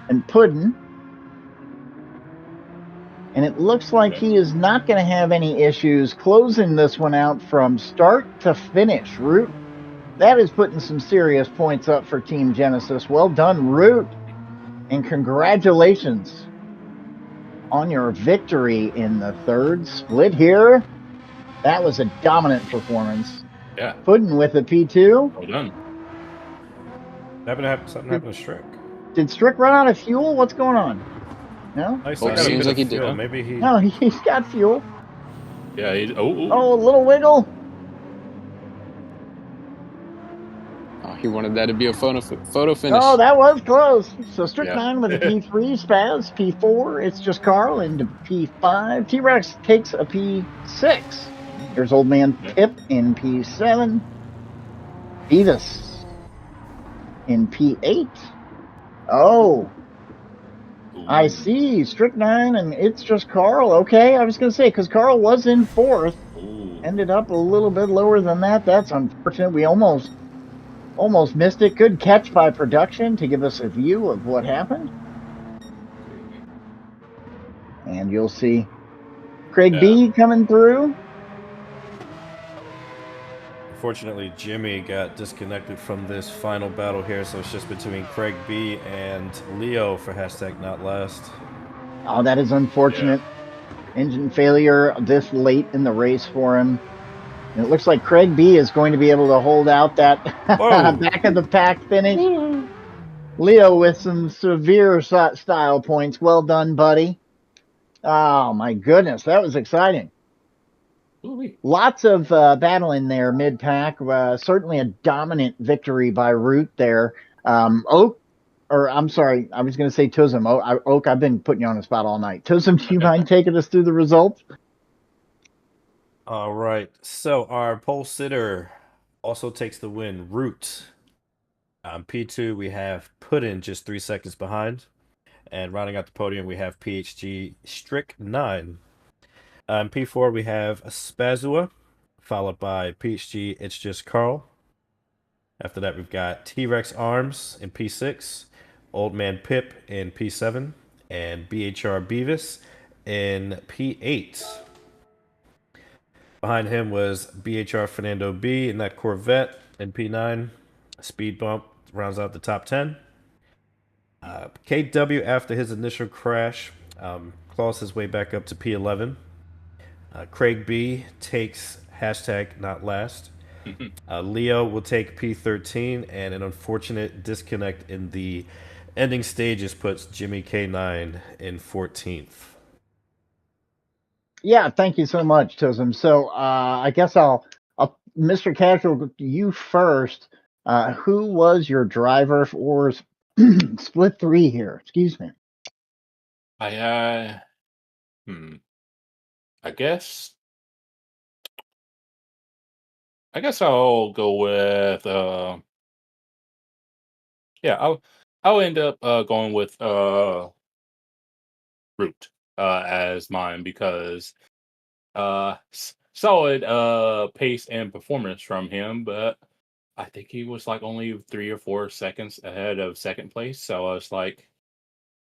and Puddin'. And it looks like he is not going to have any issues closing this one out from start to finish. Root, that is putting some serious points up for Team Genesis. Well done, Root. And congratulations on your victory in the third split here. That was a dominant performance. Yeah. Puddin' with a P2. Well done. Something happened to Strick. Did Strick run out of fuel? What's going on? No? I still Oh, got a seems bit like of he did. fuel. Maybe he. No, he's got fuel. Yeah. Oh, a little wiggle. Oh, he wanted that to be a photo finish. Oh, that was close. So Strychnine Yeah. with a P3, Spaz, P4. It's just Carl into P5. T-Rex takes a P6. There's Old Man Pip in P7. Beavis in P8. Oh, I see. Strychnine and It's Just Carl. Okay, I was going to say, because Carl was in fourth. Ended up a little bit lower than that. That's unfortunate. We almost missed it. Good catch by production to give us a view of what happened. And you'll see Craig B coming through. Unfortunately, Jimmy got disconnected from this final battle here, so it's just between Craig B and Leo for #NotLast. Oh, that is unfortunate. Yeah. Engine failure this late in the race for him. And it looks like Craig B is going to be able to hold out that back of the pack finish. Leo with some severe style points. Well done, buddy. Oh, my goodness. That was exciting. Lots of battling there mid-pack. Certainly a dominant victory by Root there. Oak, or I'm sorry, I was going to say Turismo. Oak, I've been putting you on the spot all night. Turismo, do you mind taking us through the results? All right. So our pole sitter also takes the win. Root. P2, we have Puddin' just 3 seconds behind. And rounding out the podium, we have PHG Strychnine. P4, we have Spazua, followed by PHG It's Just Carl. After that, we've got T-Rex Arms in P6, Old Man Pip in P7, and BHR Beavis in P8. Behind him was BHR Fernando B in that Corvette in P9. Speed Bump rounds out the top 10. KW, after his initial crash, claws his way back up to P11. Craig B takes #NotLast. Leo will take P13, and an unfortunate disconnect in the ending stages puts Jimmy K9 in 14th. Yeah, thank you so much, Turismo. So I guess I'll Mr. Casual, you first. Who was your driver for split 3 here? Excuse me. I guess I'll go with I'll end up going with Root as mine because solid pace and performance from him, but I think he was like only 3 or 4 seconds ahead of second place. So I was like,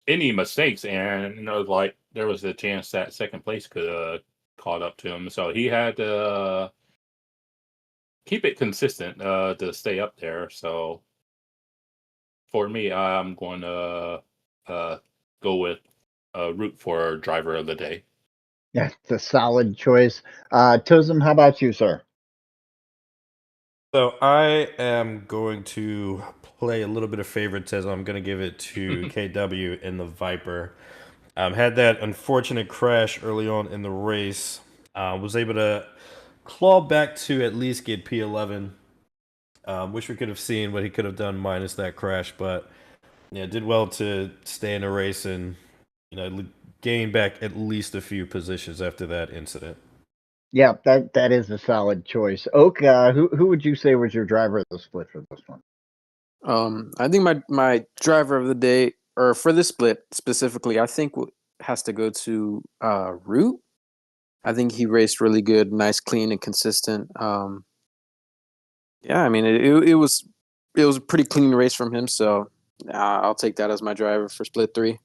any mistakes, and like there was a chance that second place could caught up to him. So he had to keep it consistent to stay up there. So for me, I'm going to go with Root for driver of the day. Yeah, it's a solid choice. Turismo, how about you, sir? So I am going to play a little bit of favoritism. I'm going to give it to KW in the Viper. Had that unfortunate crash early on in the race. Was able to claw back to at least get P11. Wish we could have seen what he could have done minus that crash, but yeah, did well to stay in the race and gain back at least a few positions after that incident. Yeah, that is a solid choice. Oak, who would you say was your driver of the split for this one? I think my driver of the day, or for this split specifically, I think has to go to Root. I think he raced really good, nice, clean, and consistent. Yeah, I mean it was a pretty clean race from him, so I'll take that as my driver for split 3.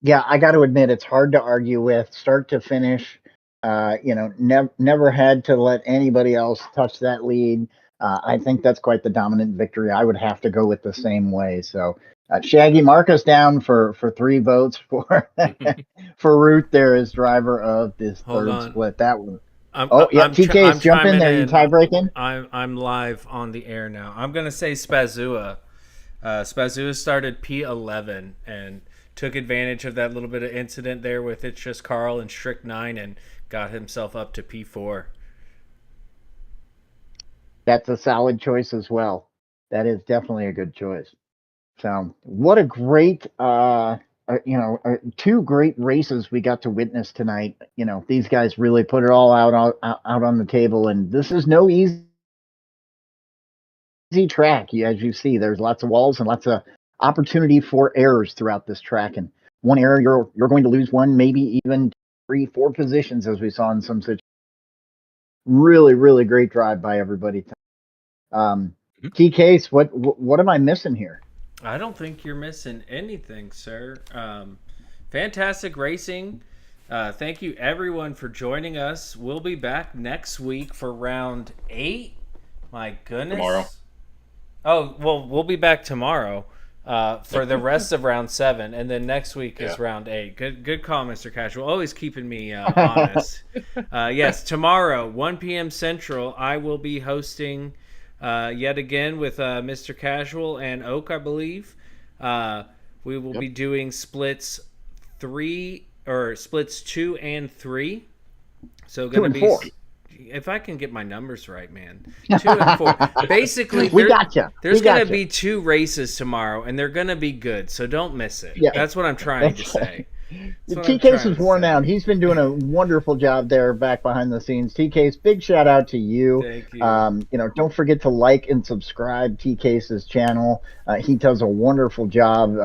Yeah, I got to admit it's hard to argue with start to finish. Never had to let anybody else touch that lead. I think that's quite the dominant victory. I would have to go with the same way. So, Shaggy, mark us down for 3 votes for for Ruth there as driver of this Hold third on. split. That one. I'm, Oh yeah, I'm, TK's I'm jump in chiming there. You tie breaking? I'm live on the air now. I'm gonna say Spazua. Spazua started P11 and took advantage of that little bit of incident there with It's Just Carl and Strict 9 and got himself up to P4. That's a solid choice as well. That is definitely a good choice. So, what a great, 2 great races we got to witness tonight. These guys really put it all out on the table, and this is no easy track. As you see, there's lots of walls and lots of opportunity for errors throughout this track. And one error, you're going to lose one, maybe even 3, 4 positions, as we saw in some situations. Really, really great drive by everybody. TK's, what am I missing here? I don't think you're missing anything, sir. Fantastic racing. Thank you, everyone, for joining us. We'll be back next week for round 8. My goodness. Tomorrow. Oh, well, we'll be back tomorrow for the rest of round 7, and then next week is round 8. Good call, Mr. Casual. Always keeping me honest. Yes, tomorrow, 1 p.m. Central, I will be hosting yet again with Mr. Casual and Oak, I believe. We will be doing splits 2 and 3. So going to be 4. If I can get my numbers right, man. 2 and 4. Basically, we gotcha. There's going to be 2 races tomorrow, and they're going to be good. So don't miss it. Yeah. That's what I'm trying to say. TK's is worn out. He's been doing a wonderful job there back behind the scenes. TK's, big shout out to you. Thank you. Don't forget to like and subscribe TK's channel. He does a wonderful job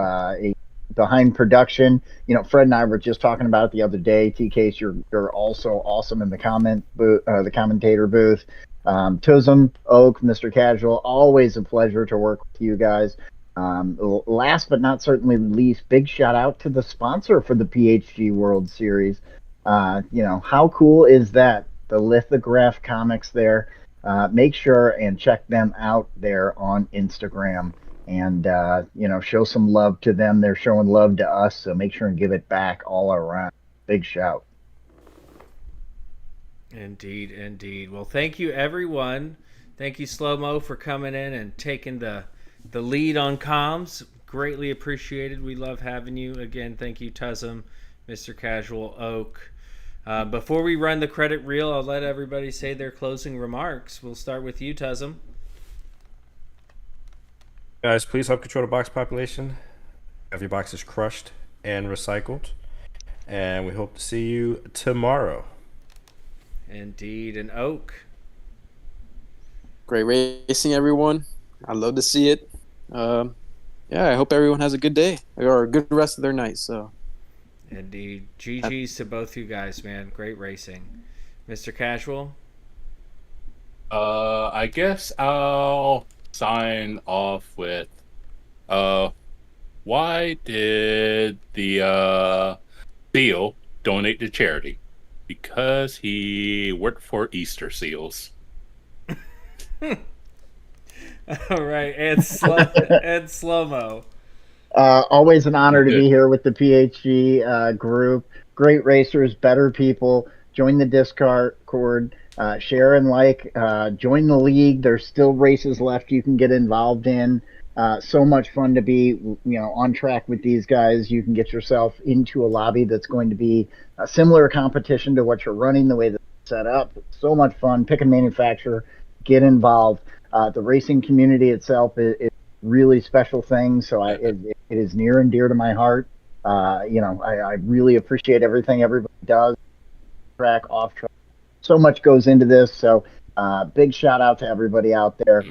behind production. Fred and I were just talking about it the other day. TK's, you're also awesome in the commentator booth. Tism, Oak, Mr. Casual, always a pleasure to work with you guys. Last but not certainly least, big shout out to the sponsor for the PHG World Series. How cool is that? The Lithograph Comics there. Make sure and check them out there on Instagram and, show some love to them. They're showing love to us, so make sure and give it back all around. Big shout. Indeed. Well, thank you, everyone. Thank you, Slow Mo, for coming in and taking the lead on comms. Greatly appreciated. We love having you. Again, thank you, Tuzum, Mr. Casual, Oak. Before we run the credit reel, I'll let everybody say their closing remarks. We'll start with you, Tuzum. Guys, please help control the box population. Have your boxes crushed and recycled. And we hope to see you tomorrow. Indeed. And Oak. Great racing, everyone. I love to see it. I hope everyone has a good day or a good rest of their night. So, Indeed. GG's to both you guys, man. Great racing. Mr. Casual? I guess I'll sign off with why did the seal donate to charity? Because he worked for Easter seals. All right, and slow-mo. Always an honor to be here with the PHG group. Great racers, better people. join the Discord, share and like, join the league. There's still races left you can get involved in. So much fun to be, on track with these guys. You can get yourself into a lobby that's going to be a similar competition to what you're running, the way that it's set up. So much fun. Pick a manufacturer, get involved. The racing community itself is really special thing. So it is near and dear to my heart. I really appreciate everything everybody does, track, off track. So much goes into this. So big shout out to everybody out there.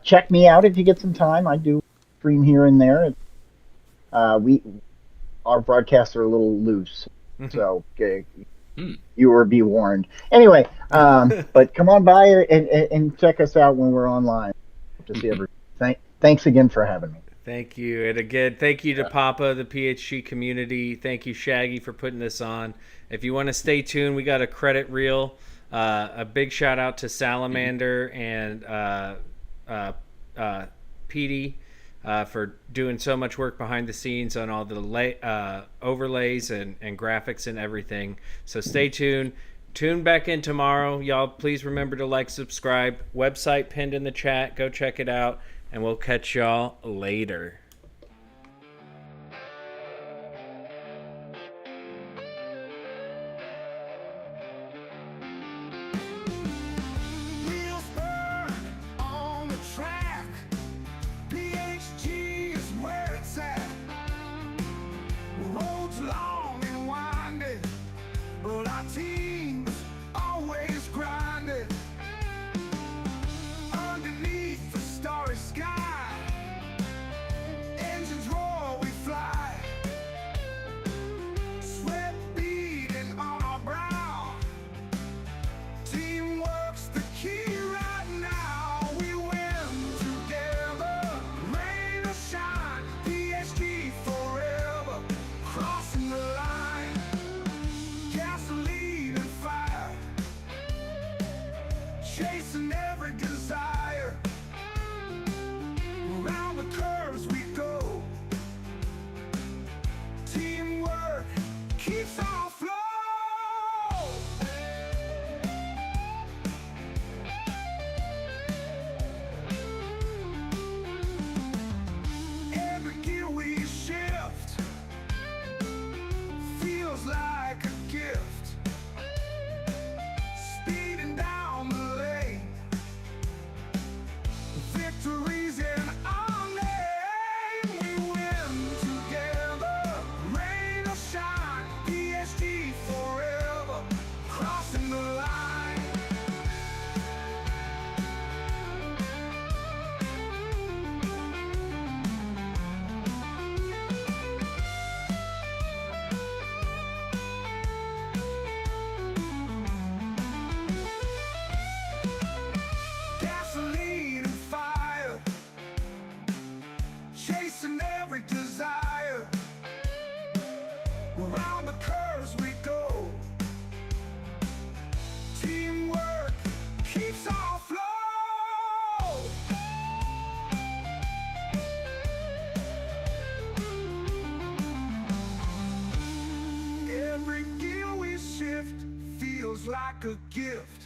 Check me out if you get some time. I do stream here and there. Our broadcasts are a little loose, so you will be warned. Anyway, but come on by and check us out when we're online. To see everybody. Thanks again for having me. Thank you. And again, thank you to Papa, the PHG community. Thank you, Shaggy, for putting this on. If you want to stay tuned, we got a credit reel. A big shout out to Salamander and Petey for doing so much work behind the scenes on all the overlays and graphics and everything. So stay tuned. Tune back in tomorrow. Y'all, please remember to like, subscribe. Website pinned in the chat. Go check it out. And we'll catch y'all later. Wheels burn on the track. PHG is where it's at. Roads long and winding, but our team's always grinding. Underneath the starry sky, engines roar, we fly. Sweat beading on our brow. Teamwork's the key right now. We win together, rain or shine. PSG forever, crossing the line. Gasoline and fire, chasing every desire. Around the curves we go. Teamwork keeps our flow. Every gear we shift feels like a gift. Speeding down the lane, victories in our name. We win together, rain or shine. PSG forever, crossing the line. Gasoline and fire, chasing every desire. Around the curves we go. Teamwork keeps our flow. Every gear we shift feels like a gift.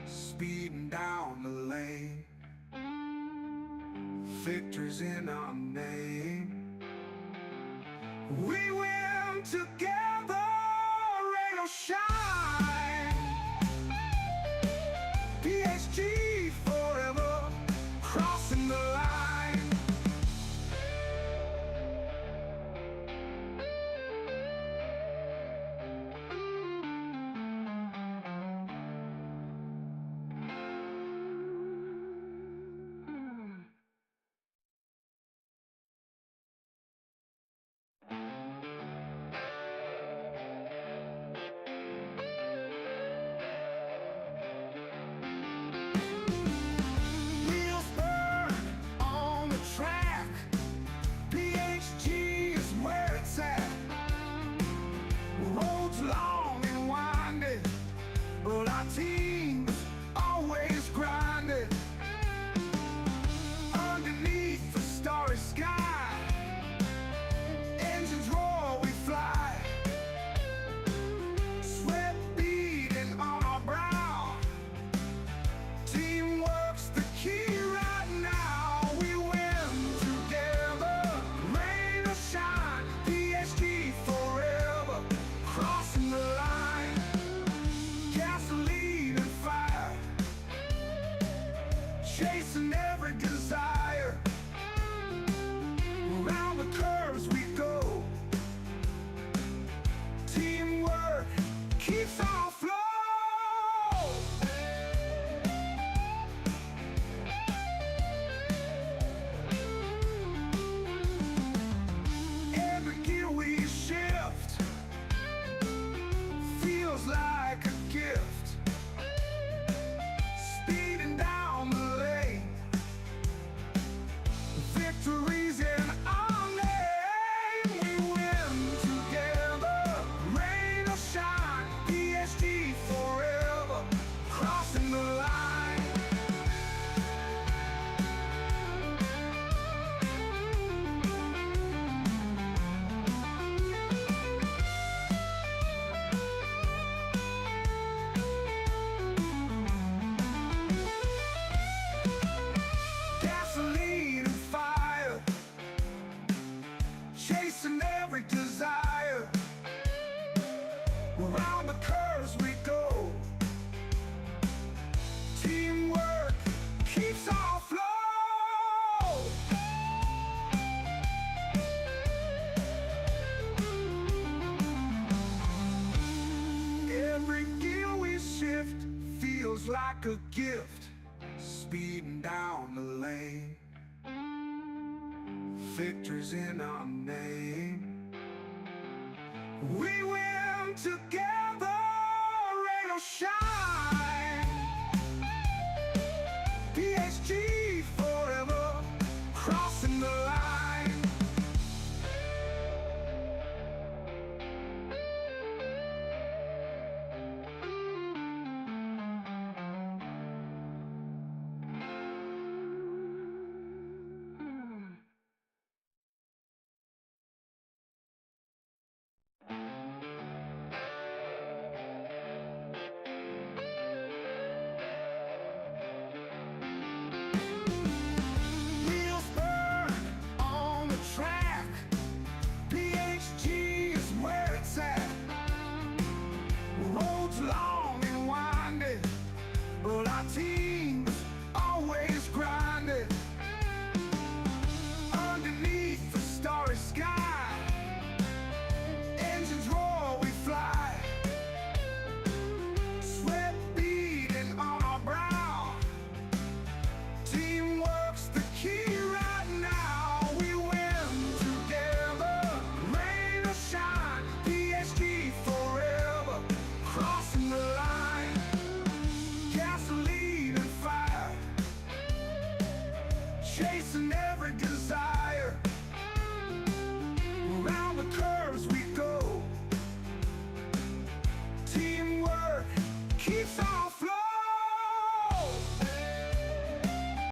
Speeding down the lane, victory's in our name. We win together, rain or shine. PSG forever, crossing the line. keeps on flowing. Every gear we shift feels like a gift. Speeding down the lane, victories in our name. We win together, rain or shine. PHG forever, crossing the line. Gasoline and fire, chasing every desire. Around the curves we go, teamwork keeps our flow. Every gear we shift feels like a gift. Speeding down the lane, victory's in our name. We win together, rain or shine. PHG forever, crossing the line. Wheels burn on the track, PHG is where it's at. Roads long and winding, but our team's always grinding. Underneath the starry sky, engines roar, we fly. Sweat beading on our brow, teamwork's the key right now. We win together, rain or shine. PHG forever, crossing the line. Gasoline and fire, chasing every desire. Around the curves we go, teamwork keeps on